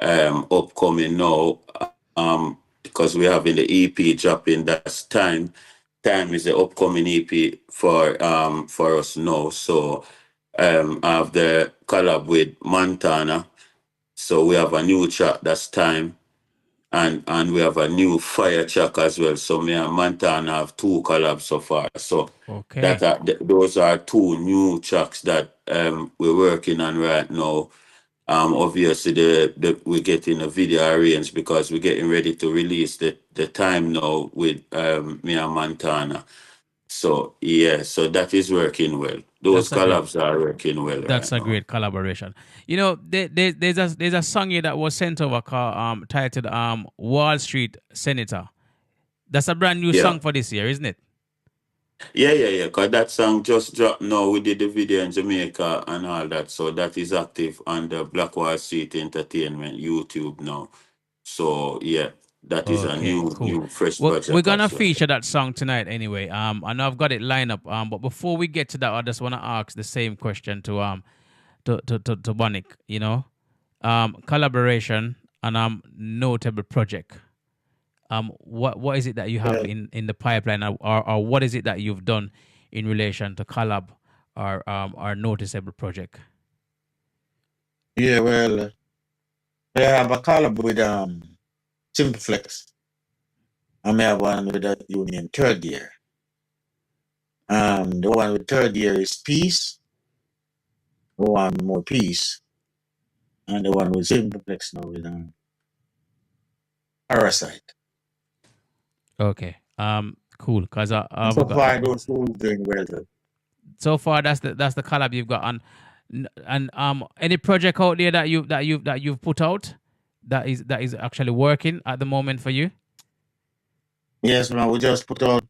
Upcoming now, because we have in the EP dropping. That's time. Time is the upcoming EP for us now. So I have the collab with Montana. So we have a new track, that's Time. And we have a new Fire track as well. So me and Montana have 2 collabs so far. So okay. Those are 2 new tracks that we're working on right now. Obviously we're getting a video arranged because we're getting ready to release the Time now with me and Montana. So yeah, so that is working well. Those That's a great- collabs are working well. That's a great collaboration. You know, there's a song here that was sent over called titled Wall Street Senator. That's a brand new Yeah. song for this year, isn't it? Yeah. Cause that song just dropped now. We did the video in Jamaica and all that. So that is active on the Black Wall Street Entertainment YouTube now. So yeah, that is a new fresh project. We're gonna as well. feature that song tonight anyway. I know I've got it lined up. But before we get to that, I just wanna ask the same question to Bonnic, you know. Collaboration and notable project. What is it that you have in the pipeline, or what is it that you've done in relation to collab or noticeable project? Yeah, well, I have a collab with Simplex. I may have one with that union Third Year. The one with Third Year is Peace. The one more Peace. And the one with Simplex now is Parasite. Okay. Cool. Cause I've So got- far those two doing well too. So far, that's the collab you've got, and any project out there that you've put out that is actually working at the moment for you. Yes, man. We just put out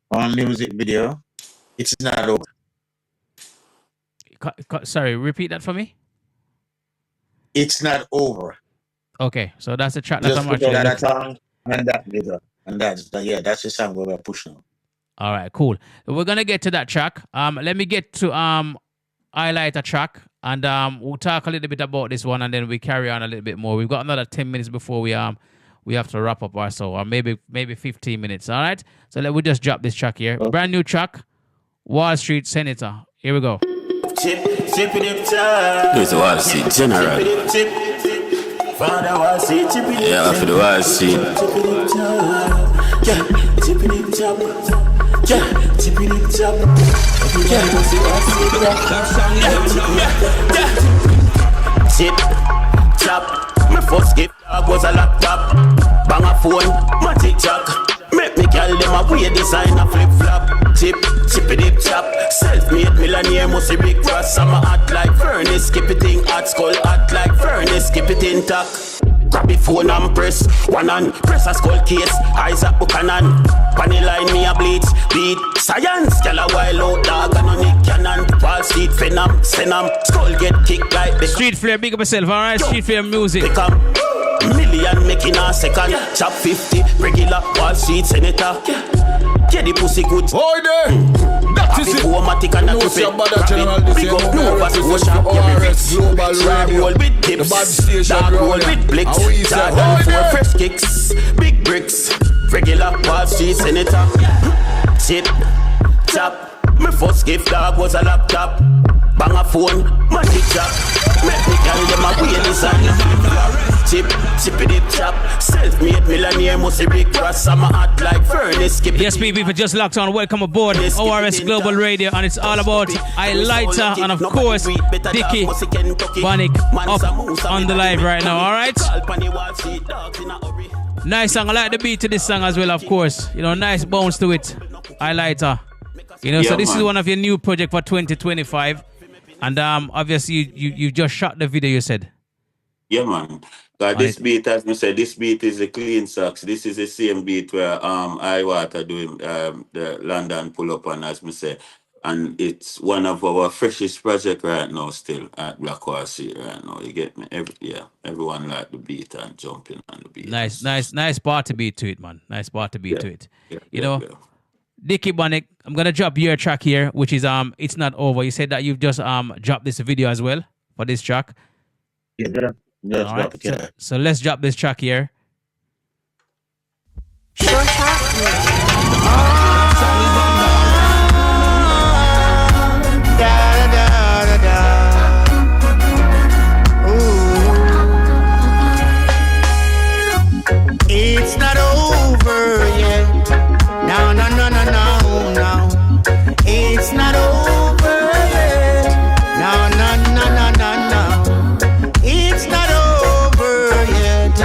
one music video. It's not over. Sorry, repeat that for me. It's not over. Okay, so that's the track that Just I'm put actually out that looking- song and that video, and that's the song we're pushing on. All right, cool. We're gonna get to that track. Let me get to Hylita track, and we'll talk a little bit about this one, and then we carry on a little bit more. We've got another 10 minutes before we have to wrap up or so, or maybe 15 minutes. All right. So we'll just drop this track here. Brand new track, Wall Street Senator. Here we go. There's a Wall Street General. Yeah, for the Wall Street. Tip, chop. My first gift was a laptop. Bang a phone, magic jack. Make me call them a weird designer flip flop. Tip, dip chop. Self-made millionaire must be big cross. I'm a hot like furnace. Skip it in hot skull hot like furnace. Skip it in tack. Grab the phone and press one on. Press a skull case. Eyes up Buchanan. Panny line me a bleach. Beat science. Tell a while out dog and on it cannon. Wall Street phenom. Senam. Skull get kicked like the Street Flair, big up yourself. All right, Street Flair music. million making a second. Chop 50. Regular Wall Street Senator. Get the pussy good. Oh, there. That is it. No, sir, brother General, this is Nova Scotia ORS Global Radio. The bad station roll with blicks. Jordan for fresh kicks. Big bricks. Regular Wall Street Senator. Shit. Chop. My first gift dog was a laptop. Bang a phone. Magic chop. Make me carry them a weird design. Chip dip chop. Self-made millionaire must be big cross. I'm a hot like furnace. Skip it. Yes, people, if you just locked on, welcome aboard ORS Global Radio, and it's all about Hylita and of course Dickie, Bonnic up on the live right now. All right. Nice song. I like the beat to this song as well, of course. You know, nice bounce to it. Hylita. You know, Yeah, so this man. is one of your new project for 2025, and obviously you just shot the video. You said. Yeah, man. This beat, as I said, this beat is a clean sax. This is the same beat where Iwater doing the London pull up on, as I say. And it's one of our freshest project right now still at Black Horse right now. You get me? Everyone like the beat and jumping on the beat. Nice party beat to it, man. Nice party beat to it. You know, Dickie, Bonnic, I'm gonna drop your track here, which is It's Not Over. You said that you've just dropped this video as well for this track. Yeah. All right. So let's drop this track here. It's not over yet. No. It's not over yet. No. It's not over yet.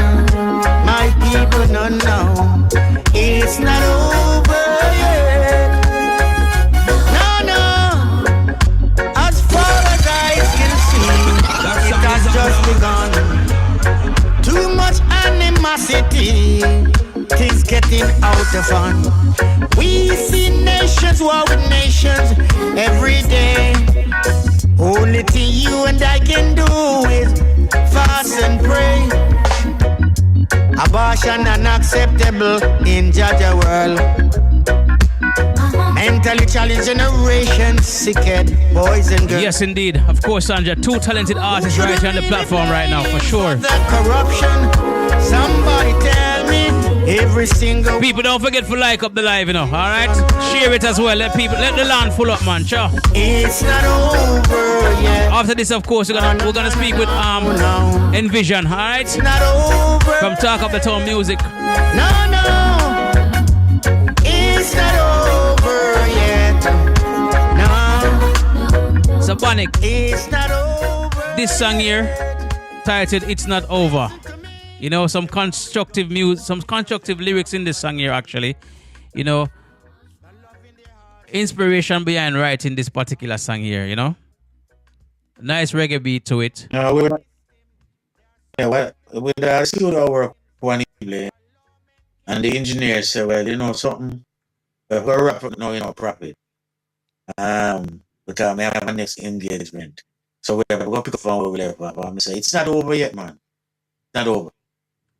My people, no. It's not over. on. Too much animosity, things getting out of hand. We see nations war with nations every day. Only thing you and I can do is fast and pray. Abortion unacceptable in Jaja world. Mentally challenged generation, sickhead boys and girls. Yes, indeed. Of course, Sandra. Two talented artists right here on the platform right now, for sure. The corruption, somebody tell me every single. People, don't forget to like up the live, you know. All right, share it as well. Let the land full up, man. Sure. It's not over yet. After this, of course, we're gonna speak with Nvasion. All right. It's not over. From Talk Up the Town Music. No, it's not over yet. No. So Bonnic, it's not over. This song here, titled "It's Not Over." You know, some constructive music, some constructive lyrics in this song here. Actually, you know, inspiration behind writing this particular song here. You know, nice reggae beat to it. No, with the studio work one evening, and the engineer said, "Well, you know something, we're wrap up now, you know, profit. Because I have my next engagement, so we're gonna pick up phone over there. I say it's not over yet, man. It's not over."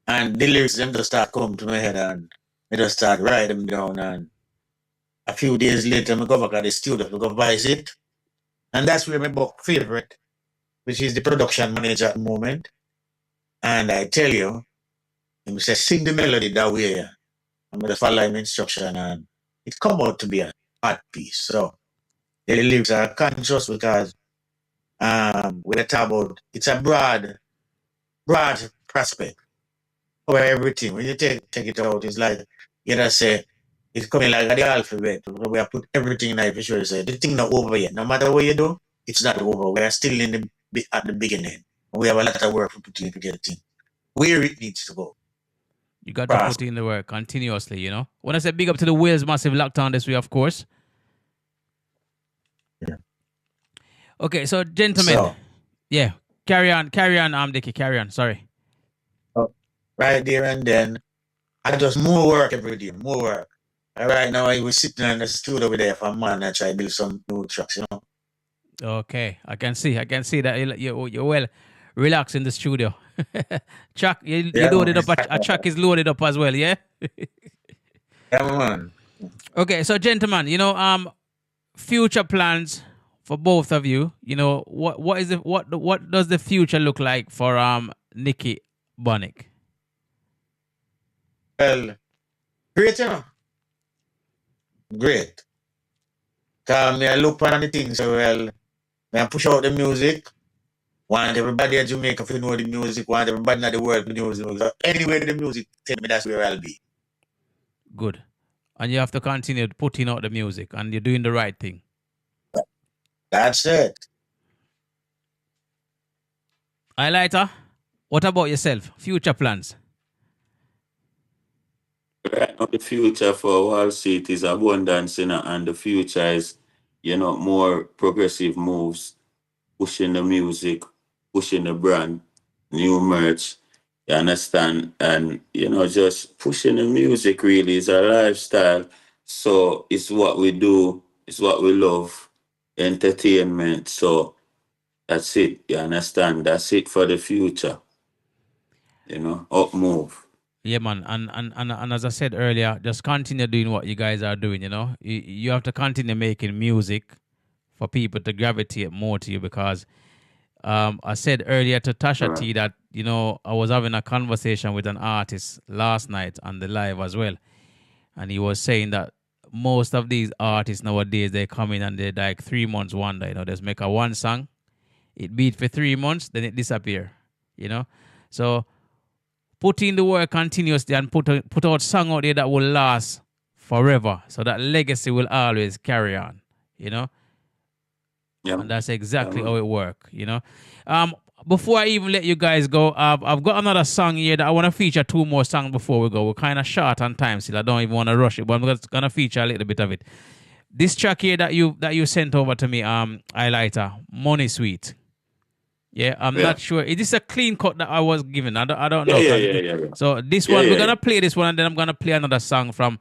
And the lyrics them just start coming to my head, and I just start writing them down. And a few days later, I go back at the studio to go visit, and that's where my book favorite, which is the production manager at the moment. And I tell you, he says sing the melody that way. I'm gonna follow him instruction, and it come out to be a art piece. So the lyrics are conscious because with a talk about it's a broad prospect over everything. When you take it out, it's like you just say it's coming like the alphabet. We have put everything in there for sure. Say the thing not over yet. No matter what you do, it's not over. We are still at the beginning. We have a lot of work to put in to get the thing where it needs to go. You got to put in the work continuously, you know. When I say big up to the Wales Massive Lockdown this week, of course. Yeah. Okay, so gentlemen, yeah, carry on, Dickie, carry on. Sorry. Right there and then, I just more work every day, more work. And right now, I was sitting in the studio over there for a man and try to build some new tracks, you know. Okay, I can see that you're well relaxed in the studio. Chuck, you loaded up. A track is loaded up as well, yeah. Yeah, man. Okay, so gentlemen, you know, future plans for both of you. You know, what does the future look like for Nicky Bonnic? Well, great, you know. Great. Because I look on the things so well. I push out the music. Want everybody in Jamaica to know the music. Want everybody in the world to know the music. So anywhere the music, tell me that's where I'll be. Good. And you have to continue putting out the music, and you're doing the right thing. That's it. Hylita, what about yourself? Future plans? Right now, the future for Wall Street is abundance, you know, and the future is, you know, more progressive moves, pushing the music, pushing the brand, new merch, you understand? And, you know, just pushing the music really is our lifestyle. So it's what we do, it's what we love, entertainment. So that's it, you understand? That's it for the future. You know, up move. Yeah, man, and as I said earlier, just continue doing what you guys are doing, you know. You have to continue making music for people to gravitate more to you because I said earlier to Tasha T that, you know, I was having a conversation with an artist last night on the live as well. And he was saying that most of these artists nowadays, they come in and they're like 3 months wonder, you know, just make a one song, it beat for 3 months, then it disappear, you know. So put in the work continuously and put out song out there that will last forever. So that legacy will always carry on, you know. Yeah. And that's exactly how it works, you know. Before I even let you guys go, I've got another song here that I want to feature 2 more songs before we go. We're kind of short on time still. I don't even want to rush it, but I'm going to feature a little bit of it. This track here that you sent over to me, Hylita, Money Sweet. Yeah, I'm Yeah. not sure. Is this a clean cut that I was given? I don't know. Yeah. So this Yeah, one, we're yeah. gonna play this one, and then I'm gonna play another song from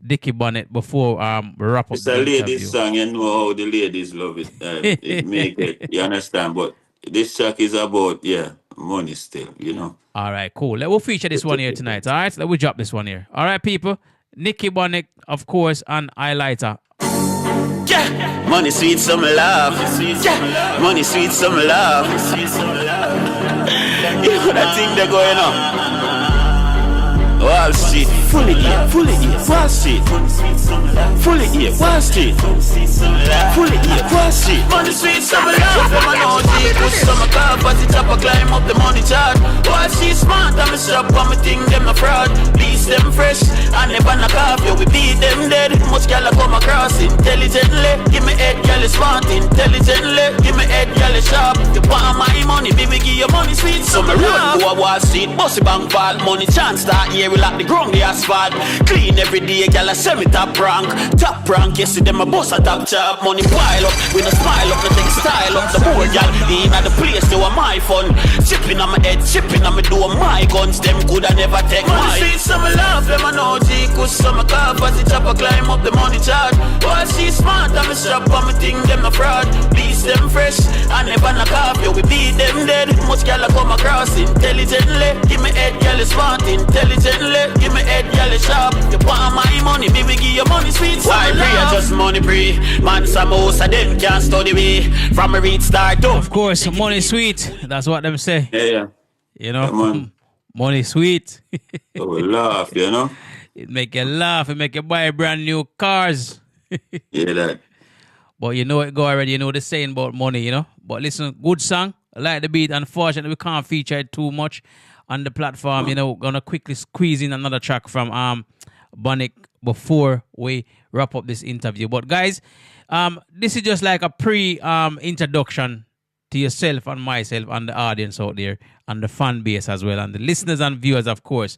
Dickie Bonnet before we wrap up It's the a interview. ladies song, you know how the ladies love it. It make it, you understand? But this track is about, money still, you know. All right, cool. We'll feature this one here tonight. All right, let me drop this one here. All right, people. Nicky Bonnic, of course, and Hylita. Yeah. Money sweet, some love. Yeah. Money sweet, some love. You know that thing they're going on. Wall Street, fully here, Wall Street, fully here, Wall Street, fully here, Wall Street. Money sweet, some love, them I know G, put some car, but the chopper climb up the money chart. Wall Street smart, I'm a shop, I'm a thing, them a fraud. Beats them fresh, and never knock off, yo, we beat them dead. Much gal come across intelligently, give me head, gal is smart intelligently, give me head, gal is sharp. You want my money, baby, give your money sweet, some love. Go a Wall Street, bossy bank fall, money chance start here. We like the ground, the asphalt. Clean every day, gal a semi top rank. Top rank, you see them a boss a top chop. Money pile up, we no smile up, no take style up. The board, gal, in at the place, they were my fun. Chipping on my head, chipping on me door, my guns. Them coulda never take my money. See some love, them a know G, cause some a car, but the chopper climb up the money chart. Why she smart, I'm a shop, I'm a thing, them a fraud. Beats them fresh, and never knock off, yo, we beat them dead. Much gal a come across intelligently. Give me head, gal is smart intelligently. Give me head, gal is sharp. You want my money, baby, give your money sweet. Why pray, just money free. Man, some most of them can't study me. From a read start up. Of course, money sweet. That's what them say. Yeah. You know, money sweet. So we laugh, you know. It make you laugh. It make you buy brand new cars. Yeah, that. But you know it go already. You know the saying about money, you know. But listen, good song. I like the beat. Unfortunately, we can't feature it too much on the platform. You know, gonna quickly squeeze in another track from Bonnic before we wrap up this interview. But guys, this is just like a introduction to yourself and myself and the audience out there and the fan base as well and the listeners and viewers, of course.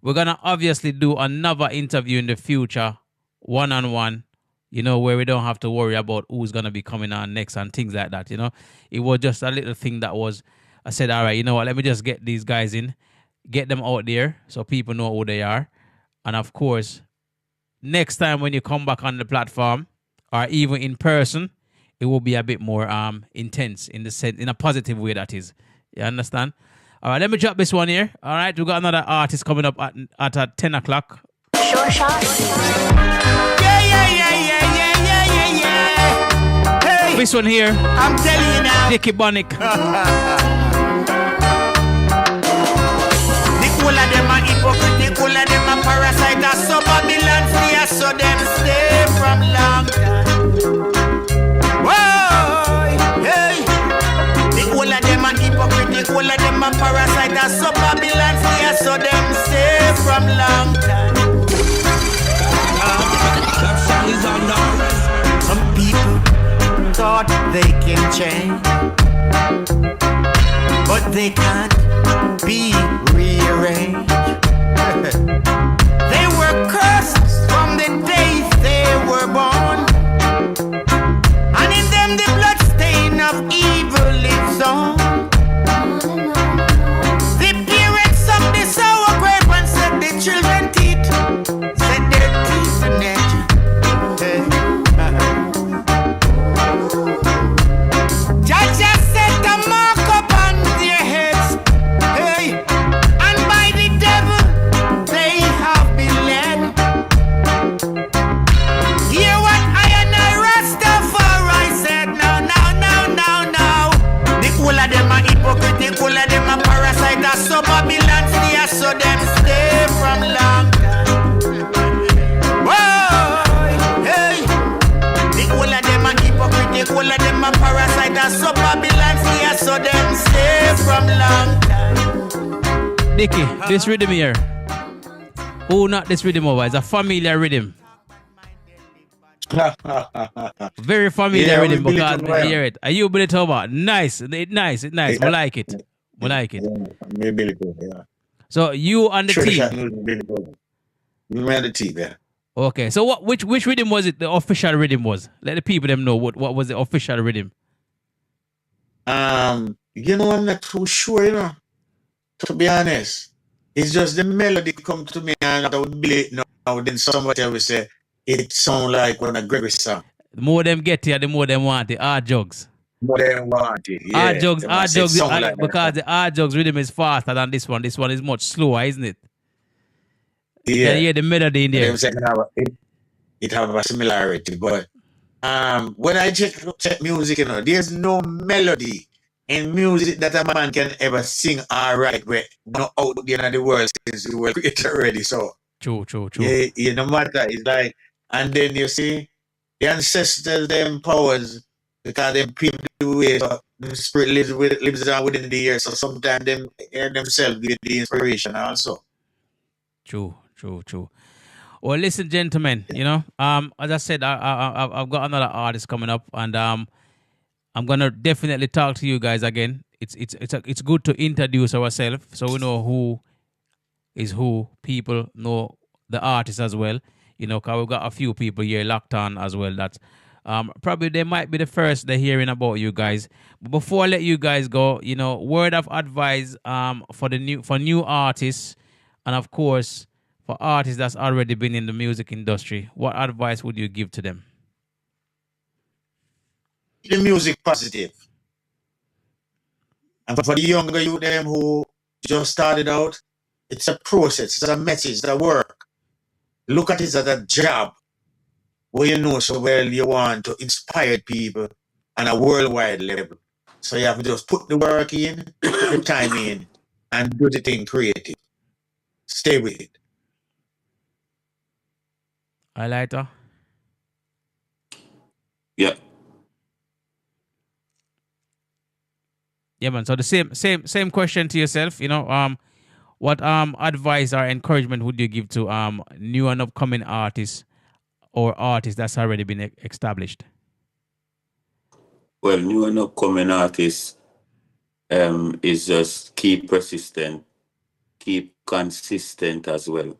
We're gonna obviously do another interview in the future, one-on-one, you know, where we don't have to worry about who's gonna be coming on next and things like that, you know. It was just a little thing that was, I said, all right, you know what, let me just get these guys in, get them out there so people know who they are. And of course, next time when you come back on the platform or even in person, it will be a bit more intense in the sense, in a positive way, that is. You understand? All right, let me drop this one here. All right, we got another artist coming up at 10 o'clock. Sure shot. Hey. This one here. I'm telling you now. Dickie Bonnic. All of them are hypocrite, all of them are parasite, so Babylon free, so them stay from long time. Whoa, hey. All of them are hypocrite, all of them are parasite, so Babylon free, so them stay from long time. Some people thought they can change, but they can't be rearranged. They were cursed from the day they were born, and in them the blood stain of evil lives on. The parents of the sour grape and set the children teeth, set their teeth in edge. Judge set a mark upon their heads. Hey, and by the devil they have been led. Hear what I and I Rastafari said. Now. The whole of them are hypocrite, the whole of them are parasite. So Babylon stay, so them stay from long time. Whoa, hey. The whole of them are hypocrite, the whole of them are parasite. So Babylon stay, so them stay from long time. Dickie, this rhythm here. Oh, not this rhythm over. It's a familiar rhythm. Very familiar rhythm because I hear it. Are you Billy Toba? Nice. Nice. Yeah. I like it. Maybe yeah. So you and the team. You and the team, yeah. Okay. So which rhythm was it? The official rhythm was. Let the people them know what was the official rhythm. I'm not too sure, to be honest. It's just the melody come to me and I would build it now. Then somebody will say it sound like one of Gregory's song. The more them get here, the more them want it. Hard jugs. More than want it, yeah. Hard jugs, They want to say it sound like because that. the hard jugs rhythm is faster than this one. This one is much slower, isn't it? You Yeah. can hear the melody in there. Them say it have a similarity, but when I check music, there's no melody in music that a man can ever sing all right where no out there in the world since the world created already. So True. yeah, no matter. It's like, and then you see the ancestors, them powers, because them people the way, so the spirit lives on within the earth. So sometimes them themselves give the inspiration also. True. Well, listen, gentlemen. As I said, I've got another artist coming up, and I'm gonna definitely talk to you guys again. It's good to introduce ourselves so we know who is who. People know the artist as well. Because we've got a few people here locked on as well that probably they might be the first they're hearing about you guys. But before I let you guys go, word of advice for new artists, and of course for artists that's already been in the music industry. What advice would you give to them? The music positive. And for the younger youth them who just started out, it's a process, it's a message, it's a work. Look at it as a job where you know so well you want to inspire people on a worldwide level. So you have to just put the work in, put the time in, and do the thing creative. Stay with it. Hylita? Yeah. Yeah, man. So the same question to yourself. What advice or encouragement would you give to new and upcoming artists or artists that's already been established? Well, new and upcoming artists is just keep persistent, keep consistent as well.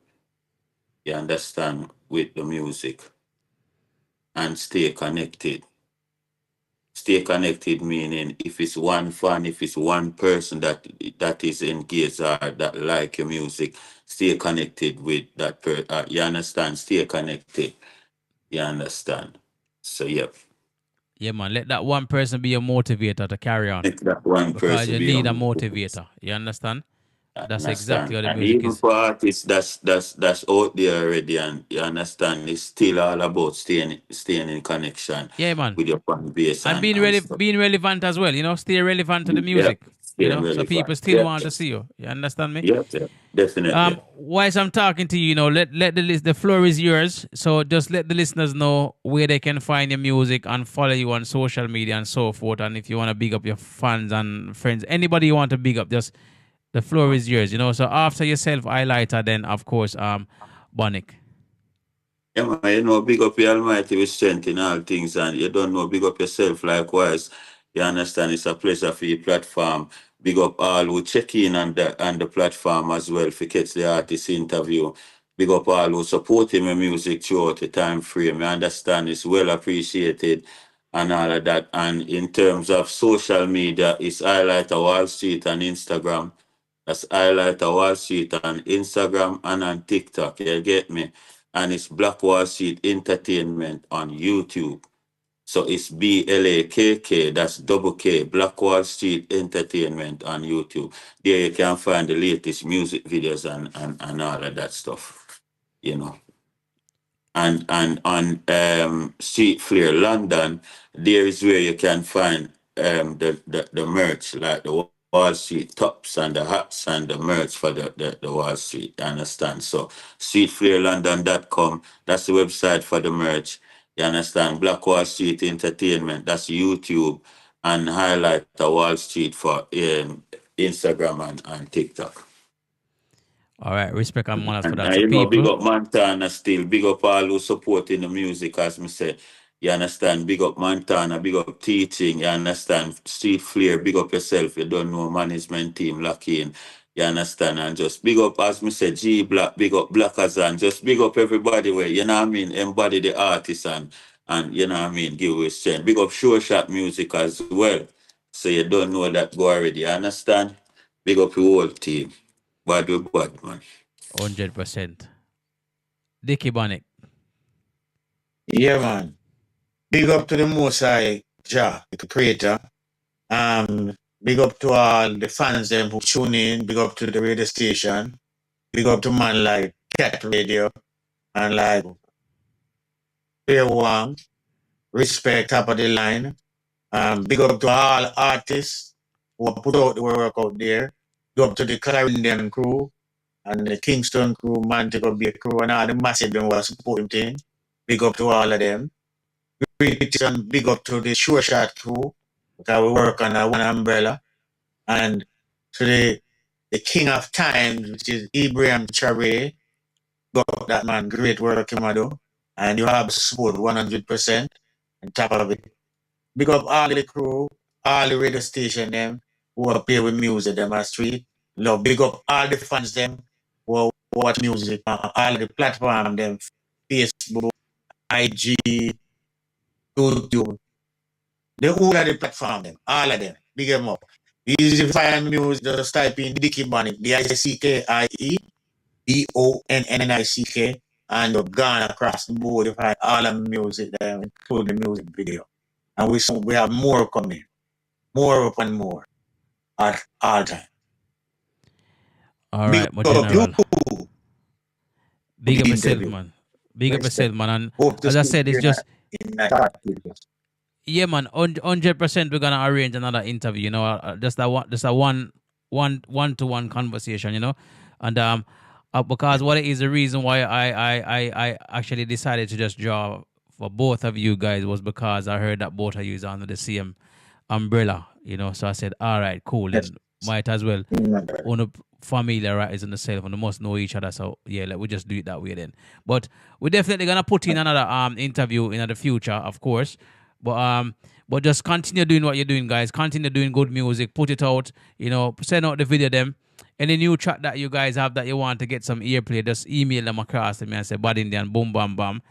You understand, with the music, and stay connected. Stay connected meaning if it's one fan, if it's one person that is engaged or that like your music, stay connected with that person. You understand? Stay connected. You understand? So yep. Yeah, man. Let that one person be a motivator to carry on. Let that one because person you be need a a motivator. You understand? That's exactly what the and music even is. for artists that's out there already, and you understand, it's still all about staying in connection. Yeah, man. With your fan base And being relevant as well. Stay relevant to the music. Stay So relevant. people still want to see you. You understand me? Yep, definitely. Whilst I'm talking to you, let the floor is yours. So just let the listeners know where they can find your music and follow you on social media and so forth. And if you want to big up your fans and friends, anybody you want to big up, just the floor is yours. So after yourself, Hylita, then of course, Bonnic. Yeah, man, big up your Almighty with strength in all things, and you don't know, big up yourself likewise. You understand, it's a pleasure for your platform. Big up all who check in on the platform as well for catch the artist interview. Big up all who support him in music throughout the time frame. I understand it's well appreciated and all of that. And in terms of social media, it's Hylita Wall Street on Instagram. That's Hylita Wall Street on Instagram and on TikTok. You get me? And it's Black Wall Street Entertainment on YouTube. So it's BLAKK, that's double K, Black Wall Street Entertainment on YouTube. There you can find the latest music videos and all of that stuff, And on Street Flair London, there is where you can find the merch, like the Wall Street tops and the hats and the merch for the Wall Street, you understand? So streetflairlondon.com, that's the website for the merch, you understand? Black Wall Street Entertainment, that's YouTube, and Hylita Wall Street for Instagram and TikTok. All right, respect and manners for that. And people. big up Montana still, big up all who supporting the music, as me say. You understand? Big up Montana, big up teaching, you understand? Street Flair, big up yourself. You don't know management team, lock in. You understand? And just big up, as me say, G Black, big up Blackers, and just big up everybody where, you know what I mean, embody the artist and you know what I mean, give away strength. Big up Sure Shot Music as well. So you don't know that go already, you understand? Big up your whole team. Bad with bad, man. 100%. Dickie Bonnic. Yeah, man. Big up to the Most High Jah, the creator. Big up to all the fans them who tune in. Big up to the radio station. Big up to man like Cat Radio and like Fair One. Respect top of the line. Big up to all artists who have put out the work out there. Big up to the Clarendon crew and the Kingston crew, Mantico Bay crew, and all the massive them who are supporting thing. Big up to all of them. And big up to the Sure Shot crew because we work on one umbrella. And to the king of time, which is Ibrahim Traore. Got that man, great work him do. And you have support 100% on top of it. Big up all the crew, all the radio station them who are play with music them on street. Love, big up all the fans them who watch music on all the platform them, Facebook, IG, YouTube. The whole of the platform them, all of them. Big them up. Easy to find music, just type in Dickie Bonnic, DICKIE, BONNICK, and you've gone across the board to find all the music there, including the music video. And we have more coming. More up and more. At all time. All right, my general. Big up yourself, man. Big up yourself, man. And as I said, it's just... Yeah, man. 100% we're gonna arrange another interview. You know, just a one-to-one conversation. You know, and because what is the reason why I actually decided to just draw for both of you guys was because I heard that both of you is under the same umbrella. You know, so I said, all right, cool. Then might as well on a familiarize in the self and they must know each other. So yeah, we just do it that way then. But we're definitely gonna put in another interview in the future, of course. But just continue doing what you're doing, guys. Continue doing good music. Put it out. You know, send out the video them. Any new track that you guys have that you want to get some earplay, just email them across to me and say Bad Indian, boom, bam, bam.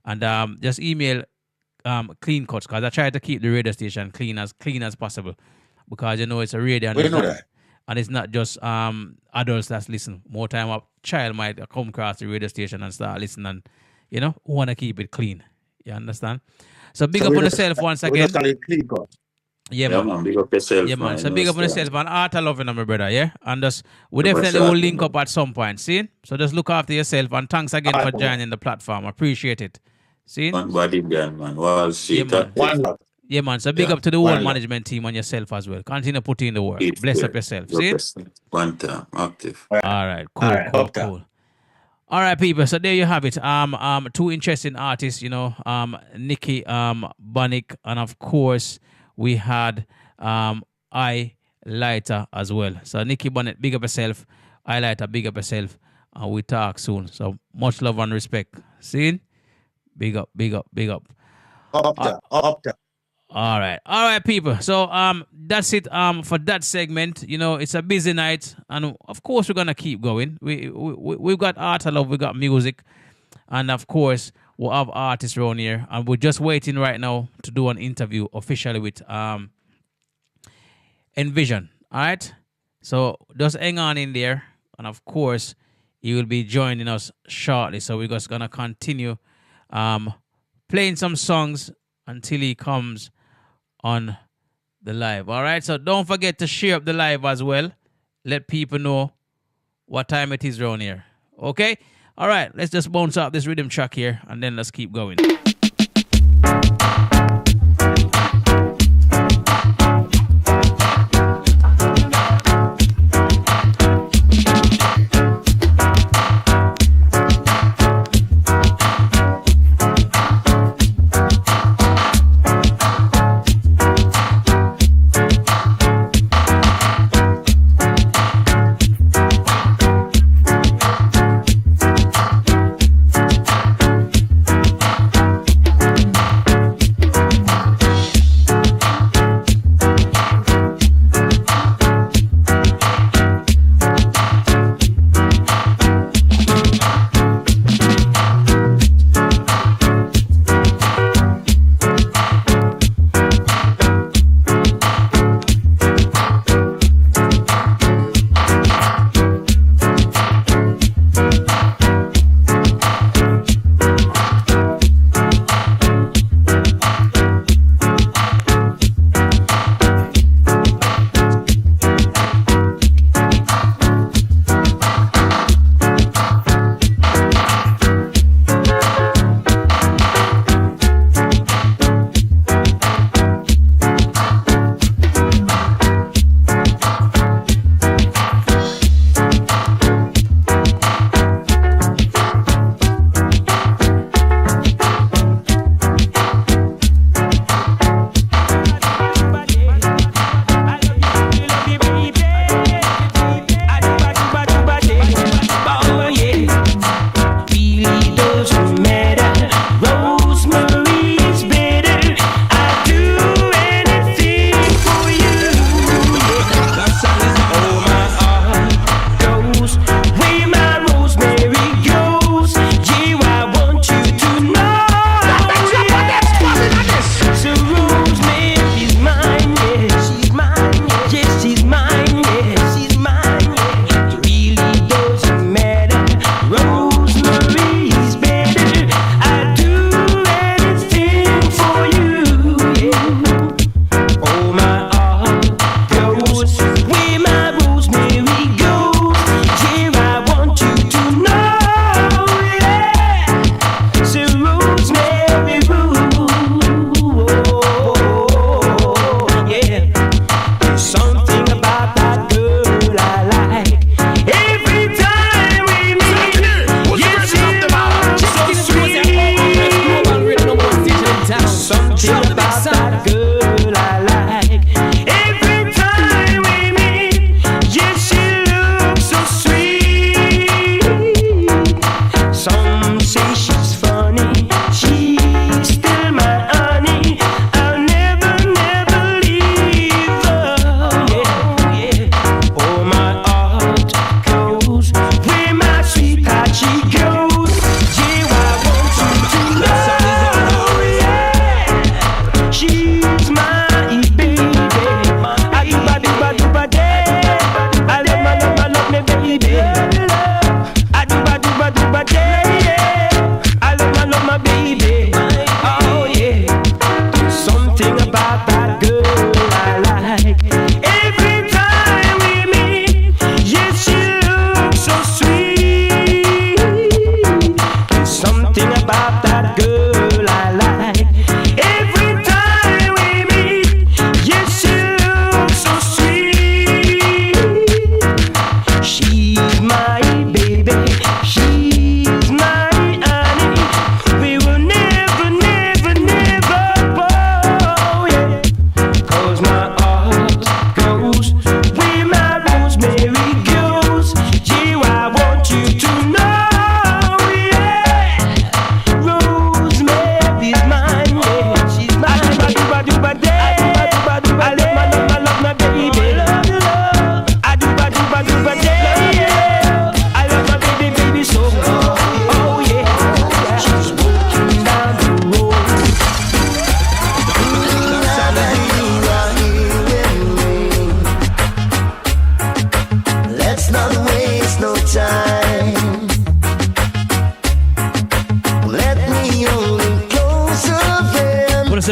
And just email clean cuts because I try to keep the radio station clean as possible because you know it's a radio and it's not just adults that's listening. More time a child might come across the radio station and start listening and you know want to keep it clean. You understand? So big up on yourself once again. Yeah, man. Big up yourself. Yeah, man. So big up on yourself and art of loving, my brother. Yeah, and just we definitely will link up at some point. See? So just look after yourself and thanks again for joining the platform. Appreciate it. See? One body again, man. Wall Street. Yeah, man. So big up to the whole management team and yourself as well. Continue putting in the work. Bless up yourself. See? One time, active. All right, cool. All right, people. So there you have it. Two interesting artists, you know, Nikki, Bonnic, and of course we had Hylita as well. So Nikki Bonnic, big up yourself. Hylita, big up yourself. And we talk soon. So much love and respect. See? Big up. Up there. All right, people. So that's it for that segment. You know, it's a busy night, and of course we're gonna keep going. We've got art, I love. We got music, and of course we'll have artists around here, and we're just waiting right now to do an interview officially with Nvasion. All right, so just hang on in there, and of course he will be joining us shortly. So we're just gonna continue playing some songs until he comes on the live. All right, so don't forget to share up the live as well. Let people know what time it is around here. Okay? All right, let's just bounce out this rhythm track here and then let's keep going.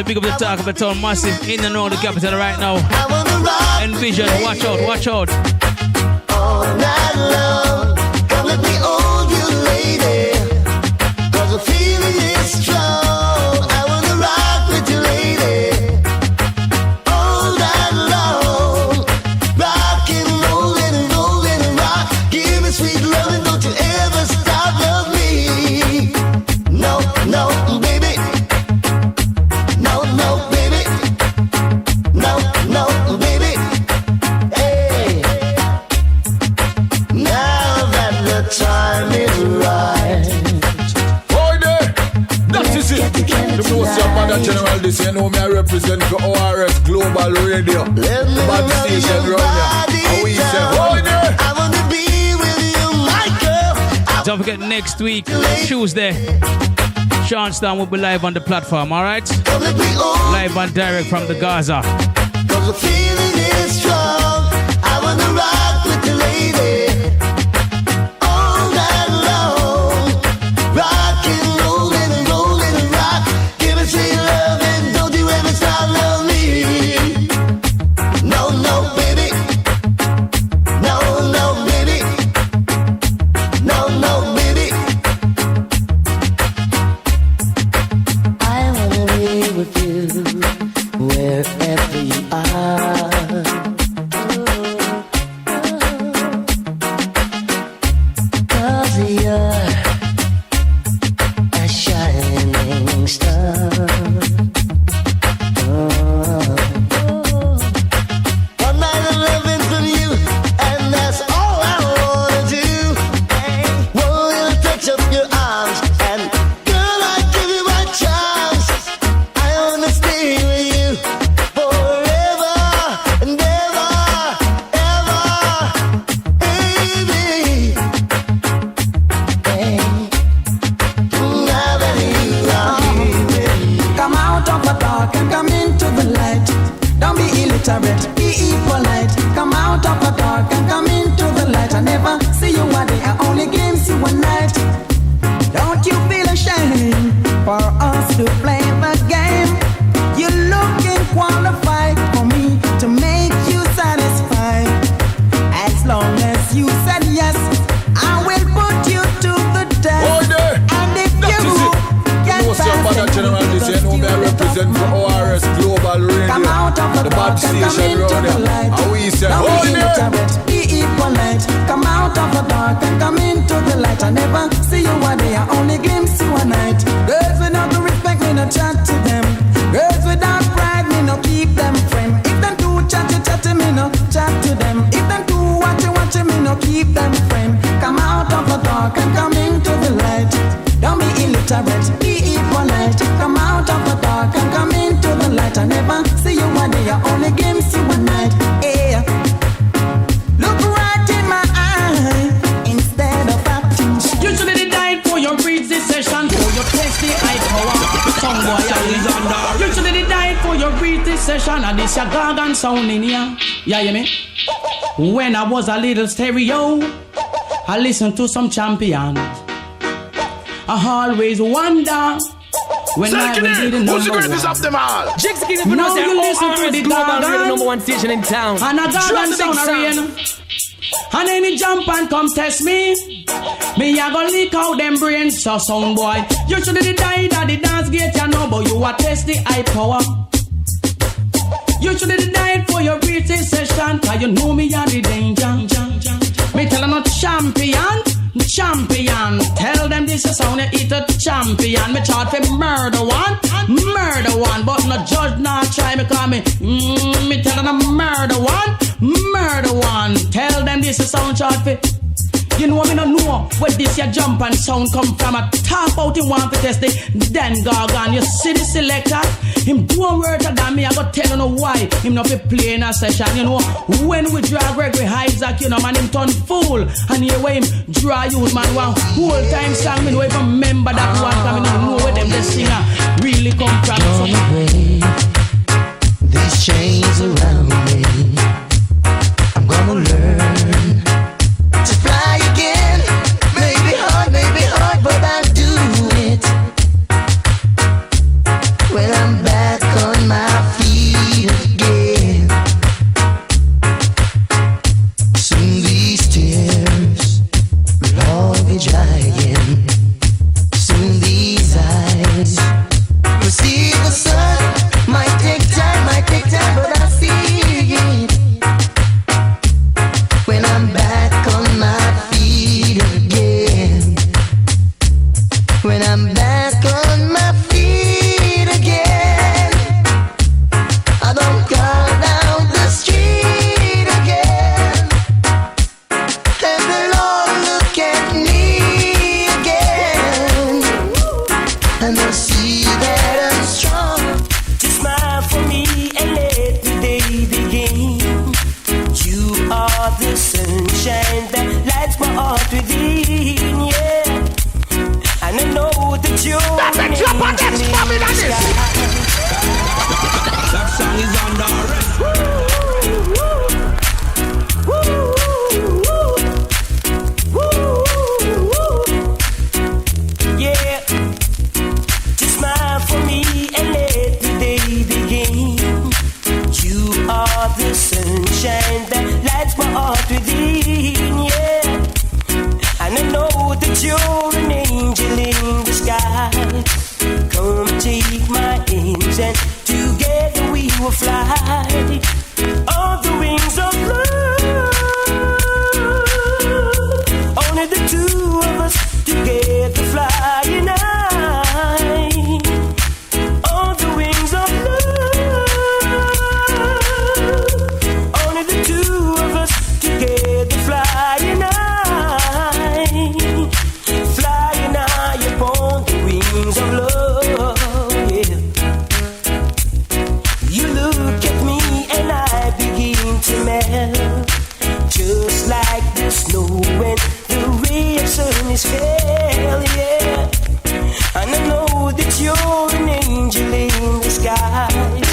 Big up the talk of the town, massive in and around the capital right now. Nvasion, watch out, watch out. All night long, come let me hold you, lady. 'Cause the feeling is strong. I wanna rock with you, lady. All night long, rockin', rollin', rollin' and rock. Give me sweet loving, don't you ever stop, love me. No, no, baby. General, this you know me I represent for ORS Global Radio. The bad station round here. And we say, hold there. I wanna be with you, my girl. Don't forget next week, Tuesday, Seanstown will be live on the platform, alright? Live and direct from the Gaza. 'Cause the feeling is strong. I wanna rock with you, lady. All night long. Rockin', rollin' and rollin' and rock. Give me sweet loving, don't you ever stop, love me. No, no, baby. No, no, baby. No, no, baby. I wanna be with you wherever you are. 'Cause you're a shining star. One night of loving from you, and that's all I wanna do. Wanna touch up your arms, and girl, I give you my chance. I wanna stay with you forever and ever, ever, baby. Now that you are here. Come out of the dark and come into the light. Don't be illiterate, be polite. Come out of the dark and come into the light. I never see you a day, I only glimpse you one night. Don't you feel ashamed for us to play the game? You're looking qualified for me to make you satisfied. As long as you said yes, I will put you to the test. And if you can pass it, General, this you know me I represent for ORS Global Radio. come out of the The bad dark and come station into round the here. light. And we say, Don't hold be there. illiterate, be polite. Come out of the dark and come into the light. I never see you a day, I only glimpse you a night. Girls without the respect, me no chat to them. Girls without pride, me no keep them friend. If them too chatty, me no chat to them. If them too watchy, me no keep them friend. Come out of the dark and come into the light. Don't be illiterate, be polite. Come out of the dark and come into the light. I never see you a day, I only glimpse you a night. Yeah. Look right in my eye instead of acting shy. Usually they died for your breeds this session, for your tasty eye power. Some boy Alexander. Usually they died for your breeds this session, and this your gargan sound in here. Yeah, you me? When I was a little stereo, I listen to some champion. I always wonder when I will be the number Who's the greatest of them all? Now you listen to the Gargan, number one station in town. and a Gargan sound a rain. And any jump and come test me, me a go leak out them brains. So sound boy, you should have died at the dance gate, you know, but you a test the high power. You should have died for your British session, cause you know me a the danger. Me tell them a champion. Tell them this is sound you eat a champion. Me chart for murder one, but no judge not try me call me. Me tell them a murder one. Tell them this is sound chart for. You know me no know where this your jump and sound come from. I talk out him want to test it. Then Gargan, you see the selector. Him do a word to me, I go tell you know why. Him not be playing a session, you know. When we draw Gregory Isaac, you know, man, him turn fool. And here where him draw you, man, one whole time song, me know if I remember that one, cause me no know where them the singer really come from. So these chains around me, I'm gonna learn to fly again. Maybe hard, but I'll do it. When I'm back on my feet again. Soon these tears will all be drying. Soon these eyes will see the sun. Might take time, but I'll see it. When I'm back on my feet again. When I'm back on my feet again. I don't go down the street again. And they'll all look at me again. And they'll see that I'm strong. Just smile for me and let the day begin. You are the sunshine that lights my heart within, yeah. And I know that you're That's a drop on that, stop it on this. That song is under arrest. Yeah. Just smile for me and let the day begin. You are the sunshine that lights my heart within, yeah. And I know that you're an angel in the sky. Come take my hands and together we will fly on the wings of love. Only the two of us together flying high on the wings of love. Only the two of us together flying high, flying high upon the wings of love. Yeah. You look at me and I begin to melt, just like the snow when the ray of sun is fell, yeah. And I know that you're an angel in disguise.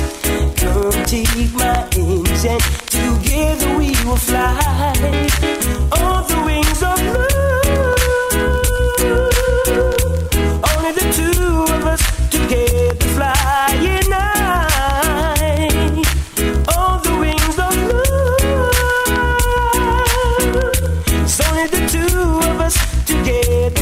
Come take my hands and together we will fly on the wings of love. Only the two of us together flying high on the wings of love. It's only the two of us together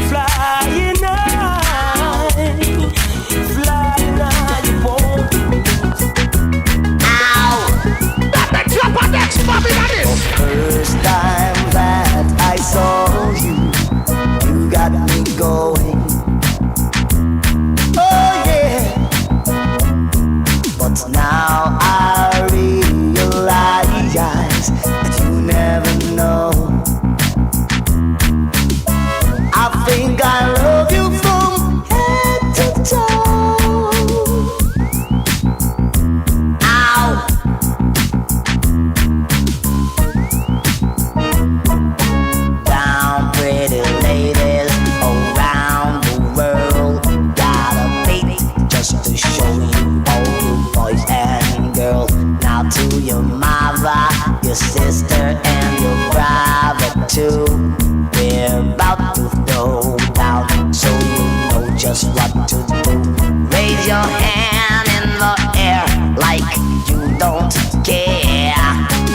about to throw down, so you know just what to do. Raise your hand in the air like you don't care.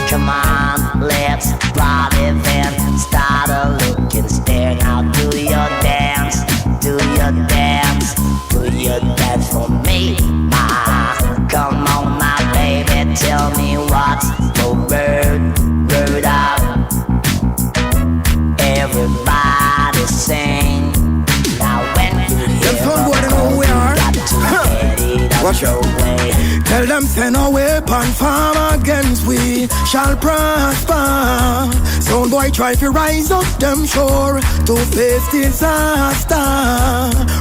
Come on, let's party then. Start a looking stare. Now do your dance, do your dance, do your dance for me, ma. Come on, my baby, tell me what's the word out. Everybody sing. Now when you hear know we are. Watch out. Tell them send a weapon farm against we shall prosper. Sound boy try to rise up them shore to face disaster.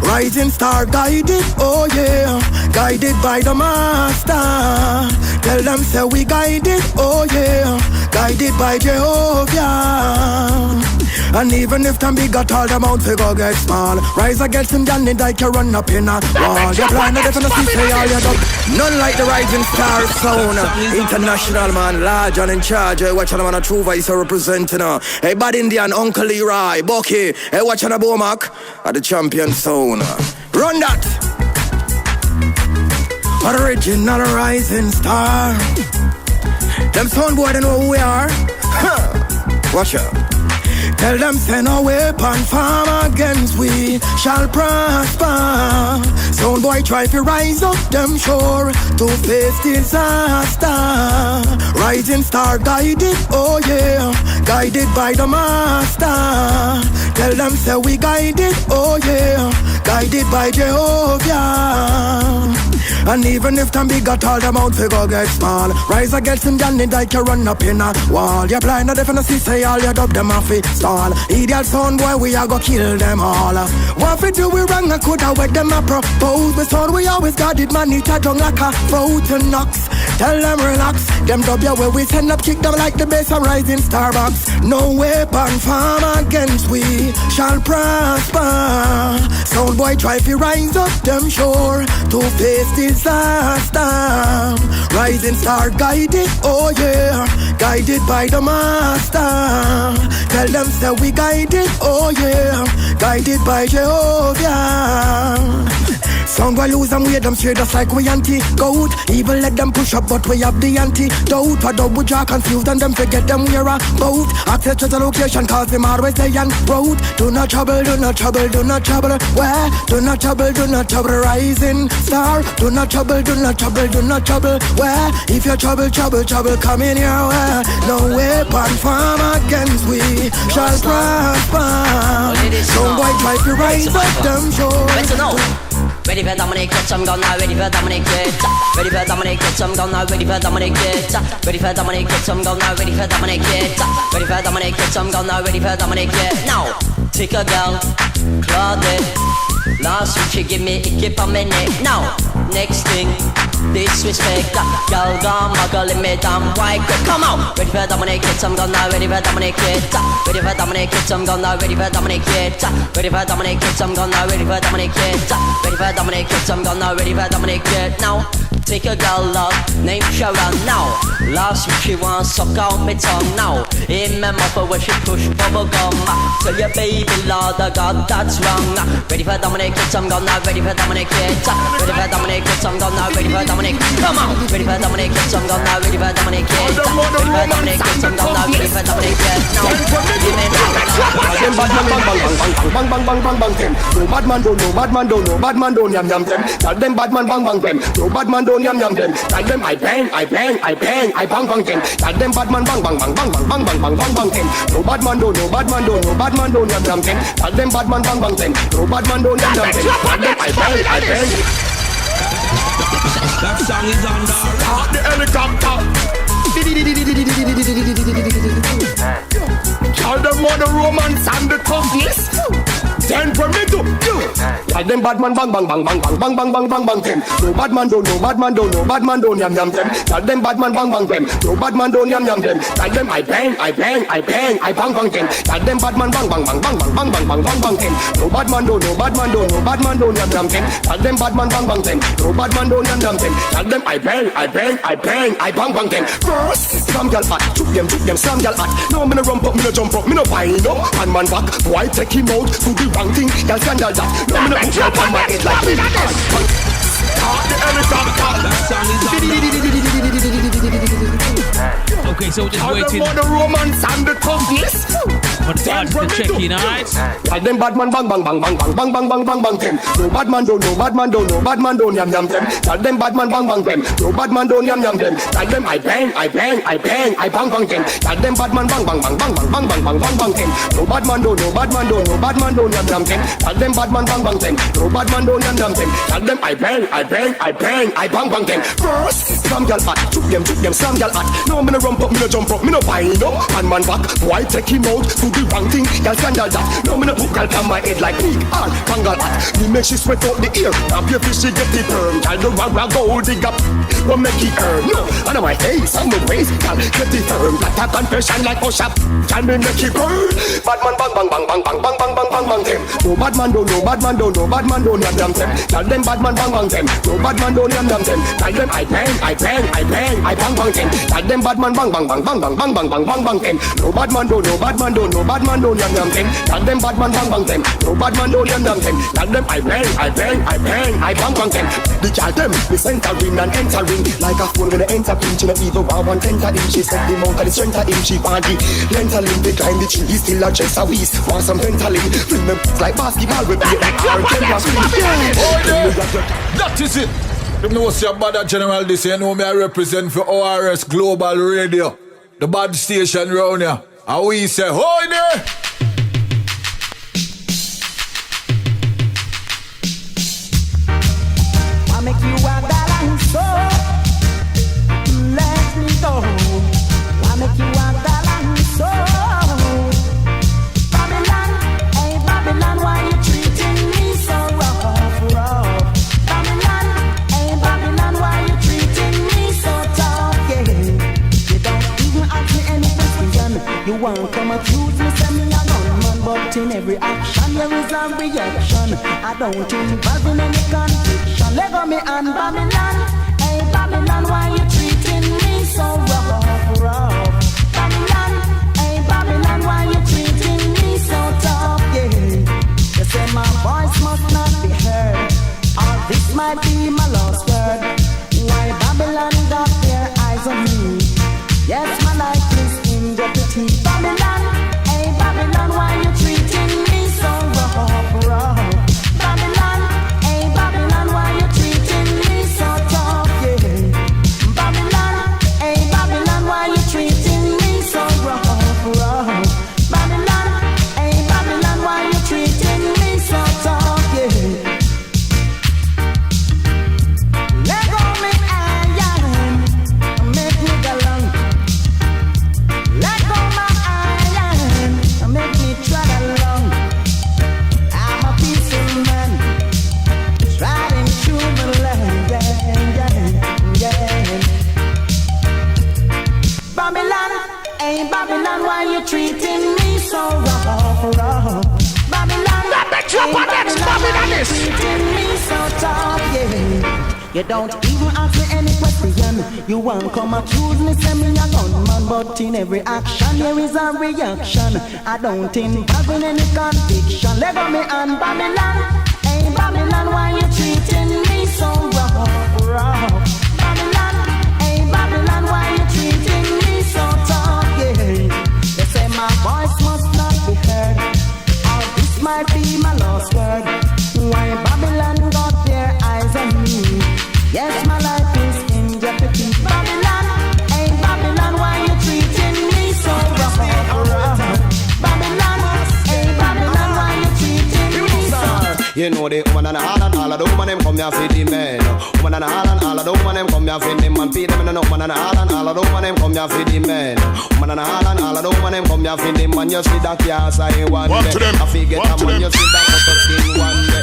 Rising star guided, oh yeah, guided by the master. Tell them say we guided, oh yeah, guided by Jehovah. And even if them big got all them out, they go get small. Rise against them, then they like you run up in a wall. You're blind, they're gonna see say all you got. None like the rising star sound. International man, large and in charge. Hey, watch on a true voice representing her. Hey, Bad Indian, Uncle Leroy, Bucky. Hey, watch on a Bonnic at the champion sound. Run that. Original rising star. Them sound boy, they know who we are. Watch out. Tell them send a weapon farm against we shall prosper. Sound boy try to rise up them shore to face disaster. Rising star guided, oh yeah, guided by the master. Tell them say we guided, oh yeah, guided by Jehovah. And even if them big got all them out, they go get small. Rise against them, then they like you run up in a wall. You're blind, no definitely say all you dub them off it stall. Idiot sound boy, we a go kill them all. What we do we wrong, I coulda wet them a propose. We sound we always got it, man, it a drunk like a fountain knocks. Tell them relax, them dub ya where we send up, kick them like the base of rising Starbucks. No weapon farm against we shall prosper. Sound boy try to rise up them shore to face disaster. Rising star guided, oh yeah, guided by the master. Tell them say we guided, oh yeah, guided by Jehovah. Some go lose and wear them straight just like we anti-goat. Evil let them push up but we have the antidote. But don't we draw confused and them forget them we're a boat. Access to the location cause them always stay on road. Do not trouble, do not trouble, do not trouble. Where? Do not trouble, do not trouble. Rising star. Do not trouble, do not trouble, do not trouble. Where? If you're trouble, trouble, trouble come in your way. No weapon farm against we shall prosper. Some boy try to rise up them shore. Ready for Dominic, get some gun now, ready for Dominic, get. Ready for Dominic, get some gun now, ready for Dominic, get. Ready for Dominic, get some gun now, ready for Dominic, get. Ready for Dominic, get some gun now, ready for Dominic, get. Now, take a girl, Claudette. Last week she give me a keep a minute. Now, next thing, disrespect. Girl gone, muggle in me damn white. Come on, ready for Dominic, get some gun now, ready for Dominic, get. Ready for Dominic, get some gun now, ready for Dominic, get. Ready for Dominic, get some gun now, ready for Dominic, get. Ready for Dominic, get some gun now, ready for Dominic, get. Now, take a girl love, name Sharon now. Last week she want suck out me tongue now. In my mouth where she push bubble gum. Tell your baby Lord of God that's wrong. Ready for Dominic, get some gun now, ready for Dominic, get. Ready for Dominic, get some gun now, ready for Dominic. Come on, ready for Dominic, get some gun now, ready for Dominic, get. Ready for Dominic, get some gun now, ready for Dominic, get. Now, give me now. Bang bang bang bang bang them. No bad man don't know, bad man don't know, bad man don't yam yam them. Tell them bad man bang bang them. No bad man don't yam yam them. Tell them I bang, I bang, I bang, I bang bang them. Tell them bad man bang bang bang bang bang bang bang bang bang bang them. No bad man don't know, bad man don't know, bad man don't yam yam them. Tell them bad man bang bang them. No bad man don't yam yam them. Tell them I bang, I bang. That song is on the helicopter. Tell them more the romance and the toughness. Then for me to Like them bad man bang bang bang bang bang bang bang bang bang bang them. No bad man don't, no bad man don't, no bad man don't yam yam them. Like them bad man bang bang them. No bad man don't yam yam them. Like them I bang, I bang, I bang, I bang bang them. Like them bad man bang bang bang bang bang bang bang bang bang bang them. No bad man don't, no bad man don't, no bad man don't yam yam them. Like them bad man bang bang them. No bad man don't yam yam them. Like them I bang, I bang, I bang, I bang bang them. First, some girl hot, shoot them, some girl hot. No me no rump up, me no jump up, me no wind up. And man back, boy take him out, do the wrong thing, girl scandal that. No me no put up on my head like this. Okay, so just waiting for the romance and the toughness. for the odds to check in, alright? Like them bad man bang bang bang bang bang bang bang bang bang bang them. No bad man don't, no bad man don't, no bad man don't yam yam them. Like them bad man bang bang them. No bad man don't yam yam them. Like them I bang, I bang, I bang, I bang bang them. Like them bad man bang bang bang bang bang bang bang bang bang bang them. No bad man don't, no bad man don't, no bad man don't yam yam them. Like them bad man bang bang them. No bad man don't yam yam them. Like them I bang, I bang, I bang, I bang bang them. First, some girl hot, shoot them, some girl hot. No me no rump up, me no jump up, me no wind up. And man back, boy take him out, do the wrong thing, girl scandal that. No me no put girl on my head like me, all kangal hot. Me make she sweat out the ear, now your fish she get the perm. Girl the rag gold dig up, what make it earn? No, and my face, and my waist, girl get the firm. Got a confession like push up, can me make it burn. Bad man bang bang bang bang bang bang bang bang bang bang them. No bad man don't, no bad man don't, no bad man don't yam yam them. Tell them bad man bang bang them, no bad man don't yam yam them. Tell them I bang, I bang, I bang, I bang bang them. Tell them bad man bang bang bang bang bang bang bang bang bang bang them. No bad man don't, no bad man don't, no bad man don't yam yam them. Tell them bad man bang bang them, no bad man don't yam yam them. Tell them I bang, I bang, I bang, I bang bang them. The girl them, the centering and entering like a phone when they enter pinch. She not even want 1/10 inch. She said the mount of the strength of him. She want the lenthalin, they climb the tree. He still a chest a wheeze. Want some pentalin, fling them like basketball with the That is it. You know what's your bad general this, you know me I represent for ORS Global Radio, the bad station round here. And we say, hold there! I make you a gallant soul. Let me go. I make you a gallant soul. Babylon, hey Babylon, why you treating me so rough? Babylon, hey Babylon, why you treating me so tough? Yeah, you don't even ask me any question. You won't come accuse me, say me a gunman, but in every action there is a reaction. I don't involve in any conviction. Let go me and Babylon, hey Babylon, why you treating me so rough? Babylon, hey Babylon, why you treating me so tough? Yeah, you say my voice must not be heard, or this might be my last word. Why Babylon got their eyes on me? Yes, my life is in jeopardy. Babylon, hey Babylon, why you treating me so rough? Babylon, hey Babylon, why you treating me so tough? Yeah, Babylon, hey Babylon, why you treating me so rough? Babylon, hey Babylon, why you treating me so tough? Yeah, let go me iron, make me go long. Let go my iron, make me tread along. I'm a peaceful man, riding through the land, yeah. Babylon, hey Babylon, why you treating me so rough? Babylon, hey Babylon, why you treating me so tough? Yeah. You don't even ask me any question. You won't come accuse me, say me a gunman, but in every action there is a reaction. I don't involve in any conviction. Let go me and Babylon, hey Babylon, why you treating me so rough? Babylon, hey Babylon, why you treating me so tough? Yeah, you say my voice must not be heard, or this might be my last word. Why Babylon got their eyes on me? Yes, my life is in jeopardy. Babylon, hey Babylon, why you treating me so rough? Babylon, hey Babylon, why you treating me so rough? You know the woman and all of the woman them come here for the men. Woman and all of the woman them come here for the man. Pay them in the woman and all of the woman them come here for the men. Woman and all of the woman them come here for the man. You see that car say one day. I forget a man, you see that cut thing one day.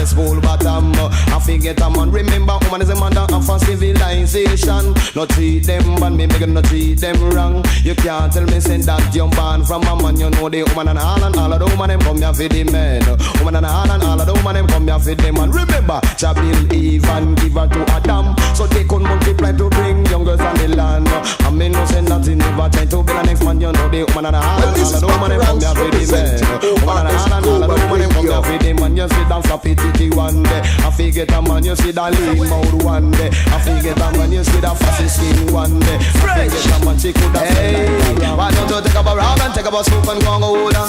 spool bottom. I forget a man, remember woman is a man that have a civilization. No treat them bad, me make no treat them wrong. You can't tell me say that you're born from a man. You know the woman and all of the woman them come here for the men. Woman and all of the woman them come here for the man. Remember, Jabil even give her to Adam, so they could multiply to bring young girls on the land. I mean no say nothing, never try to be the next man. You know the woman and all of the woman them come here for the men. Woman and all of the woman them come here for the man. You see that floppy titty one day, I forget a man. You see that lean mouth one day, I forget a man. You see that fussy skin one day, I forget a man. She could have said, why don't you take up a rag and take up a soup and go and go down?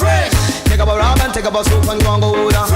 Take up a rag and take up a soup and go and go down.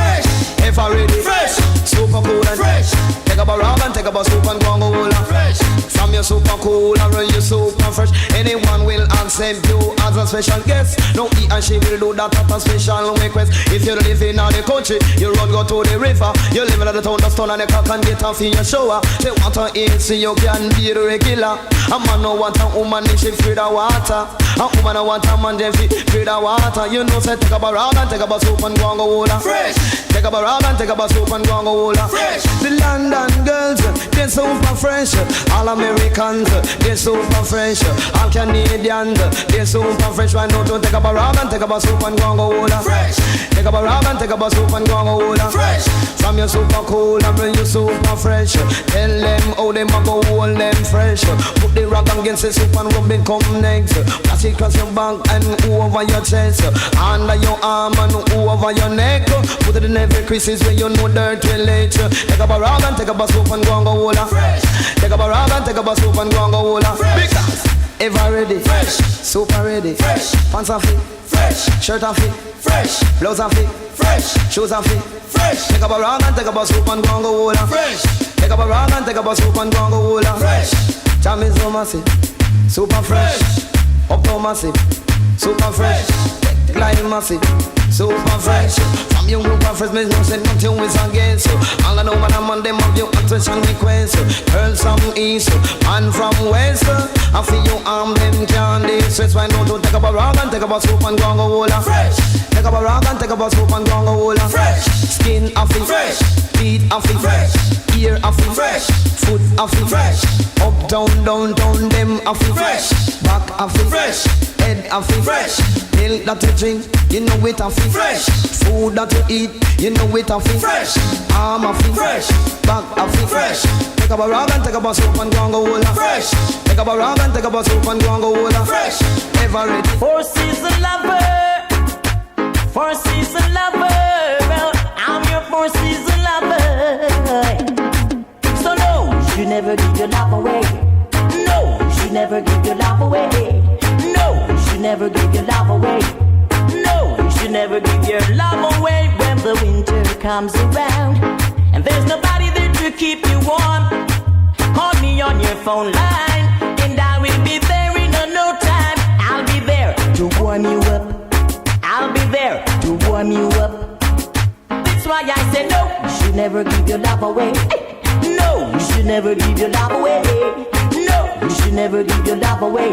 If I ready, fresh, super cool and fresh. Take up a rag and take up a soup and go and go down. Fresh, from your super cool and run your super fresh. Anyone will accept you as a special guest. No, he and she will do that at a special request. If you live in the country, you run go to the river. You live in the town, the stone and the cock and get off in your shower. They want to eat so you can be the regular. A man no want a woman if she free the water. A woman no want a man if she free the water. You know say take up a rag and take up a soup and go and go down. Fresh, take up a rag and take up a soup and go and go down. Fresh, the London girls, they're super fresh. All Americans, they're super fresh. All Canadians, they're super fresh. Why not take up a rag and take up a soup and go and go down. Fresh, take up a rag and take up a soup and go and go down. Fresh, from your super cool and bring you super fresh. Tell them how them a go hold them fresh. Put the rag against the soup and rub it come next. Pass it across your back and over your chest, under your arm and over your neck. Put it in every creases where you know dirt will let you. Take up a rag and take up a soup and go and go hold her. Take up a rag and take up a soup and go and go hold her. Because ever ready, fresh, super ready, fresh, pants are fit, fresh, shirt are fit, fresh, blouse are fit, fresh, shoes are fit, fresh. Take up a rag and take up a soup and go and go hold her. Fresh, take up a rag and take up a soup and go and go hold her. Fresh, jam is so massive, super fresh, uptown massive, super fresh, line massive, super fresh. From young group of friends, me no say nothing is against you. All I know man and man them have your attention request. Girls from east, man from west. I feel you arm them can't distress. Why not to take up a rag and take up a soup and go and go hold her. Fresh, take up a rag and take up a soup and go and go hold her. Fresh, skin a feel fresh, feet a feel fresh, ear a feel fresh, foot a feel fresh, up down downtown them a feel fresh, back a feel fresh, head a feel fresh, milk that you drink, you know it a feel fresh, food that you eat, you know it a feel fresh, arm a feel fresh, back a feel fresh. Take up a rag and take up a soup and go and go hold her. Fresh, take up a rag and take up a soup and go and go hold her. Fresh, ever ready. Four season lover, four season lover. I'm your four season lover. So no, you should never give your love away. No, you should never give your love away. No, you should never give your love away. No, you should never give your love away when the winter comes around and there's nobody there to keep you warm. Call me on your phone line and I will be there in no time. I'll be there to warm you up. I'll be there to warm you up. That's why I said no, you should never give your love away. No, you should never give your love away. No, you should never give your love away.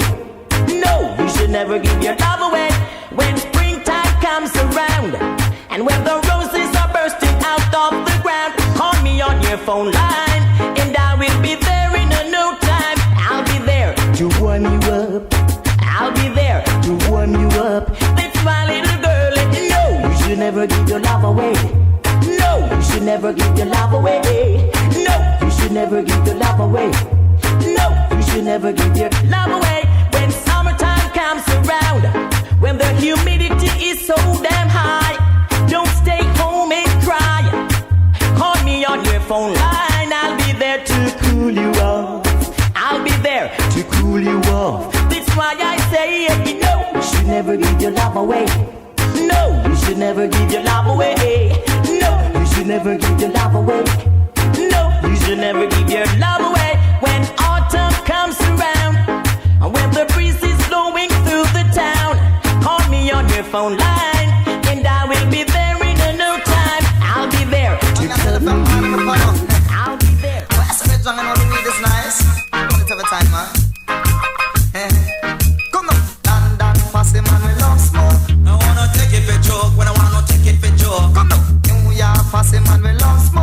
No, you should never give your love away. When springtime comes around and when the roses are bursting out of the ground, call me on your phone line and I will be there in no time. I'll be there to warm you up. I'll be there to warm you up. That's my little girl, let you know you should never give your love away. No, you should never give your love away. No, you should never give your love away. No, you should never give your love away. When summertime comes around, when the humidity is so damn high, don't stay home and cry. Call me on your phone line, I'll be there to cool you off. I'll be there to cool you off. That's why I say, you know, you should never give your love away. No, you should never give your love away. No, you should never give your love away. No, you should never give your love away. When autumn comes around, and when the breeze is blowing through the town, call me on your phone line, and I will be there in no time. I'll be there to tell you. I'll be there. Well, I said, John, I know the weed is nice. Don't have a time, man. Come on, London, pass man, we love smoke. I wanna take it for joke when I wanna take it for joke. Come on, New York, pass man, we love smoke.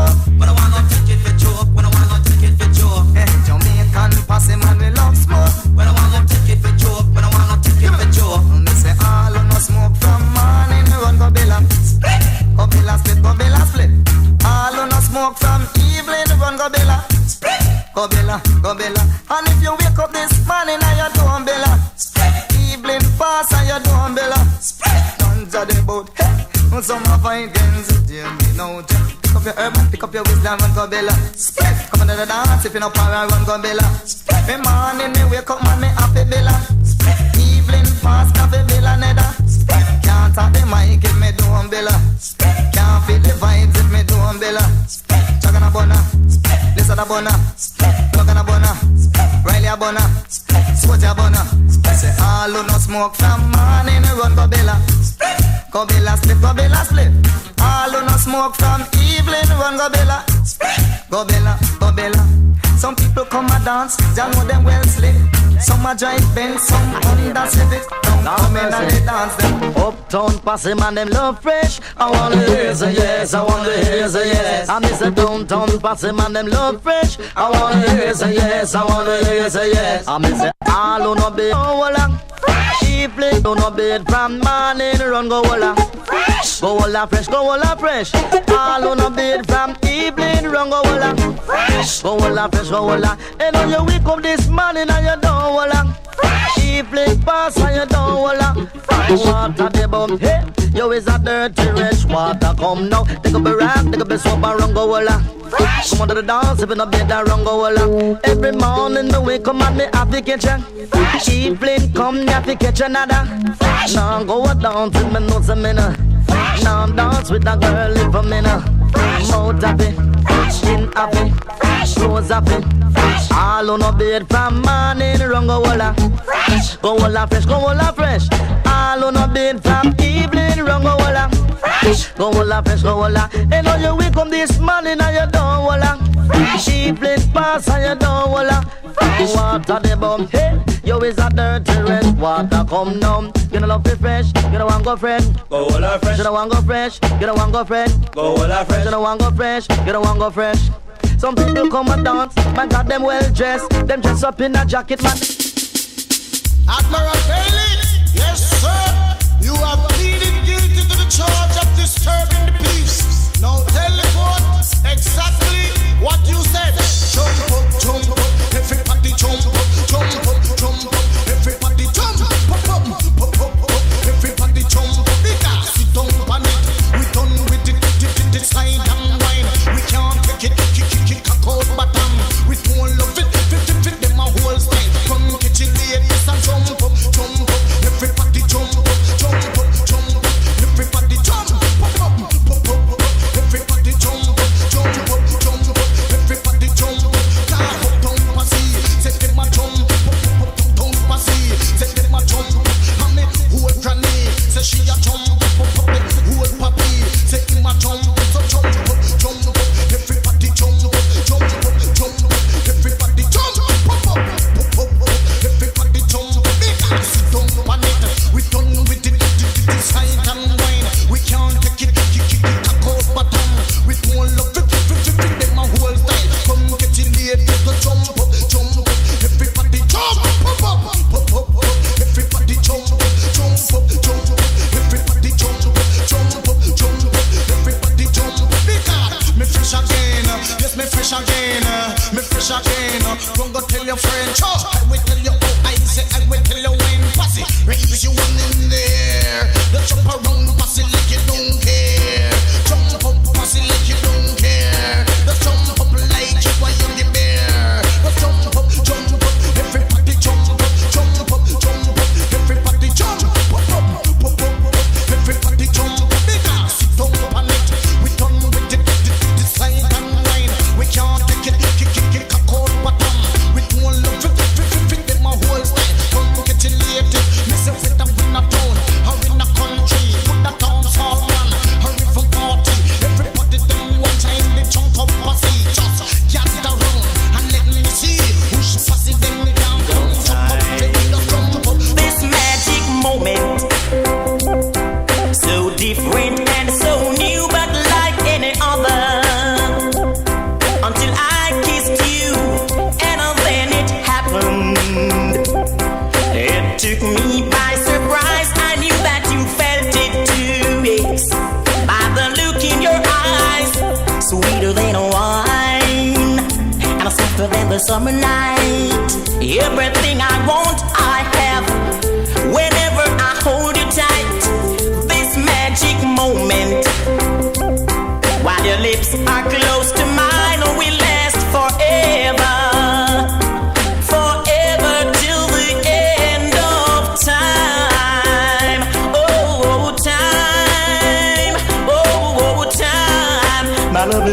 Some of my friends, dear me now. Pick up your herb, pick up your wisdom and go bella. Come under the dance if you know power, run go bella. Me morning, me wake up, man, me happy bella. Evening fast, happy bella, neda. Can't talk the mic if me do umbrella. Can't feel the vibes if me do umbrella. Chagana bona, listen a bona, Logana bona, Riley a bona, Squatter bona. Say all who no smoke from morning, run go bella. Go bella split, go bella split. All who no smoke from evening, run go bella. Go bella, go bella. Some people come a dance, they know them well slick. Some a drive Benz, some Honda Civic. Don't come in and they dance them. Uptown posse man, them love fresh. I wanna hear say yes, I wanna hear say yes. I miss a downtown posse man, them love fresh. I wanna hear say yes, I wanna hear say yes. I miss it all who no be go along. Evening, do no bed from morning, run go hola. Go hola fresh, go hola fresh. All who no bed from evening, run go hola. Go hola fresh, go hola. And on you wake up this morning and you don't hola. Evening pass and you don't hola. Water the bum, hey. You is a dirty rich water, come now. Take up a rap, take up a soap and run go hola. Come under the dance, if you no bed and run go hola. Every morning me wake up and me happy kitchen. Evening come, me happy catch another. Now go down till me know some minute. Now dance with a girl if a minute. Mouth happy, skin happy, clothes happy. All on a bed from morning, run go hola. Go hola fresh, go hola fresh. All on a bed from evening, run go hola. Go hola fresh, go hola. And now you wake up this morning and you don't hola. Evening pass and you don't hola. Water the bum, hey. You is a dirty red water, come down. You don't love it fresh, you don't want go friend. Go hola fresh, you don't want go fresh, you don't want go friend. Go hola fresh, you don't want go fresh, you don't want go fresh. Some people come and dance, man got them well dressed. Them dress up in a jacket, man. Admiral Bailey, yes sir. You have pleaded guilty to the charge of disturbing the peace. Now tell the court exactly what you said. Jump up, everybody jump up, jump up, jump up, everybody jump up, pop up, pop up, everybody jump up. Because sit down on it, we done with it, side and wine. We can't take it, cock out bottom. We don't love it, fit them a whole style. Come catch it, ladies and jump up, everybody jump up, jump up, jump up, everybody jump up, pop up, everybody jump up, jump up, jump up, everybody jump up.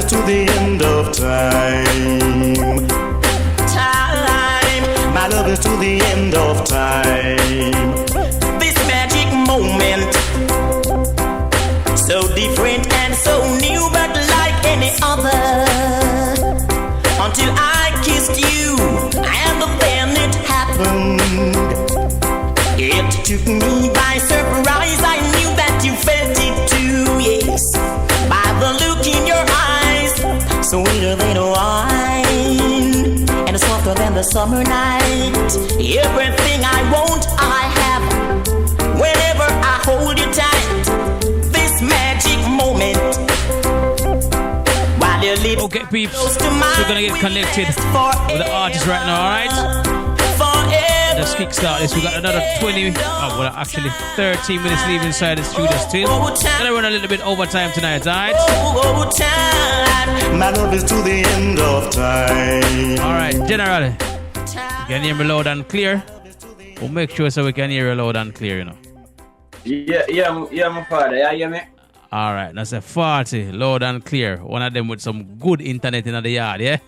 to the end of time. My love is to the end of time. This magic moment, so different and so new, but like any other. Until I kissed you, and then it happened. It took me by surprise. I knew that you felt it too, yes. By the look in your eyes, sweeter than wine, and softer than the summer night. Everything I want, I have. Whenever I hold you tight, this magic moment. While you live okay, peeps. So we're gonna get connected with the artist right now, alright? Let's kickstart this. We got another 30 minutes leave inside the studio still. Gonna run a little bit overtime tonight, alright? My love is to the end of time. Alright, General. You can hear me loud and clear. We'll make sure so we can hear you loud and clear, you know. Yeah, my father. Yeah, hear me? Alright, that's a 40, loud and clear. One of them with some good internet in the yard, yeah?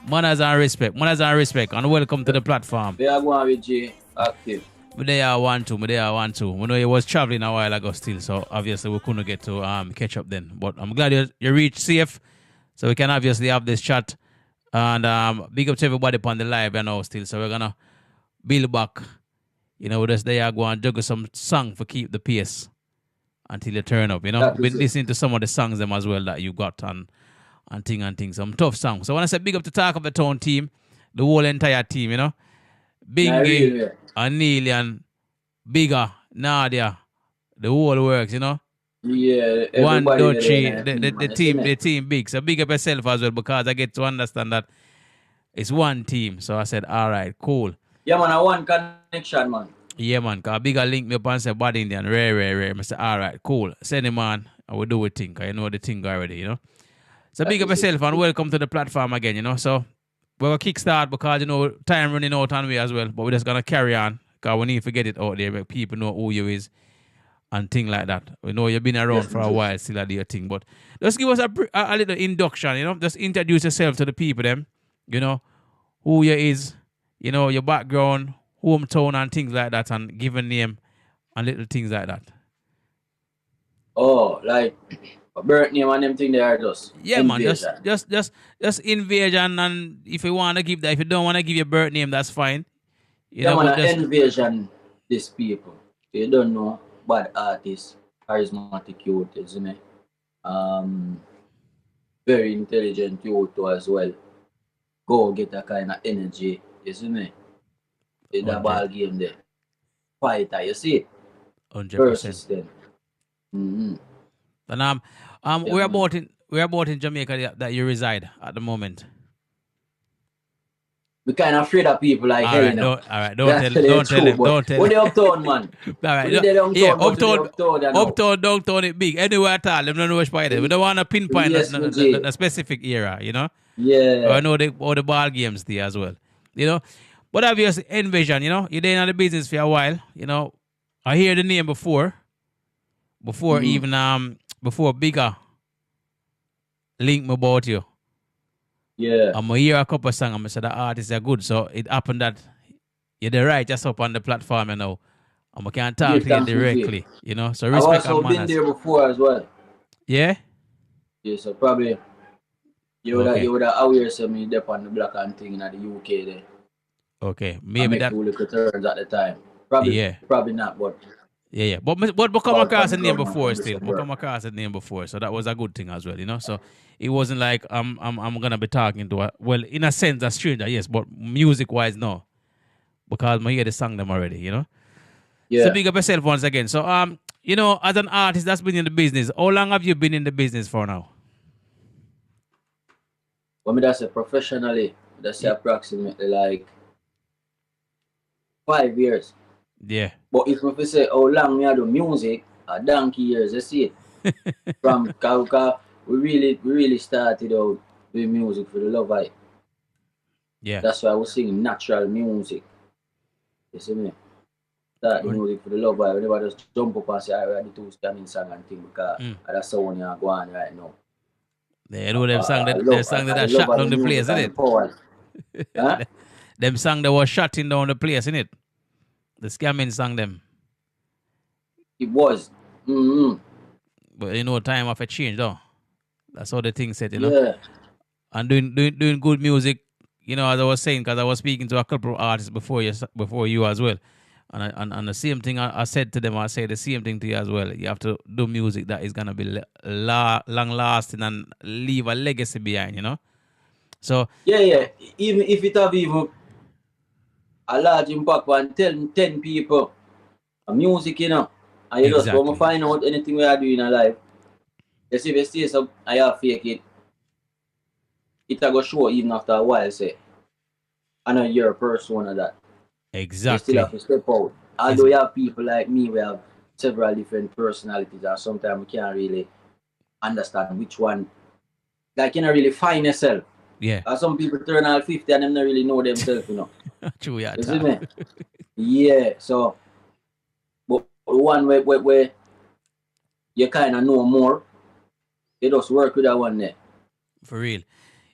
Manners and respect, and welcome to the platform. They are going with G active. They are one, two. We know you was traveling a while ago still, so obviously we couldn't get to catch up then. But I'm glad you reached safe, so we can obviously have this chat. And big up to everybody upon the live, you know, still. So we're gonna build back. You know, just they are going to juggle some song for keep the pace until you turn up. You know, been listening to some of the songs them as well that you got and some tough songs. So I want to say big up to Talk of the Town team, the whole entire team, you know. Bingy, Anelian, Bigger, Nadia, the whole works, you know. Yeah, One, two, three, the team big. So big up yourself as well, because I get to understand that it's one team. So I said, all right, cool. Yeah, man, I one connection, man. Yeah, man, because Bigger link me up and say, bad Indian, rare. I said, all right, cool. Send him on, and we'll do a thing, because you know the thing already, you know. So big up yourself and welcome to the platform again, you know. So we're going to kickstart because, you know, time running out on we as well. But we're just going to carry on because we need to get it out there, make people know who you is and things like that. We know you've been around for a while, still do your thing. But just give us a little induction, you know. Just introduce yourself to the people, them, you know, who you is, you know, your background, hometown and things like that, and give a name and little things like that. Oh, like... birth name and them thing they are just man, Nvasion. just Nvasion, and if you want to give that, if you don't want to give your birth name, that's fine. You yeah, know, man, just... Nvasion these people. You don't know, bad artist, charismatic youth, isn't it? Very intelligent youth as well. Go get that kind of energy, isn't it? In the ball game there. Fighter, you see it? 100%. Persistent. Mm-hmm. And we're about in Jamaica that you reside at the moment. We kind of afraid of people like hell, you know. All right, don't tell them. We're the uptown, man. All right, uptown, downtown it big. Anywhere at all, them don't know which part it is. We don't want to pinpoint a specific era, you know. Yeah. I know all the ball games there as well, you know. But obviously, Nvasion, you know, you're in the business for a while, you know. I hear the name before even before Bigger link me about you. Yeah. I'm going to hear a couple of songs and I said the artists are good. So it happened that you're the right just up on the platform, you know. And I can talk to you directly, you know. So respect and manners. I've also been there before as well. Yeah? Yeah, so probably you would have aware of me there on the black and thing in the UK there. Okay. Maybe that. I make 2 little turns at the time. Probably not, but... Yeah. But come across a name before still. Come across a name before. So that was a good thing as well, you know. So it wasn't like I'm gonna be talking to in a sense a stranger, yes, but music wise no. Because I hear the song them already, you know. Yeah. So big up yourself once again. So you know, as an artist that's been in the business, how long have you been in the business for now? Well, that's professionally. That's approximately like 5 years. Yeah. But if we say how long me I do music, a donkey years, you see it. From Kauka, we really started out doing music for the love of it. Yeah. That's why I was singing natural music. You see me? start the music for the love vibe. Whenever just jump up and say, I the two scamming song and thing because that's the one you're going right now. They know them song that shut down the place, isn't it? Huh? Them song that was shutting down the place, isn't it? The scamming song them. It was. Mm-hmm. But you know, time of a change though. That's how the thing said, you know. Yeah. And doing good music, you know, as I was saying, because I was speaking to a couple of artists before you as well. And the same thing I said to them, I say the same thing to you as well. You have to do music that is going to be long lasting and leave a legacy behind, you know? So Yeah. Even if it have even a large impact on 10 people, music, you know. And you just want to find out anything we are doing in our life. You see, if you stay so I have fake it will show even after a while, say, I know you're a persona that. Exactly. You still have to step out. Although you have people like me, we have several different personalities, and sometimes we can't really understand which one. Like, you don't really find yourself. Yeah. Some people turn out 50 and them don't really know themselves, you know. True, yeah. You see me? Yeah, so, but the one where you kind of know more, you just work with that one there. For real.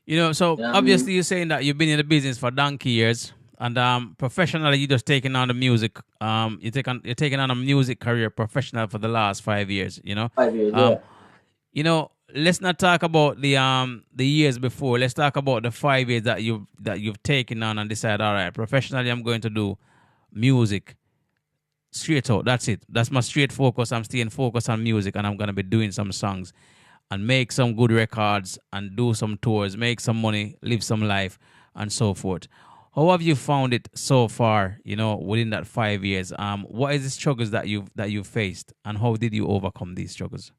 You know, so obviously you're saying that you've been in the business for donkey years. And professionally, you're just taking on the music. You're taking on a music career professional for the last 5 years. You know, 5 years. Yeah. You know, let's not talk about the years before. Let's talk about the 5 years that you've taken on and decided, all right, professionally, I'm going to do music straight out. That's it. That's my straight focus. I'm staying focused on music, and I'm gonna be doing some songs and make some good records and do some tours, make some money, live some life, and so forth. How have you found it so far, you know, within that 5 years? What is the struggles that you've faced, and how did you overcome these struggles?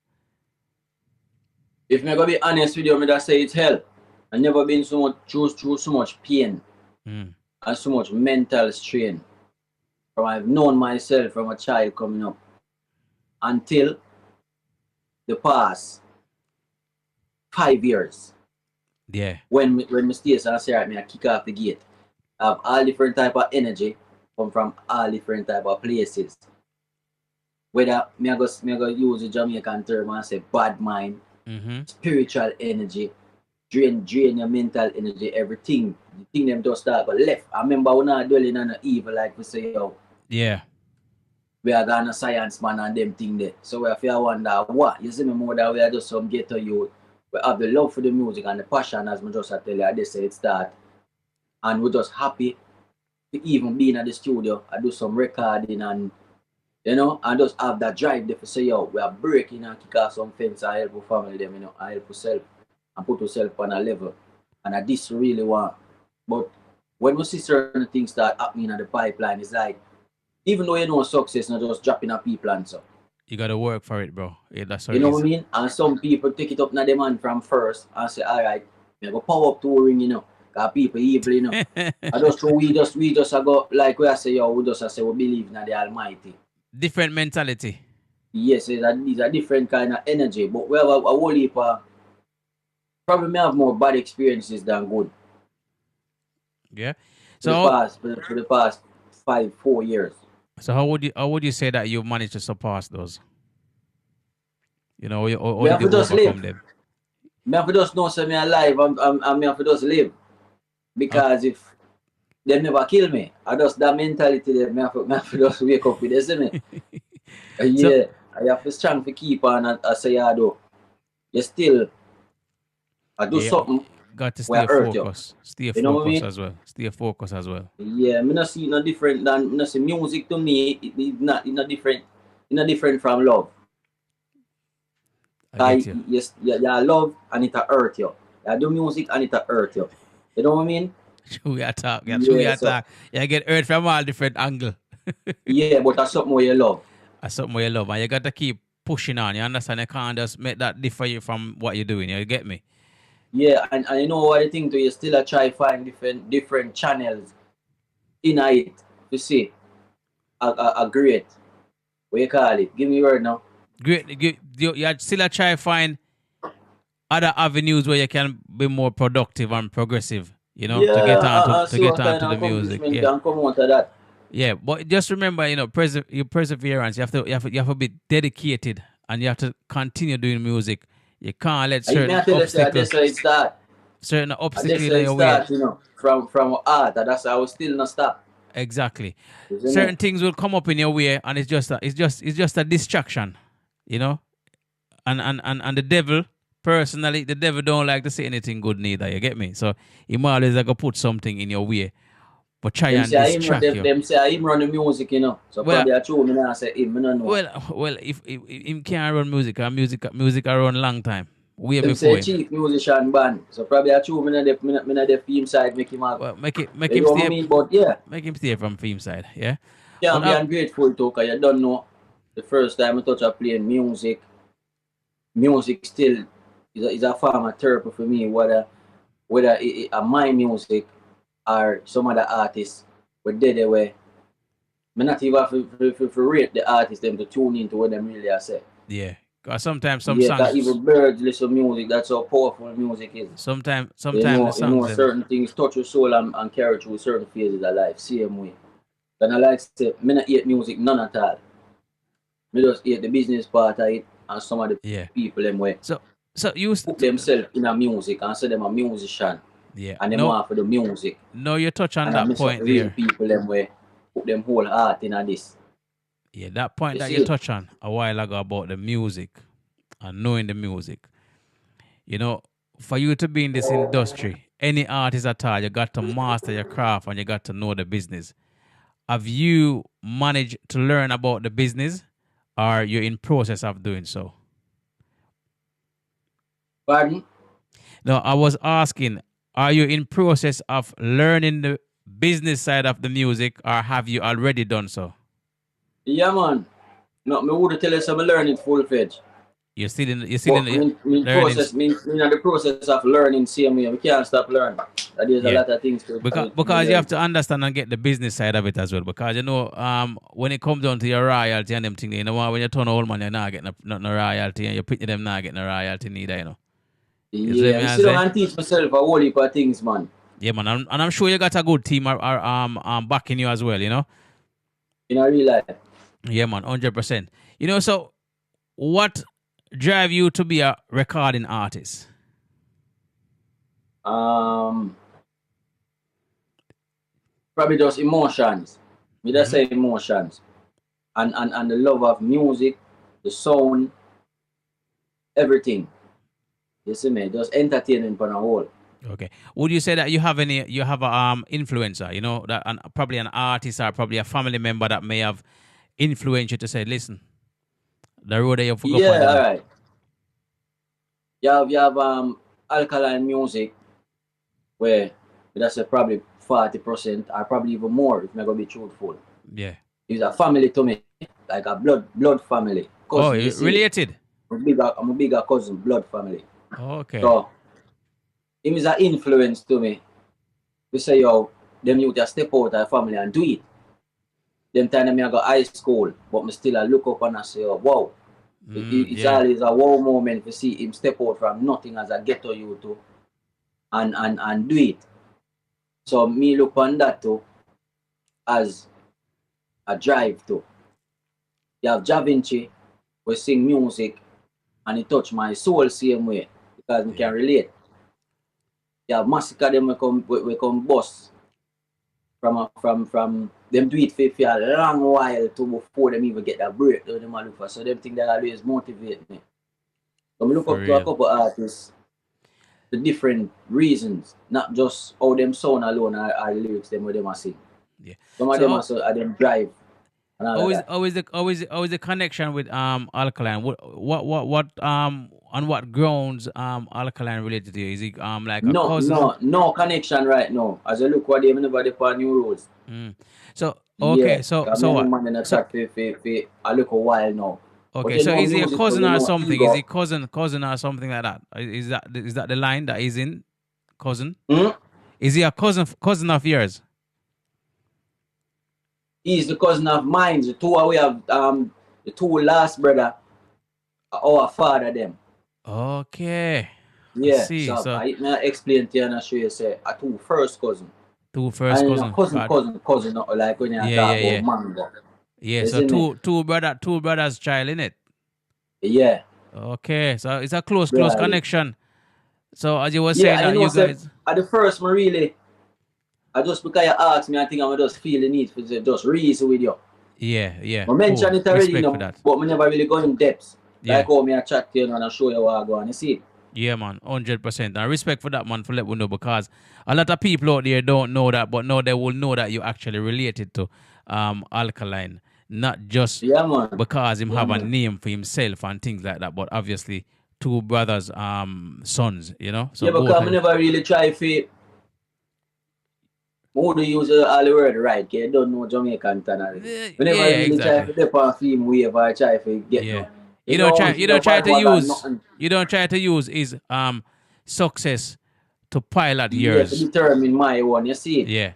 If I'm gonna be honest with you, I'm gonna say it's hell. I've never been through so much pain and so much mental strain. I've known myself from a child coming up until the past 5 years. Yeah. When my states and say, I kick off the gate. I have all different type of energy come from all different type of places. Whether I go use the Jamaican term and say bad mind, spiritual energy, drain your mental energy, everything. The thing them just start but left. I remember when I dwelling on the evil, like we say, yo. Yeah. We are gonna science man and them thing there. So we have to wonder what. You see me more that we are just some ghetto youth. We have the love for the music and the passion, as I just tell you, they say it start. And we're just happy to even be in the studio. I do some recording and, you know, and just have that drive there to say, yo, we are breaking and kick off some fence and help our family them, you know, and help yourself and put yourself on a level. And I this really want. But when we see certain things start happening in the pipeline, it's like, even though you know success, not just dropping at people and so. You gotta work for it, bro. Yeah, that's you know what I mean? And some people take it up na the man from first and say, all right, we go power up touring, you know. Cause people evil, you know. I just so we just go like we say, yo, we just say we believe in the Almighty. Different mentality. Yes, it's a different kind of energy. But we have a whole heap of probably may have more bad experiences than good. Yeah. So for the past 4 years. So how would you say that you managed to surpass those? You know, or we have did to you just overcome live. them? Me have to just know say me alive. I'm have to just live. Because if they never kill me, I just that mentality that me have to just wake up with it, isn't it? Yeah. I have to strong to keep on I say I do. You still I do something. Got to stay focused. Stay focused as well. Stay focused as well. Yeah, me not see no different than me see music to me. It's not different. It's not different from love. Yes, you love and it hurt you. You do music and it hurt you. You know what I mean? True you talk. Yeah, true you talk. You get hurt from all different angles. Yeah, but that's something where you love. That's something where you love, and you got to keep pushing on. You understand? You can't just make that differ you from what you're doing. You get me? Yeah, and you know what I think too, you still try find different channels in it. You see, a great, what you call it? Give me your word now. Great, you still try find other avenues where you can be more productive and progressive. You know, to get on to the music. Yeah. Can come out of that. Yeah, but just remember, you know, your perseverance. You have to be dedicated, and you have to continue doing music. You can't let I may certain tell you, say, obstacles, that's how it start. certain I obstacle just in say it your way. start, you know, from art. And that's how I will still not stop. Exactly. Isn't Certain it? things will come up in your way, and it's just a distraction, you know. And the devil, personally, the devil don't like to see anything good neither. You get me? So he might always like to put something in your way, but try Them and say him, distract you. them say him run the music, you know. So Well, probably I true, me not say him, me not know. well, if him can't run music, and music I run long time, way Them before say him. chief musician band. So probably I true, me not the film side make him have. Well, make You him know what I stay, mean? But yeah, make him stay from theme side, yeah. can't But be ungrateful too, because you don't know the first time I touch a playing music. Music still is a form of therapy for me, whether my music or some other artists were dead away. Me not even for rate the artists them to tune into what them really are say. yeah, 'cause sometimes some Yeah, that songs, even birds listen music, that's how powerful music is. sometimes the You know songs them, certain things touch your soul and carry through certain phases of life, same way. And I like to say, me not hate music none at all. Me just hate the business part of it and some of the yeah. people them way. So you Put themselves in a music and say them a musician yeah. and them No, want for the music. no, you touch on And I that miss up point real there. people them way. Put them whole heart in a this. Yeah, that point You that see you it? touch on a while ago about the music and knowing the music. You know, for you to be in this industry, any artist at all, you got to master your craft and you got to know the business. Have you managed to learn about the business, or you're in process of doing so? Pardon? No, I was asking, are you in process of learning the business side of the music, or have you already done so? Yeah, man. No, me would tell you some learning full fledged. You're still in But the me learning process, me in the process of learning same way. We can't stop learning. There's a yeah. lot of things to Because you learn. have to understand and get the business side of it as well. Because you know, when it comes down to your royalty and them thing, you know, when you turn old man, you're not getting no royalty, and you pitch them not getting no royalty neither, you know. You see Yeah, me I I sit down say? and teach myself a whole heap of things, man. Yeah, man, and I'm sure you got a good team backing you as well, you know. In a real life. Yeah, man, 100%. You know, so what drive you to be a recording artist? Probably just emotions. Me just say emotions. And the love of music, the sound, everything. You see me? Just entertainment for the whole. Okay. Would you say that you have a influencer, you know, that probably an artist or probably a family member that may have influenced you to say, listen, the road that you forgot Yeah, on, you know? alright. You have alkaline music where that's probably 40% or probably even more if I'm gonna be truthful. Yeah. He's a family to me, like a blood family. Oh, Cousin, you see? related? I'm a bigger cousin, blood family. Okay. So him is an influence to me. We say, yo, them youth just step out of the family and do it. Them time I go high school, but me still I look up and I say, oh, wow. It's always a wow moment to see him step out from nothing as a ghetto youth to and do it. So me look on that too as a drive too. You have Ja Vinci, we sing music and it touch my soul same way because me can relate. You have Massacre them we come bust from them do it for a long while to before them even get that break that them a look for. So them think that always motivate me. So me look For up to real. a couple artists the different reasons, not just how them sound alone or the lyrics them where them a sing. Yeah. Some of So them are them drive. And all of that. always the connection with alkaline. What on what grounds alkaline related to you? Is he like a cousin? No connection right now. As I look what they never depend new roads. So okay, Yeah, so me and what? the man in a chat for I look a while now. But Okay, you so know is he a music, cousin you or know something? ego. Is he cousin or something like that? Is that the line that is in cousin? Is he a cousin of yours? He's the cousin of mine. The two we have the two last brother our father them. Okay. Yeah, see. so So I explain to you and I show you say a two first cousin. Two first and cousin. cousin, not like when you talk about mango. Yeah, so two brothers child in it. Yeah. Okay, so it's a close Right. connection. So as you were saying that you guys at the first me really I just because you asked me, I think I'm just feel the need for just reason with you. Yeah. I mentioned it already, Respect for that. but we never really go in depth. Yeah. Like how me I chat to you and I show you what I go and you see. Yeah, man, 100%. And respect for that, man, for letting we know, because a lot of people out there don't know that, but now they will know that you actually related to Alkaline. Not just because him have a name for himself and things like that, but obviously two brothers, sons, you know? So because I never really try to more to use all the word right, okay? Don't know Jamaican tongue. We never really try to dip on film wave or try to get no. You don't try to use his success to pilot yours. To determine my one, you see? Yeah.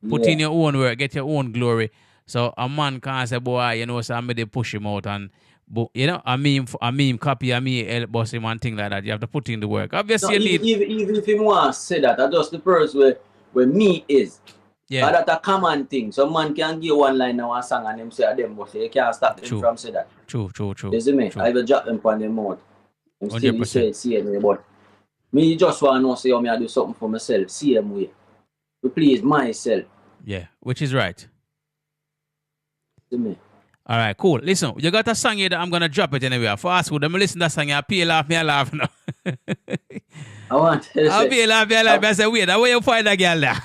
Put in your own work, get your own glory. So a man can't say, boy, you know, somebody push him out and you know, I mean copy a me help boss him and thing like that. You have to put in the work. Obviously even if him want to say that, I just the person where me is. Yeah. That's a common thing. Some man can give one line now and song and them say them, but you can't stop them from say that. True. You see me? I will drop them on them mouth. I'm still say me, but me just want to know say how me I do something for myself. See them way. To please myself. Yeah, which is right. See me? All right, cool. Listen, you got a song here that I'm going to drop it anyway. Fast food. I'm listen to that song. I pay laugh, me I laugh now. I want to I'll pay laugh. I say, wait, where you find that girl there?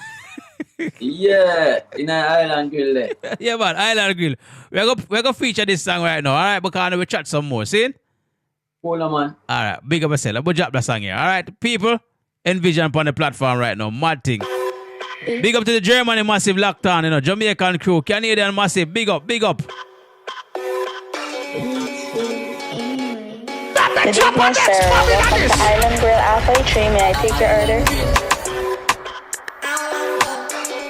Yeah, in an Island Grill there. Yeah, man, Island Grill. We're going to feature this song right now, all right? Because we chat some more, see? Cool, man. All right, big up yourself. I'm going to drop the song here, all right? People, Nvasion on the platform right now. Mad thing. Big up to the Germany Massive Lockdown, you know, Jamaican crew, Canadian Massive, big up. Good evening, sir. Welcome to Island Grill Alpha Tree. May I take your order?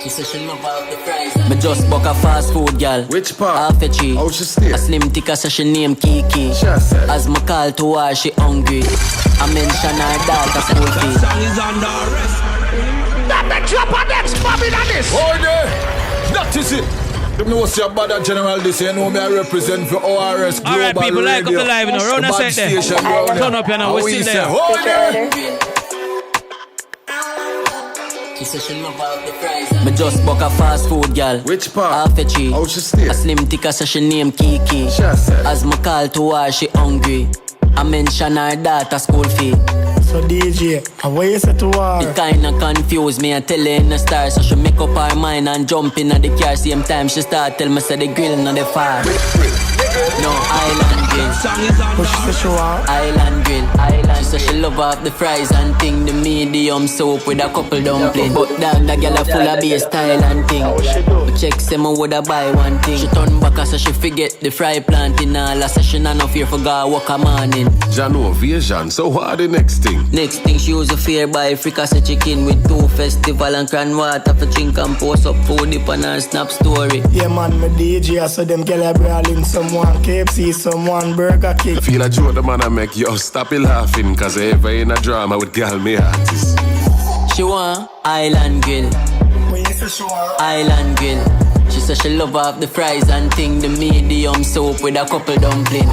She said she love out the fries. Me just book a fast food girl. Which part? Half a cheek. How she stay? A slim thicker so she name Kiki. As me call to her, she hungry. I mention her daughter school fee. Song is under arrest. That the drop on next Bobby than this. Oh, there. That is it. You know what's your bad general this, you know me I represent for ORS Global Radio. Alright people, like up the live, you know, round a set there. Turn up, you know, we still there. Oh, there. She said she love out the fries. Me just book a fast food girl. Which part? Half a cheek. How she stay? A slim thicker so she name Kiki. As me call to her, she hungry. I mention her daughter school fee. So DJ, what you say to her? It kinda confused me, I tell her in the star. So she make up her mind and jump in at the car. Same time she start tell me say the grill not the far. No, Island Grill. What she say she want? Island Grill. She say she love off the fries and thing. The medium soup with a couple dumplings. But dog, the girl a full of bass style and thing. But check say me woulda buy one thing. She turn back so she forget the fry planting. All a session and no fear for God walk a morning. Nvasion, so what the next thing? Next thing she use a fear buy fricassee chicken with 2 festival and cran water for drink and post up food dip on her snap story. Yeah man, me DJ, I saw them girl brawling. Someone KFC, someone Burger King. I feel a joke the man I make you stop it laughing. Cause I ever in a drama with girl me artist. She want Island Grill. When you say she want? Island Grill. She say she love off the fries and thing. The medium soup with a couple dumplings.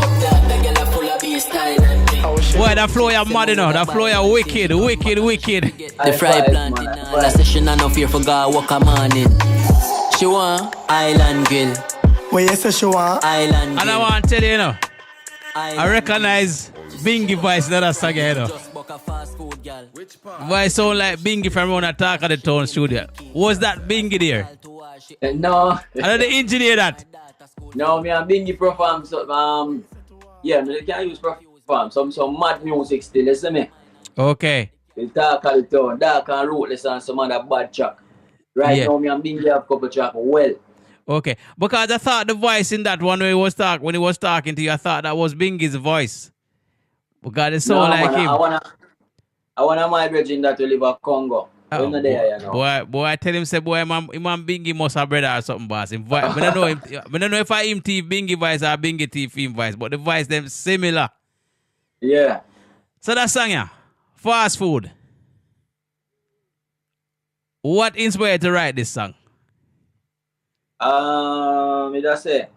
Boy, that flow you mad enough. That flow you wicked. The fry planting all a session and no fear for God walk a morning. She want Island Grill. When you say she want? Island Grill. And I want to tell you, you know, I recognize Bingy voice in that song, you know. Voice sound like Bingy from around the Talk of the Town studio. Was that Bingy there? No. I know the engineer that. No, me and Bingy perform so, yeah, me can use perform some mad music still, listen me. Okay. The Talk of the Town, Dark and Rootless and some other bad track. Right now, me and Bingy have a couple track well. Okay, because I thought the voice in that one when he was talking to you, I thought that was Bingy's voice. Because it sounded like him. I wanna my virgin that will live at Congo. There, you know. Boy, I tell him say, boy, man Bingy must have brother or something, boss. I don't know him. I don't know if I him thief Bingy voice or Bingy thief him voice, but the voice them similar. Yeah. So that song, yeah, fast food. What inspired you to write this song? Me just say,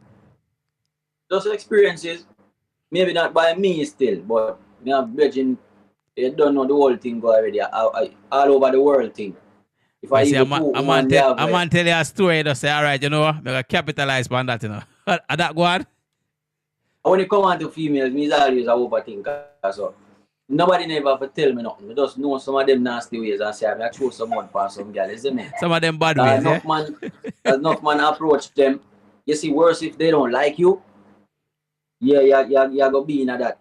just experiences. Maybe not by me still, but me have bridging. You don't know the whole thing go already. All over the world thing. If I See, even I'm man tell you a story. Just say, all right, you know, I'm gonna capitalize on that, you know. That go on. When it come on to females, me is always a overthinker. So nobody never have to tell me nothing. I just know some of them nasty ways and say, I throw someone past some girl, isn't it? Some of them bad ways, enough man approach them. You see, worse if they don't like you. Yeah, you go be in that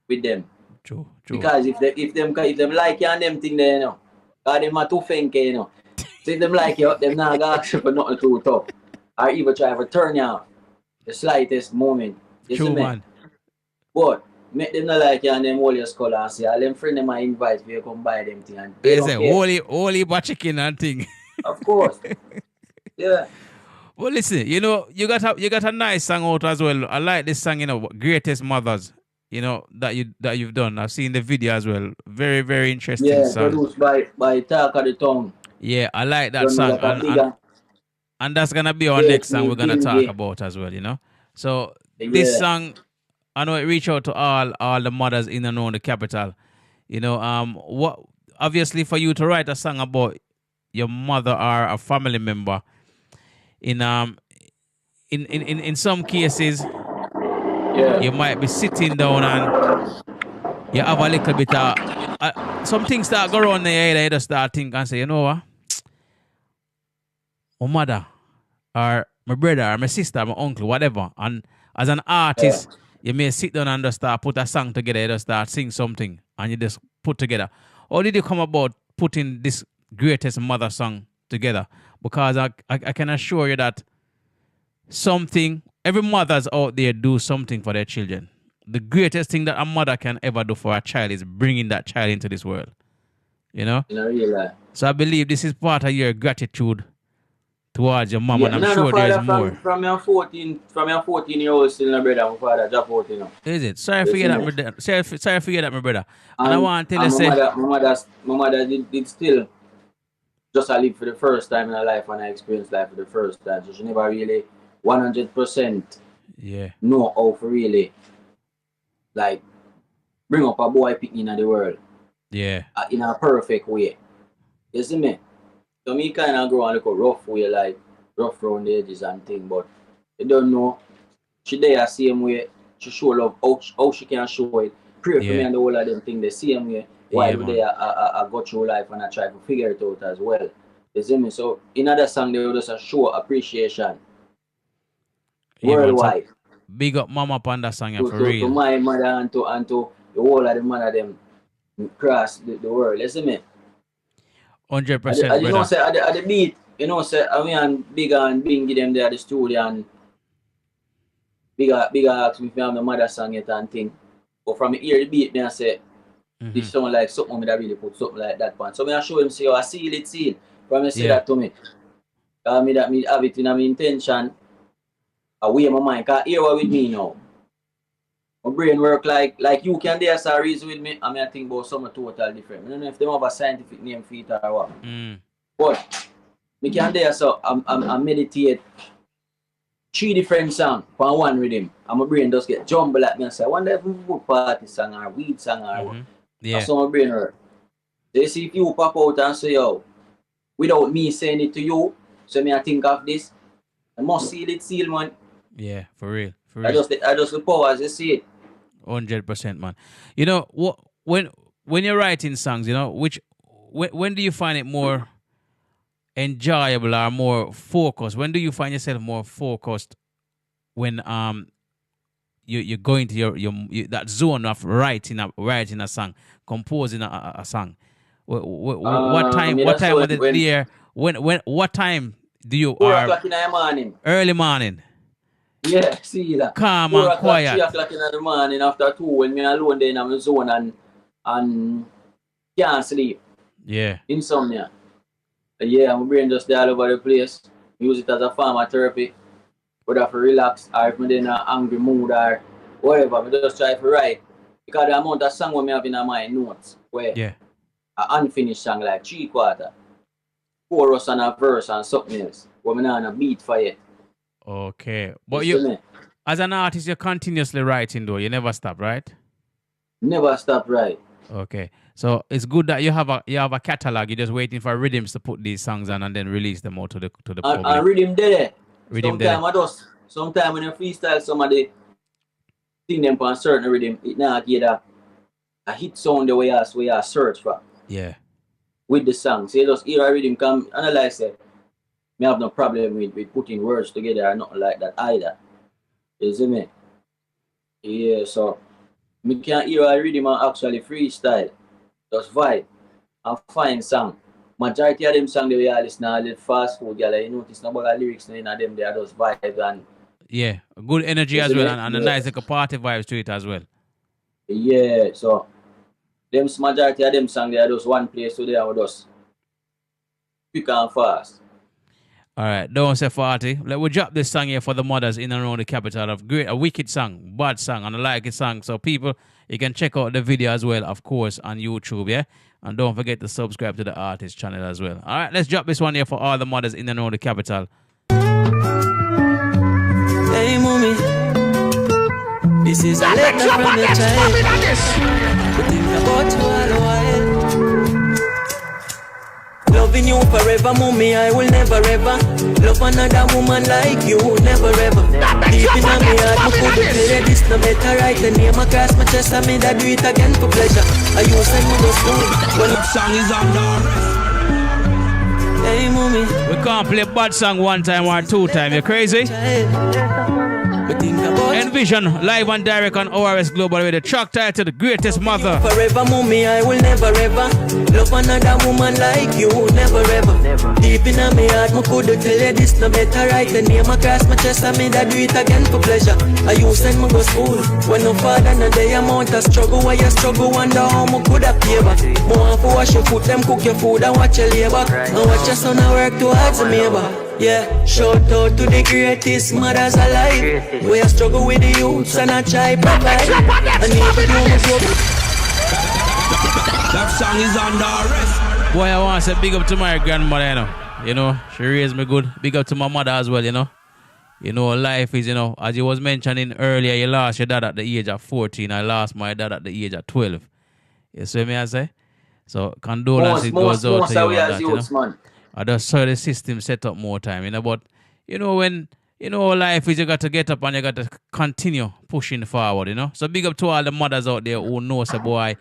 with them. True. Because if them like you and them thing there, you know, because them are too funky, you know. So if them like you, them not gonna ask you for nothing too tough. Or even try to turn you out the slightest moment. You see me? Man. But make them not like you and them hold your skull and say, all them friend them I invite for you come buy them thing. And they say, holy but chicken and thing. Of course. Yeah. Well, listen, you know, you got a nice song out as well. I like this song, you know, Greatest Mothers, you know, that you've done. I've seen the video as well. Very, very interesting song. Yeah, produced by Talk of the Town. Yeah, I like that song. And that's gonna be our next song we're gonna talk about as well, you know. So this song, I know it reached out to all the mothers in and around the capital. You know, what obviously for you to write a song about your mother or a family member, in some cases, you might be sitting down and you have a little bit of some things that go around in your head. You just start thinking and say, you know what, my mother or my brother or my sister or my uncle, whatever. And as an artist, you may sit down and just start put a song together. You just start sing something and you just put together. How did you come about putting this Greatest Mother song together? Because I can assure you that every mother's out there do something for their children. The greatest thing that a mother can ever do for a child is bringing that child into this world. You know? So I believe this is part of your gratitude towards your mom, and I'm sure there's more. From your 14-year-old still no brother, my father drop out, you know. Is it? Sorry to forget that, my brother. Sorry to forget that, my brother. And I want to tell you, my mother did still just I live for the first time in her life and I experienced life for the first time. So she never really 100% know how to really like bring up a boy picking in the world. Yeah. In a perfect way. You see me? So me kind of grow on like a rough way, like rough around the edges and thing, but you don't know. She there the same way. She show love how she can show it. Pray for me and the whole of them thing the same way. While I go through life and I try to figure it out as well. You see me? So in other song they will just show appreciation. Worldwide. So big up mama upon that song for real. To my mother and to the whole of the man of them across the world. You see me? 100%. I you know say at the beat, you know say I mean and bigger and Bingy them there at the studio and bigger ask me if I have my mother song yet and thing. But from hear the beat me I say this sound like something that really put something like that on. So me I show him say, I seal it. From me say that to me. Me that me have it in my intention. Away my mind. Cause here with me now. My brain work like you can there a reason with me. I mean I think about something total different. I don't know if they have a scientific name for it or what. But me can there so I meditate 3 different songs for one rhythm. And my brain just get jumbled at me and say, I wonder if we put party song or weed song or what. That's how my brain work. They see if you pop out and say, yo, without me saying it to you, so me I think of this, I must seal man. Yeah, for real. I just the power as you see it. 100%, man. You know, when you're writing songs, you know, when do you find it more enjoyable or more focused? When do you find yourself more focused when you're going to your that zone of writing a song, composing a song? What time was it there? What time do you 4 o'clock in the morning. Early morning. Yeah, see that. Calm and quiet. 3 o'clock in the morning after 2 when me alone there in my zone and can't sleep. Yeah. Insomnia. Yeah, my brain just there all over the place. Use it as a form of therapy. Whether for relax or if I'm in an angry mood or whatever, I just try to write. Because the amount of song we have in my notes where an unfinished song like 3/4. chorus and a verse and something else. But me not on a beat for it. Okay. But you, as an artist, you're continuously writing though. You never stop, right? Never stop, right? Okay. So it's good that you have a catalog. You're just waiting for rhythms to put these songs on and then release them out to the public. And rhythm there. Rhythm there. Sometimes when you freestyle somebody sing them on a certain rhythm, it not get a hit sound the way you search for. Yeah. With the song. So you just hear a rhythm come analyze it. Me have no problem with putting words together or nothing like that either. You see me? Yeah, so me can hear a rhythm and actually freestyle. Just vibe and find song. Majority of them songs they we are listening to fast food, girl. You notice no about lyrics in them, they are just vibe and yeah, good energy as well and a nice like a party vibes to it as well. Yeah, so them majority of them songs they are just one place so they are just quick and fast. Alright, don't say 40. Let we drop this song here for the mothers in and around the capital of great, a wicked song, bad song, and I like it song. So people, you can check out the video as well, of course, on YouTube, yeah? And don't forget to subscribe to the artist channel as well. Alright, let's drop this one here for all the mothers in and around the capital. Hey, mommy, this is a letter from your child. We think about you all the while. Loving you forever, mommy, I will never ever love another woman like you, never ever. Deep in my heart, I couldn't tell you this, no matter right. The name across my chest, I made I do it again for pleasure. I you send me to school when the song is on. Hey, mommy, we can't play bad song one time or two times. You crazy? Nvasion, live and direct on ORS Global Radio. Track title, The Greatest Mother. Forever, mommy, I will never ever love another woman like you, never ever. Deep in my heart, I couldn't tell you this, no better right. The name across my chest, I made I do it again for pleasure. I used to send me to school when no father, no day amount of struggle. Why you struggle, wonder how I could have paid back. More for wash your foot, them cook your food and watch your labor. And watch your son work towards the neighbor. Yeah, shout out to the greatest mothers alive. We are struggle with the youths and I try provide. And even though my go. That song is under arrest. Boy, I want to say big up to my grandmother, you know. You know, she raised me good. Big up to my mother as well, you know. You know, life is, you know, as you was mentioning earlier, you lost your dad at the age of 14. I lost my dad at the age of 12. You see me, I say? So, condolences goes out to you on that, you know. Man. I just saw the system set up more time, you know, but, you know, when, you know, life is you got to get up and you got to continue pushing forward, you know. So big up to all the mothers out there who know, so boy,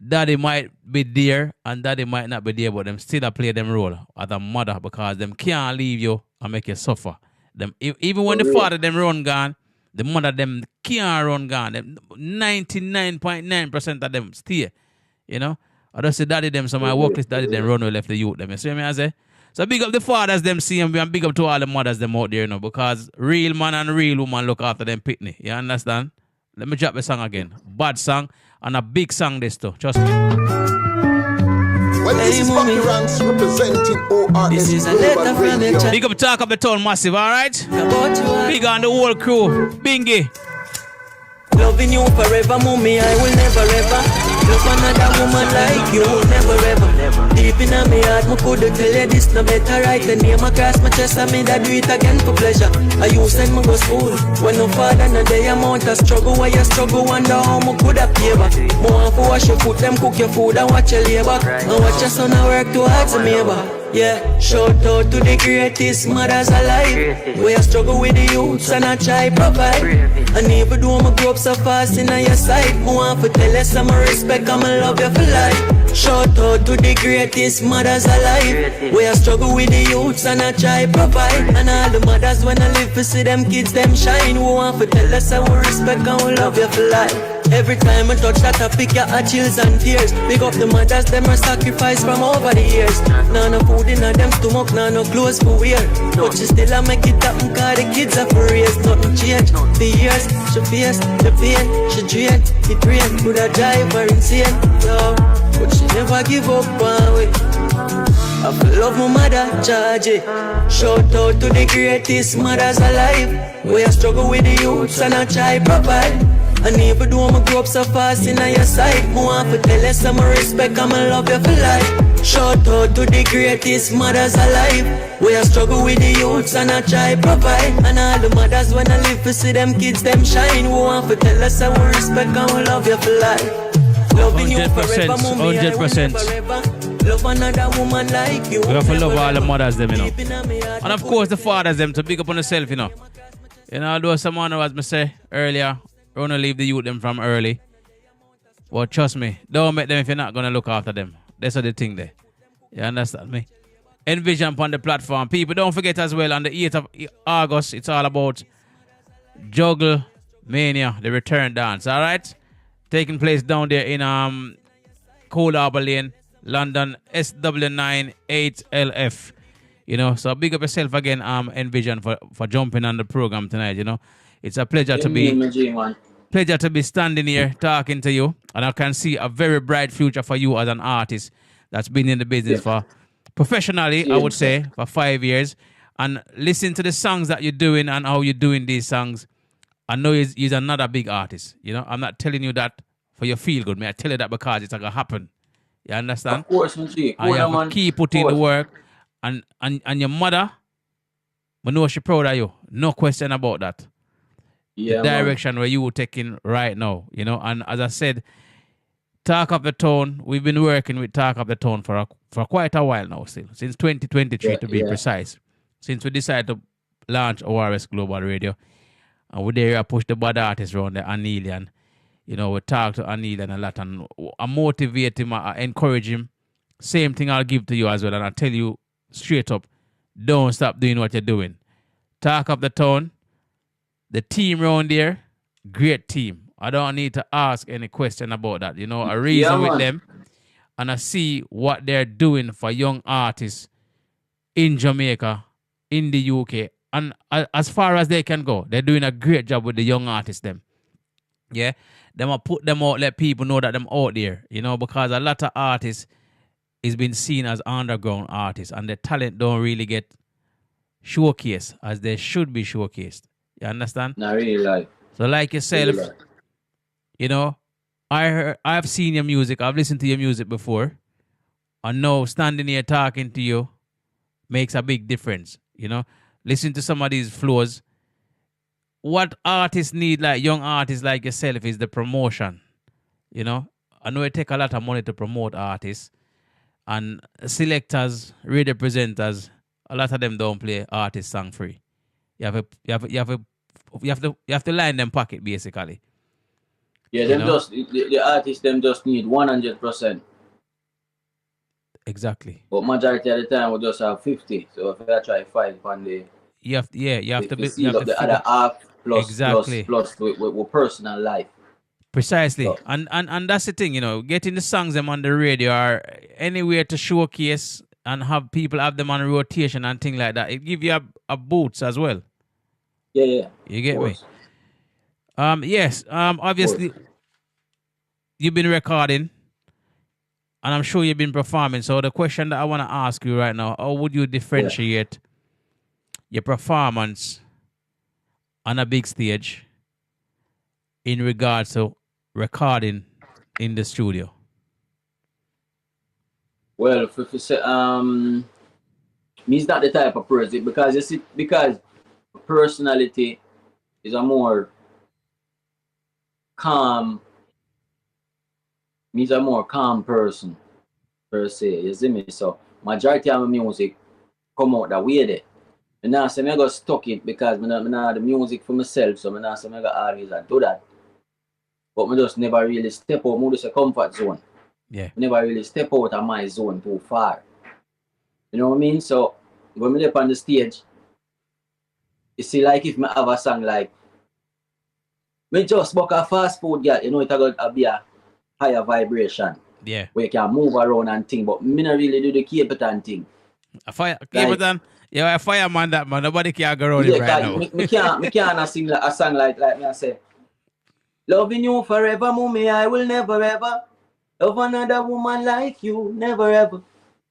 daddy might be there and daddy might not be there, but them still play them role as a mother because them can't leave you and make you suffer. Them even when the father them run gone, the mother them can't run gone. Them 99.9% of them stay, you know. I just say daddy them, so my work is daddy them run away left the youth them. You see me I say? So big up the fathers them see and big up to all the mothers them out there, you know, because real man and real woman look after them pitney. You understand? Let me drop the song again. Bad song and a big song this too. Trust me. Well, this is Bucky Ranks representing ORS. This is a letter from your child. Big up Talk Up the Town Massive, alright? Big on the whole crew. Bingy. Loving you forever, mommy, I will never ever love another woman like you, never ever. Deep in my heart, I couldn't tell you this, no better right. The name across my chest, I made I do it again for pleasure. I used to send me to school when no father, no day amount of struggle. Why you struggle, wonder how I could have paid back. More for wash your foot, them cook your food and watch your labor. And watch your son work towards the neighbor. Yeah, shout out to the greatest mothers alive. We are struggle with the youths and I try provide. And even though I grow up so fast in your side, I want to tell you some respect and I love you for life. Shout out to the greatest mothers alive. We are struggle with the youths and I try provide. And all the mothers when I live to see them kids them shine, we want to tell us some respect and we love you for life. Every time I touch that topic, you have chills and tears. Big up the mothers, them are sacrificed from over the years. None of food in them stomach, no clothes for wear. But she still a make it happen cause the kids are for race. Nothing change, the years, she face the pain, she drain, it rain. Could I drive her insane, no. But she never give up one way. I love my mother, Georgie. Shout out to the greatest mothers alive. We are struggle with the youths and I try provide. And even though I grew up so fast in your sight, I want to tell you some respect and I love you for life. Shout out to the greatest mothers alive. We are struggle with the youths and I try provide. And all the mothers when I live to see them kids them shine. We want to tell us some respect and I love you for life. Loving you forever, mommy, 100%. Love another woman like you. We have to love all the mothers them, you know. And of course the fathers them to big up on yourself, you know. You know, although someone as I say earlier, we're gonna leave the youth them from early. But trust me, don't make them if you're not gonna look after them. That's the thing there. You understand me? Nvasion on the platform. People, don't forget as well, on the 8th of August, it's all about Juggle Mania, the return dance, alright? Taking place down there in Cold Harbour Lane, London, SW9 8LF. You know, so big up yourself again, Nvasion, for jumping on the program tonight, you know. It's a pleasure to be standing here talking to you, and I can see a very bright future for you as an artist that's been in the business for professionally, I would say, for 5 years. And listen to the songs that you're doing and how you're doing these songs. I know he's another big artist. You know, I'm not telling you that for your feel good, man. I tell you that because it's going to happen. You understand? Of course, man. You have to keep putting the work. And your mother, I know she's proud of you. No question about that. Yeah, the direction where you were taking right now, you know. And as I said, Talk of the Tone, we've been working with Talk of the Tone for quite a while now still. Since 2023 to be precise. Since we decided to launch ORS Global Radio. And we there push the bad artists around the Anilian. You know, we talk to Anilian a lot and I motivate him, I encourage him. Same thing I'll give to you as well. And I tell you straight up, don't stop doing what you're doing. Talk of the Town, the team around there, great team. I don't need to ask any question about that. You know, I reason with them and I see what they're doing for young artists in Jamaica, in the UK, and as far as they can go. They're doing a great job with the young artists them. Yeah, them will put them out, let people know that them out there, you know, because a lot of artists is been seen as underground artists and their talent don't really get showcased as they should be showcased. You understand? Not really like. So like yourself, really you know, I've seen your music, I've listened to your music before, and now standing here talking to you makes a big difference. You know, listen to some of these flows. What artists need, like young artists like yourself, is the promotion. You know, I know it take a lot of money to promote artists, and selectors, radio presenters, a lot of them don't play artist song free. You have to line them pocket basically. Yeah, them just the artists them just need 100%. Exactly. But majority of the time we just have 50. So if I try 5 on the you have to the other half plus exactly plus with personal life. Precisely. So. And that's the thing, you know, getting the songs them on the radio or anywhere to showcase and have people have them on rotation and things like that. It give you a boost as well. Yeah. You get me? Yes. Obviously, you've been recording, and I'm sure you've been performing. So the question that I want to ask you right now: how would you differentiate your performance on a big stage in regards to recording in the studio? Well, if you say, me's not the type of person because personality is a more calm. Me's a more calm person per se. You see me? So majority of my music come out that way there. And now say I got stuck it because I not the music for myself, so I not say I got always do that. But I just never really step out. I just a comfort zone. Yeah. Never really step out of my zone too far. You know what I mean? So when I up on the stage, you see, like if I have a song like me just book a fast food girl, you know, it's going to be a higher vibration. Yeah. Where you can move around and thing, but me not really do the Capitan thing. A Capitan? Yeah, a fireman that man. Nobody can go around it right now. Me can't sing like a song like me I say, loving you forever, mommy, I will never ever love another woman like you, never ever.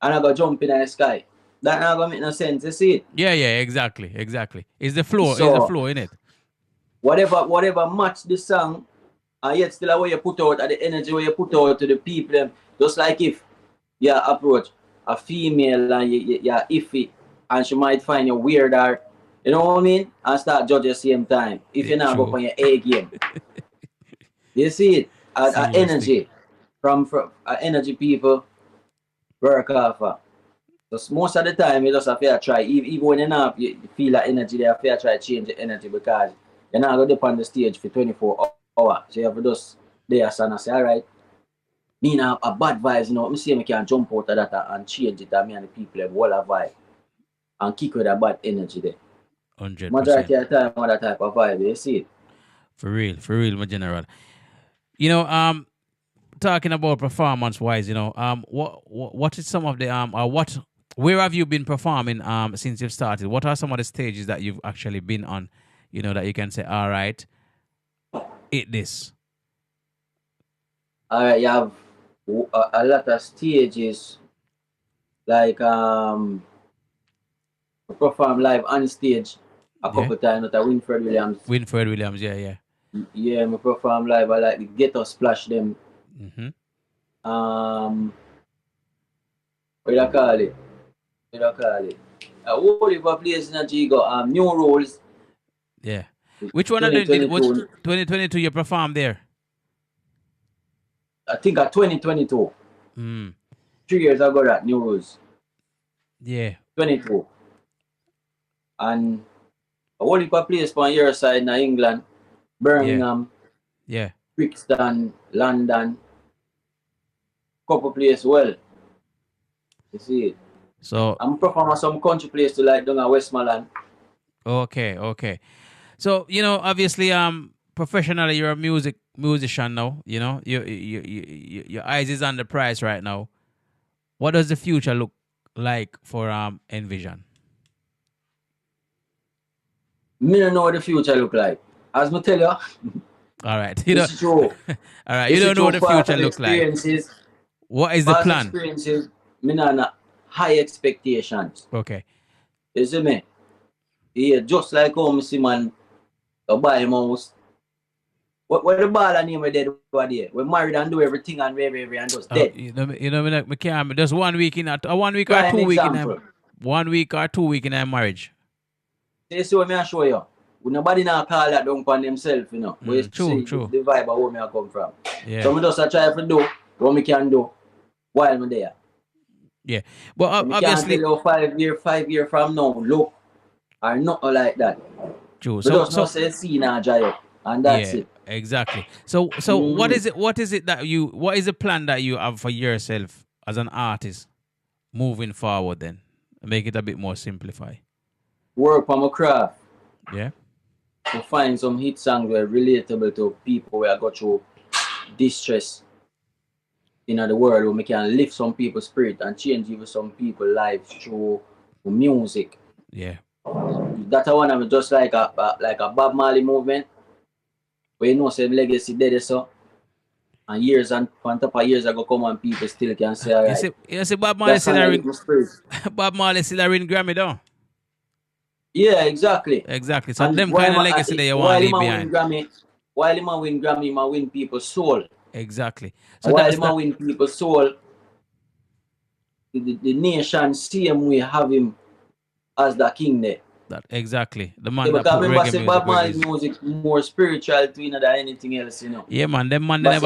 And I go jump in the sky. That not gonna make no sense, you see it? Yeah, exactly. It's the flow, innit? Whatever match the song And yet still what you put out, the energy where you put out to the people, just like if you approach a female and you're iffy, and she might find you weird or, you know what I mean? And start judge at the same time. If you're not go on your A game. You see it? Energy. From energy people work off. So most of the time, you just have to try, even when you feel that energy, you have to try to change the energy because you're not going to dip on the stage for 24 hours. So you have to just there and say, all right, me now a bad vibes, you know, me see me can jump out of that and change it and me and the people have all a vibe and kick with that bad energy there. 100%. Majority of the time, what that type of vibe, you see it. For real, my general. You know, talking about performance-wise, you know, what is some of the where have you been performing since you've started? What are some of the stages that you've actually been on? You know that you can say, all right, eat this. All right, you have a lot of stages, like perform live on stage a couple times with Winfred Williams. Winfred Williams, yeah. Yeah, me perform live. I like the Ghetto Splash them. What do you call it? A whole heap of place in Jigo. New Rules. Yeah. Which one of them did? What 2022 you performed there? I think at 2022. 3 years ago that New Rules. Yeah. 22. And a whole heap of place on your side in England. Birmingham. Yeah. Brixton, London. Couple places well. You see it. So I'm performing some country place to like down at Westmoreland. Okay. So, you know, obviously professionally you're a musician now, you know. Your eyes is on the prize right now. What does the future look like for Nvasion? Me don't know what the future look like. As I tell you. All right. It's true. All right. You don't know what the future looks like. What is the plan? Experiences, me not high expectations. Okay. You see me? Yeah, just like how me see man buy a mouse. What the ball and him dead over there? We married and do everything and very and just dead. You know me can't just 1 week in a 1 week or 2 week in a 1 week or 2 week in a marriage. You see what me I show you? Nobody now call that down on themselves, you know. True. The vibe of where me I come from. Yeah. So me just try to do what me can do while me there. Yeah. Well, obviously, can't tell you 5 years from now, look, or nothing like that. True. So just not say see now dry up, and that's it. Exactly. So what is it that what is the plan that you have for yourself as an artist moving forward then? Make it a bit more simplified. Work on my craft. Yeah. To find some hit songs that are relatable to people where I go through distress in the world, where we can lift some people's spirit and change even some people's lives through music. Yeah. That's one of just like a Bob Marley movement, where you know some legacy dead so. And years and on top of years ago come and people still can say all right. You see Bob Marley still a Bob Marley still a ring Grammy down. Yeah, exactly. So and them kind of legacy that you want to leave behind. While he win Grammy, he win people's soul. Exactly. So while he win people's soul, the nation see him, we have him as the king there. Exactly. The man that put reggae music. Bob Marley's music more spiritual to than anything else, you know. Yeah, man. Them man they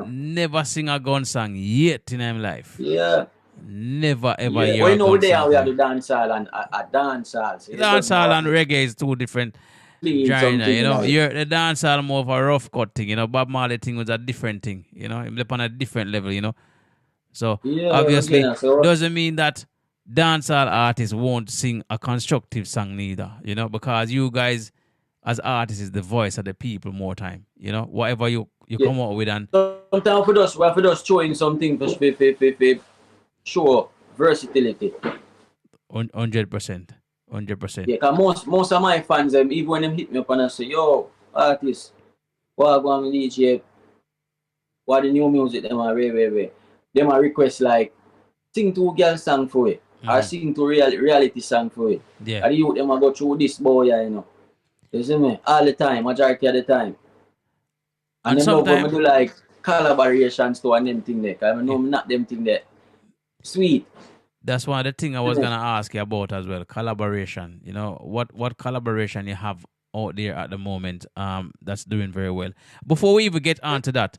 never sing a gun song yet in their life. Yeah. Never ever hear. Well, you know, there we have the dancehall and a dancehall. So dancehall and reggae is two different genre, you know. The dancehall more of a rough cut thing, you know. Bob Marley thing was a different thing, you know. Him on a different level, you know. So obviously doesn't mean that dancehall artists won't sing a constructive song neither, you know, because you guys as artists is the voice of the people more time, you know. Whatever you come up with and sometimes we have to just showing something for show versatility. 100%. Yeah, because most of my fans, even when them hit me up and I say, yo, artist, what go on DJ, what the new music them are way. Them a request like sing to girl song for it. Or sing to reality song for it. Yeah. And the youth them a go through this boy, you know. You see me? All the time, majority of the time. And then sometimes do like collaborations to and them thing there. Cause I know not them thing there. Sweet. That's one of the things I was gonna ask you about as well. Collaboration. You know, what collaboration you have out there at the moment that's doing very well. Before we even get on to that,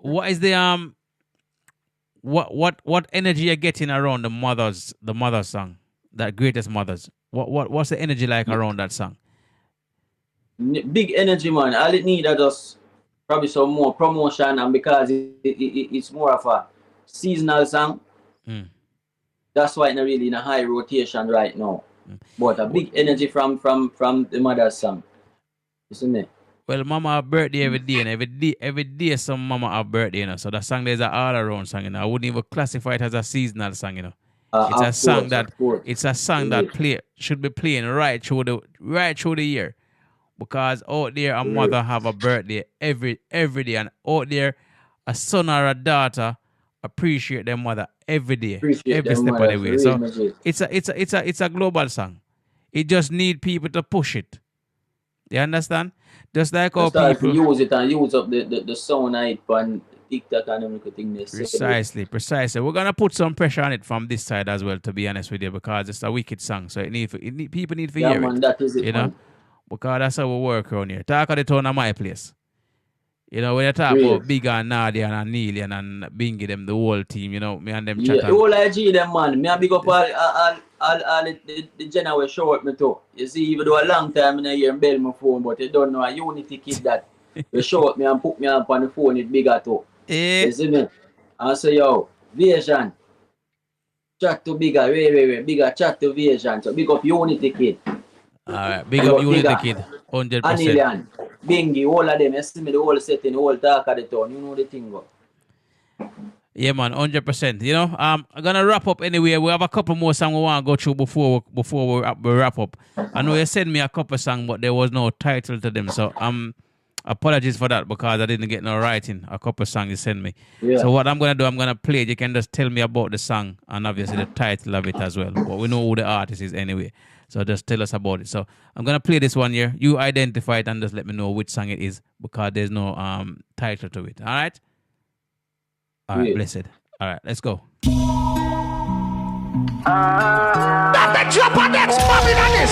what is the what energy you're getting around the mother song, that Greatest Mothers? What's the energy like around that song? Big energy, man. All it need is just probably some more promotion, and because it's more of a seasonal song. That's why it's not really in a high rotation right now. But a big energy from the mother's song. Isn't it? Well, mama have birthday every day, and every day some mama have birthday, you know. So the song there's an all around song, you know. I wouldn't even classify it as a seasonal song, you know. It's a song that should be playing right through the year. Because out there a mother have a birthday every day, and out there a son or a daughter appreciate their mother every day, every step of the way. So it's a global song. It just need people to push it. You understand? Just like how people use it and use up the sound of it and TikTok and everything. Precisely. We're gonna put some pressure on it from this side as well, to be honest with you, because it's a wicked song. So people need to hear it. That is it, you know? Because that's how we work around here. Talk of the town of my place. You know, when you talk about Big and Nadia and Neil and Bingy, them, the whole team, you know, me and them chat. Yeah, the whole IG them, man. Me and big up all the general show up me too. You see, even though a long time I hear bell my phone, but you don't know a Unity kid that you show up me and put me up on the phone, it bigger too. You see me? And say, yo, Nvasion, chat to bigger, way, bigger chat to Nvasion. So big up Unity kid. Alright, big up Unity kid, 100%. Anilian, Bingy, all of them, you see me, the whole setting, the whole talk of the town, you know the thing go. Yeah, man, 100%. You know, I'm gonna wrap up anyway. We have a couple more songs we want to go through before we wrap up. I know you sent me a couple songs, but there was no title to them, so apologies for that because I didn't get no writing. A couple songs you sent me. Yeah. So what I'm gonna do, I'm gonna play it. You can just tell me about the song and obviously the title of it as well. But we know who the artist is anyway. So just tell us about it. So I'm gonna play this one here. You identify it and just let me know which song it is because there's no title to it. All right. All right, blessed. All right, let's go. That the drop on next popping on this.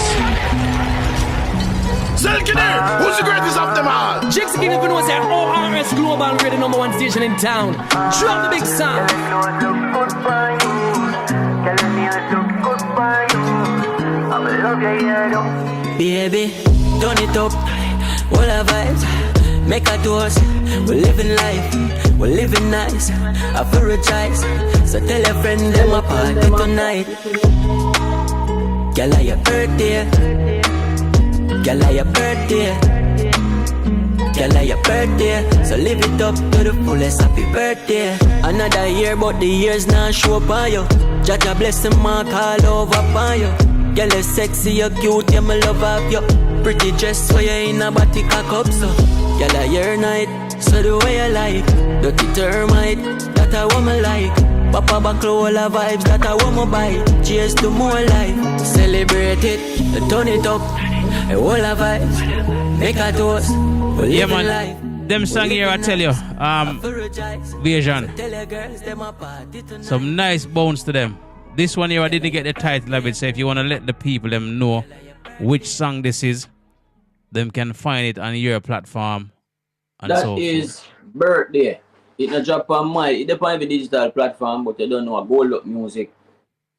Selkiner, who's the greatest of them all? Jigs again, if you know say ORS Global Radio #1 station in town. Drop the big sound. Baby, turn it up. All our vibes, make a toast. We're living life. We're living nice, I feel rejoice. So tell your friend them a party tonight. Girl, are your birthday. Girl, are your birthday. Girl, are your birthday. So live it up to the fullest. Happy birthday. Another year, but the years not show up on you. Jaja bless the mark all over upon you. Girl, you're sexy, you're cute, yeah, my love of you. Pretty dress, so you're in a body cock up, so. Girl, are your night. So the way I like, dirty termite, that I want me like. Papa Banklola vibes, that I want me buy. Cheers to more life, celebrate it, turn it up. A whole of vibes, make a toast. Yeah, man. Life. Them song here, I tell you, Nvasion. Some nice bones to them. This one here, I didn't get the title of it, so if you want to let the people them know which song this is, them can find it on your platform. That is birthday. It not drop on my. It depends on every digital platform, but you don't know. Go look music.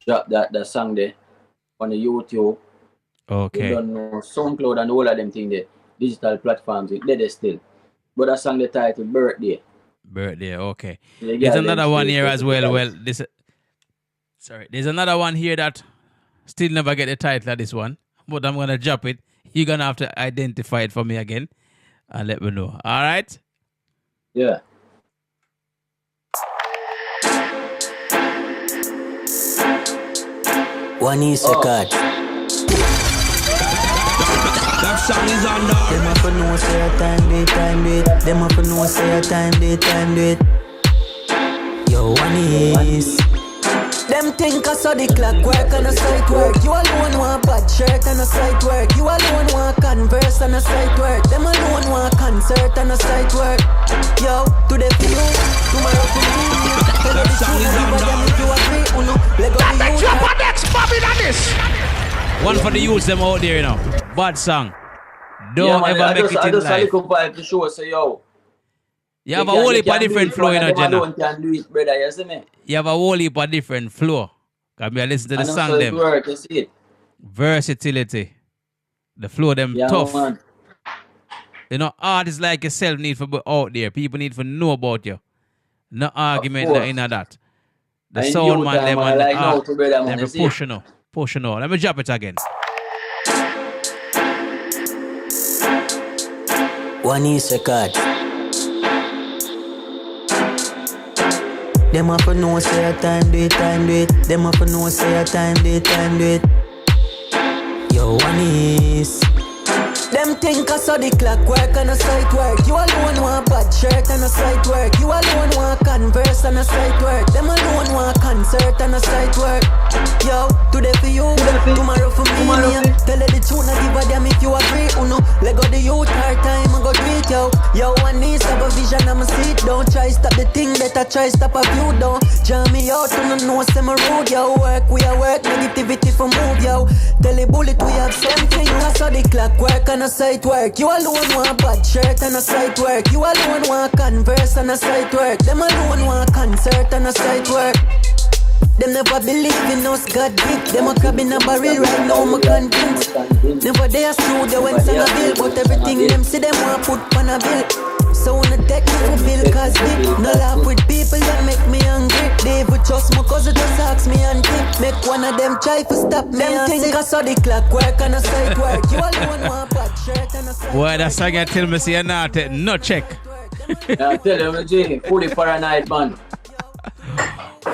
Drop that song there on the YouTube. Okay. You don't know SoundCloud and all of them things there. Digital platforms. They're still. But that song the title birthday. Birthday. Okay. There's another one here as well. Well, there's another one here that still never get the title of this one, but I'm gonna drop it. You're gonna have to identify it for me again. And let me know. All right? Yeah. One is a card. That song is on the. Them have to know say a time do it. Them have to know say a time do it. Yo, one is. Them think I saw the clock work and a sight work. You alone want bad shirt and a sight work. You alone want Converse and a sight work. Them alone want concert and a sight work. Yo, today for you, tomorrow for me. That song is on One for the youths them out there, you know. Bad song. Don't ever make it in life. I just vibe to show, so yo. You have a whole heap of different flow, you know, Jenna. Can do it, brother, you see me? You have a whole heap of different flow. Can be listen to the song so them. Work, you see it. Versatility. The flow them tough. Man. You know, artists like yourself need to be out there. People need to know about you. No argument in that. The sound man, them and the art, them be pushing up. Pushing up. Let me drop it again. One is a card. Them up for no say a time do it, time do it. Them up for no say a time do it, time do it. Yo, one is. Them think I saw the clock work and a sight work. You alone want bad shirt and a sight work. You alone want converse and a sight work. Them alone want concert and a sight work. Yo, today for you, tomorrow for me. Tell her the truth, not give a damn if you agree. Uno, let go the youth, hard time, I go tweet yo. Yo, one needs have a vision, I'ma see it. Don't try stop the thing that I try stop a view. Don't jam me out, you know say me rude. Yo, work, we are work, negativity for move, yo. Tell the bullet we have something. I saw the clock work and a sight work. You alone want bad shirt and a sight work. You alone want converse and a sight work. Them alone want concert and a sight work. Them never believe in us, God big. Them a crab in a barrel right now, I'm convinced. Never they a studio when song a bill. But everything them see them want put on a bill. So on the deck me for Bill Cosby. No laugh with people that make me angry. They would trust me cause it just ask me and tip. Make one of them try to stop me. Them think I saw the clock work and a sight work. You alone want bad shirt and a sight work. Boy, that song I tell me say you're not no check. I tell you, Jay, fully paranoid man.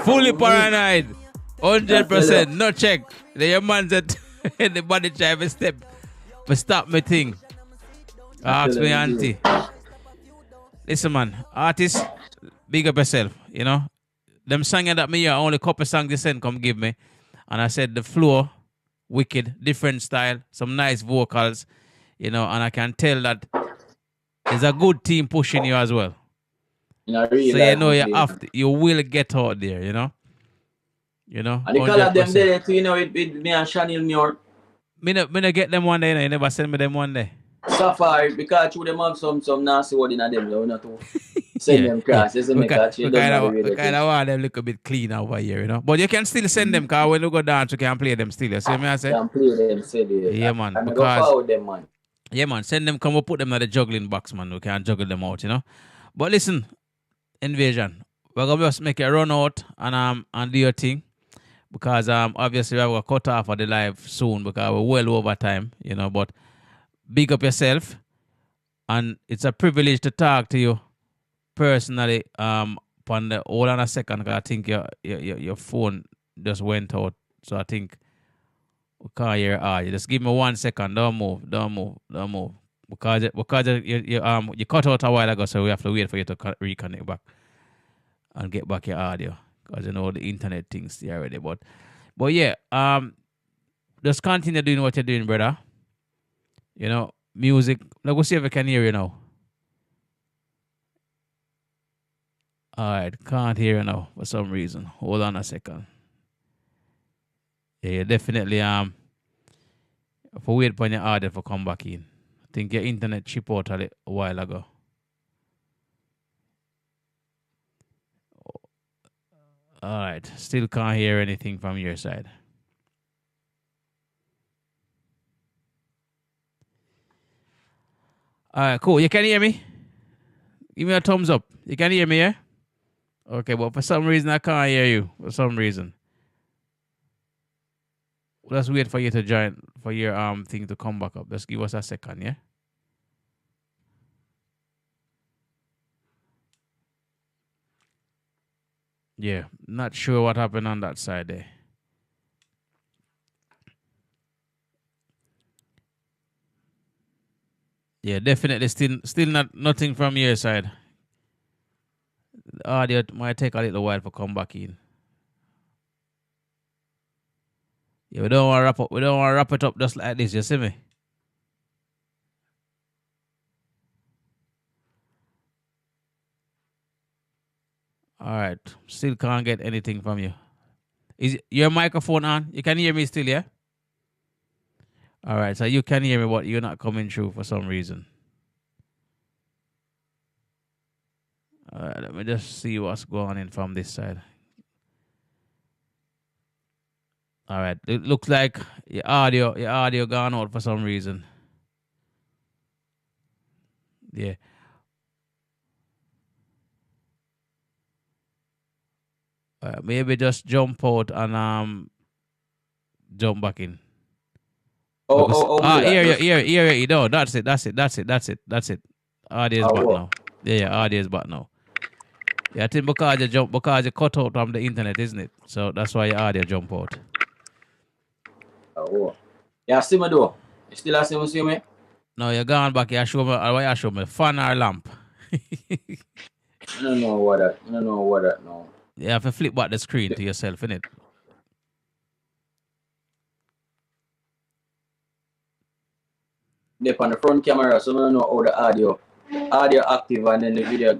Fully paranoid. 100%. No check. The your man that the body try to step. But stop me thing. Ask me auntie. Listen man, artists, big up yourself, you know. Them singing that me here, only couple songs they send come give me. And I said the flow, wicked, different style, some nice vocals, you know, and I can tell that there's a good team pushing you as well. So you know you will get out there, you know. You know. And the call of them there too, you know, with me and Chanel New York. Me no get them one day, you know. You never send me them one day. Safari, because through them have some nasty word in them, you know, to send them cross. We kind of want them look a bit clean over here, you know. But you can still send them, because when you go dance, you can play them still. You see me I say? You can play them still, yeah, man. And because, go forward them, man. Yeah, man. Send them, come, we'll put them in the juggling box, man. We can juggle them out, you know. But listen, Nvasion, we're going to just make it run out and do your thing. Because obviously we're going to cut off of the live soon because we're well over time, you know. But big up yourself, and it's a privilege to talk to you personally. Upon the hold on a second, because I think your phone just went out, so I think we can't hear you. Just give me 1 second. Don't move. Because you cut out a while ago, so we have to wait for you to reconnect back and get back your audio, because you know the internet things there already. But yeah, just continue doing what you're doing, brother. You know, music. Let's go see if I can hear you now. Alright, can't hear you now for some reason. Hold on a second. Yeah, definitely for wait for your audio for come back in. I think your internet chip out a while ago. Alright, still can't hear anything from your side. Alright, cool. You can hear me? Give me a thumbs up. You can hear me, yeah? Okay, but for some reason I can't hear you. For some reason. Let's wait for you to join, for your thing to come back up. Just give us a second, yeah? Yeah, not sure what happened on that side there. Yeah, definitely still nothing from your side. The audio might take a little while to come back in. Yeah, we don't want to wrap it up just like this, you see me? All right. Still can't get anything from you. Is your microphone on? You can hear me still, yeah? All right. So you can hear me, but you're not coming through for some reason. All right. Let me just see what's going on from this side. All right. It looks like your audio gone out for some reason. Yeah. Maybe just jump out and jump back in. Here. No, that's it. Audio is back now. Yeah, audio is back now. Yeah, I think because you cut out from the internet, isn't it? So that's why your audio jump out. Oh. Yeah, see me though. You still see me? No, you're gone back. You show me fan or lamp. I don't know what that now. You have to flip back the screen to yourself, innit? They're on the front camera, so I don't know how the audio active and then the video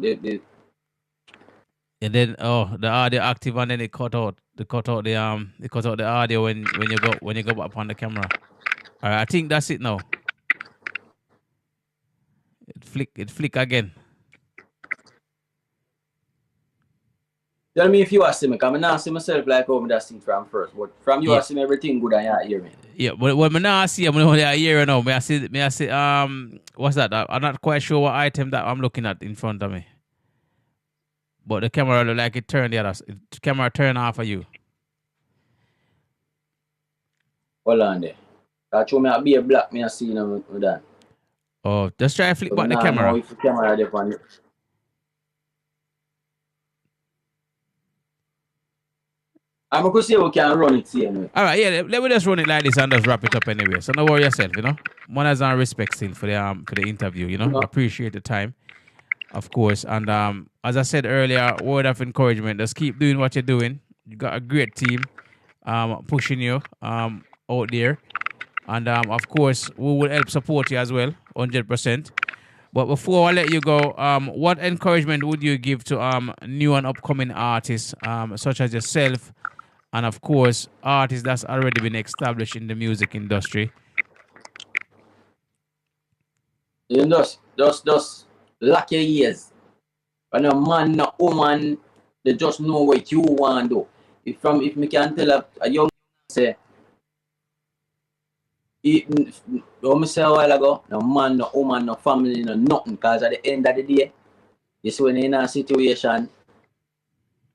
And then the audio active and then it cut out the audio when you go back on the camera. All right, I think that's it now. It flick again. Tell me if you see me, because I not see myself like how I just see from first. But from you, I see me everything good and you hear me. Yeah, but when I not see I'm only hear now. I see what's that? I'm not quite sure what item that I'm looking at in front of me. But the camera look like it turned the other. The camera turn off of you. Hold on there. That show me a be a black me I see now with that. Oh, just try to flip back the camera. If the camera there on it. I'm going to see how we can run it here. All right, yeah, let me just run it like this and just wrap it up anyway. So don't worry yourself, you know. One has on respect still for the interview, you know. No. Appreciate the time, of course. And as I said earlier, word of encouragement, just keep doing what you're doing. You got a great team pushing you out there. And of course, we will help support you as well, 100%. But before I let you go, what encouragement would you give to new and upcoming artists such as yourself, and of course, artists that's already been established in the music industry? You just lock your ears. When a man, a woman, they just know what you want to do. If me can tell a young say, what I said a while ago, no man, no woman, no family, no nothing. Because at the end of the day, you see when you're in a situation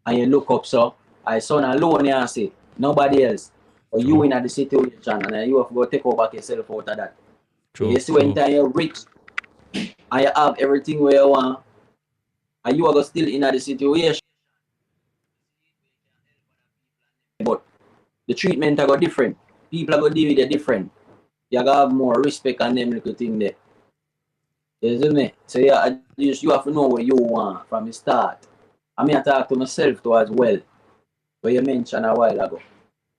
and you look up, so I son alone, you see, nobody else. Or you in the situation and you have to go take over yourself out of that. True, you see when you're rich and you have everything where you want, and you are still in the situation. But the treatment are go different. People are going to deal with it different. You gotta have more respect on them little thing there. You see me? So yeah, you have to know what you want from the start. I mean, I talk to myself too as well. What you mentioned a while ago.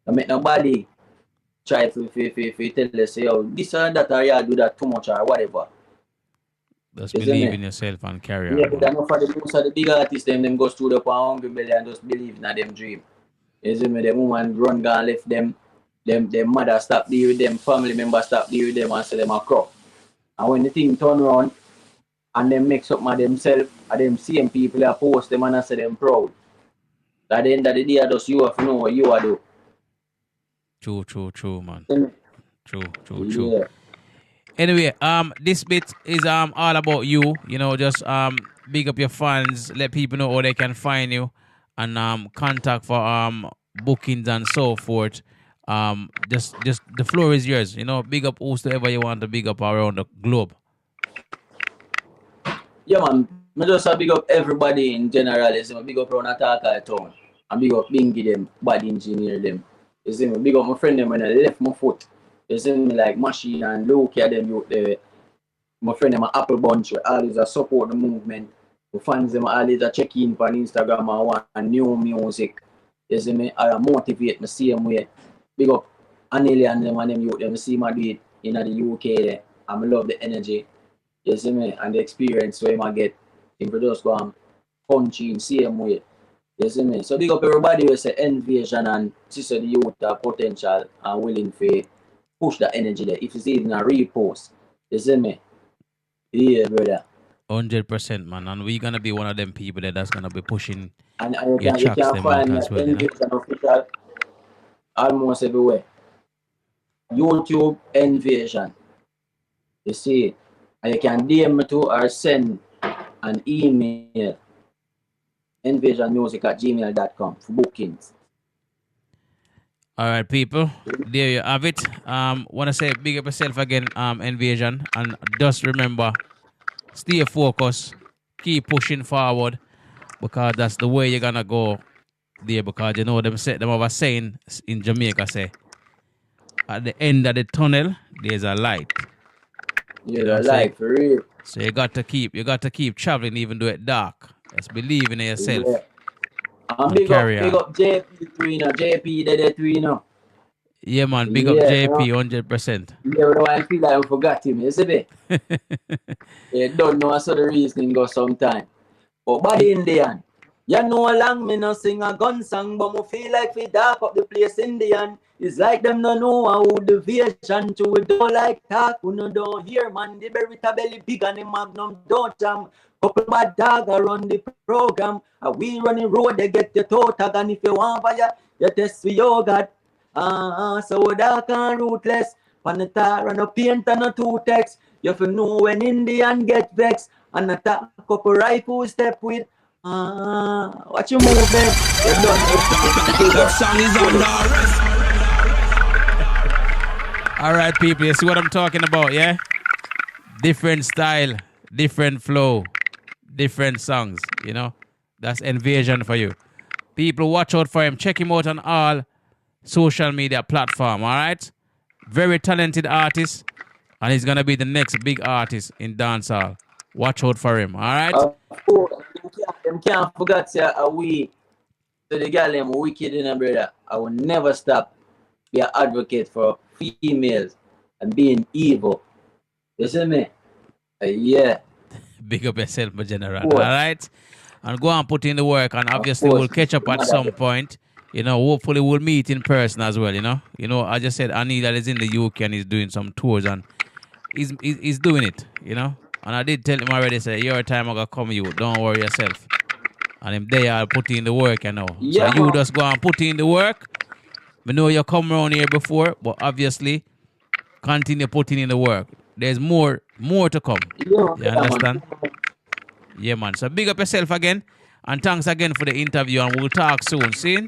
I make nobody try to tell us, say, oh, this or that or you do that too much or whatever. Just believe in yourself and carry on. Yeah, but I know for most of the big artists, them go stood up on hungry belly and just believe in them dream. You see me? The woman run gone left them. Them mother stop deal with them, family members stop deal with them and say them a crop. And when the thing turn around and them mix up with themselves, and them same people that post them and I say them proud. At the end of the day, just you have to know what you are do. True, man. True. Yeah. Anyway, this bit is all about you. You know, just big up your fans, let people know how they can find you, and contact for bookings and so forth. Just the floor is yours. You know, big up whosoever you want to big up around the globe. Yeah, man. I just big up everybody in general. You see me, big up around Ataka town. And big up Bingy them, bad engineer them. You see me, big up my friend them when I left my foot. You see me, like Machine and Luke them out there. My friend them Apple Bunch, always support the movement. The fans them always check in on Instagram and want new music. You see me, I motivate me same way. Big up Annelie and them youth them. See my do it in the UK there. I love the energy. You see me, and the experience where I get. If you just go and punch in same way. You see me? So big up everybody who say Nvasion and sister the youth have potential and willing to push that energy there. If it's even a repost. You see me? Yeah, brother. 100%, man. And we're gonna be one of them people that's gonna be pushing And your you tracks can them find out as well, you know? Nvasion official almost everywhere. YouTube Nvasion. You see, and you can DM me to or send an email nvasionmusic@gmail.com for bookings. All right, people. There you have it. Want to say big up yourself again, Nvasion, and just remember, stay focused, keep pushing forward, because that's the way you're gonna go there. Because you know them have a saying in Jamaica, say, at the end of the tunnel there's a light. Yeah, the light for real. So you got to keep traveling even though it's dark. Just believe in yourself. Yeah. And big up JP too, you know. JP there too, you know. Yeah, man, big up JP 100%. Yeah, but I feel like I forgot him, you see me? Yeah, don't know so the reasoning go sometime. But body in the end. You know long me no sing a gun song, but me feel like we dark up the place in the end. It's like them no know how the vision to we don't like talk, we no don't hear man. The berita belly big and the magnum don't jam. Couple bad dog around the program. And we running road, they get the toe tag. And if you want fire, you test for your God. So dark and ruthless. Panata run a paint and a two text. You have to know when Indian get vexed. And attack a couple rifle step with. Watch your movement. That song is on the rest. All right, people, you see what I'm talking about, yeah? Different style, different flow, different songs, you know? That's Nvasion for you. People, watch out for him. Check him out on all social media platforms, all right? Very talented artist, and he's going to be the next big artist in dancehall. Watch out for him, all right? Them can't forget say we to the girl them wicked in a brother. I will never stop be an advocate for females and being evil. You see me? Yeah. Big up yourself, my general. All right? And go and put in the work, and obviously we'll catch up at some point. You know, hopefully we'll meet in person as well, you know? You know, I just said Anita is in the UK and he's doing some tours, and he's doing it, you know? And I did tell him already, say, your time I'm going to come you, don't worry yourself. And him there, I'll put in the work, you know. Yeah, so you just go and put in the work. I know you come around here before, but obviously, continue putting in the work. There's more to come. You understand? Yeah, man. So big up yourself again. And thanks again for the interview, and we'll talk soon. See?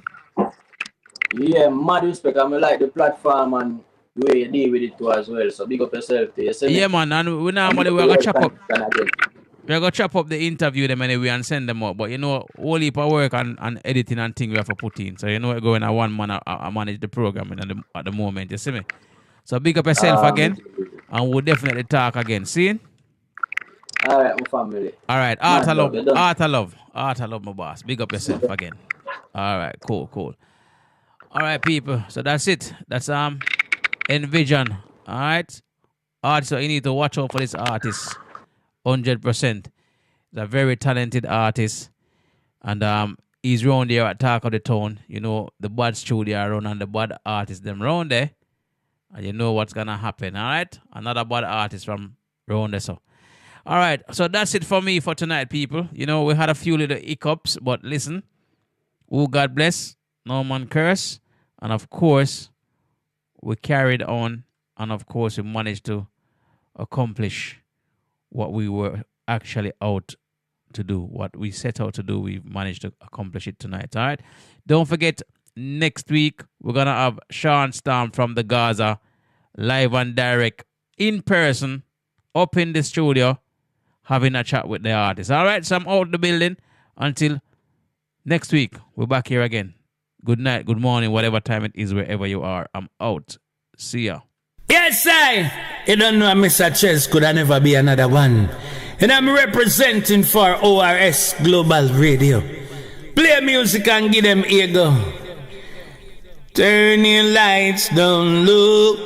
Yeah, mad respect. I like the platform and the way you deal with it too as well. So big up yourself too. Yeah, man. And we normally we're gonna chop up. We're gonna chop up the interview them anyway and send them up. But you know, whole heap of work and editing and things we have to put in. So you know, we're going at one man I manage the program at the moment. You see me? So big up yourself again, and we'll definitely talk again. See? All right, my family. All right, art of love, my boss. Big up yourself again. All right, cool. All right, people. So that's it. That's Nvasion. All right. So you need to watch out for this artist. 100%. He's a very talented artist, and he's round there at Talk of the Town. You know, the bad studio around and the bad artists them round there, and you know what's gonna happen. All right, another bad artist from round there. So, all right. So that's it for me for tonight, people. You know, we had a few little hiccups, but listen, oh God bless, no man curse, and of course, we carried on, and of course, we managed to accomplish what we were actually out to do. What we set out to do, we managed to accomplish it tonight. All right. Don't forget, next week, we're going to have Sean Storm from the Gaza live and direct in person up in the studio having a chat with the artist. All right. So I'm out the building until next week. We're back here again. Good night, good morning, whatever time it is, wherever you are. I'm out. See ya. Yes, I. You don't know Mr. Chess could I never be another one. And I'm representing for ORS Global Radio. Play music and give them ego. Turn your lights, don't look.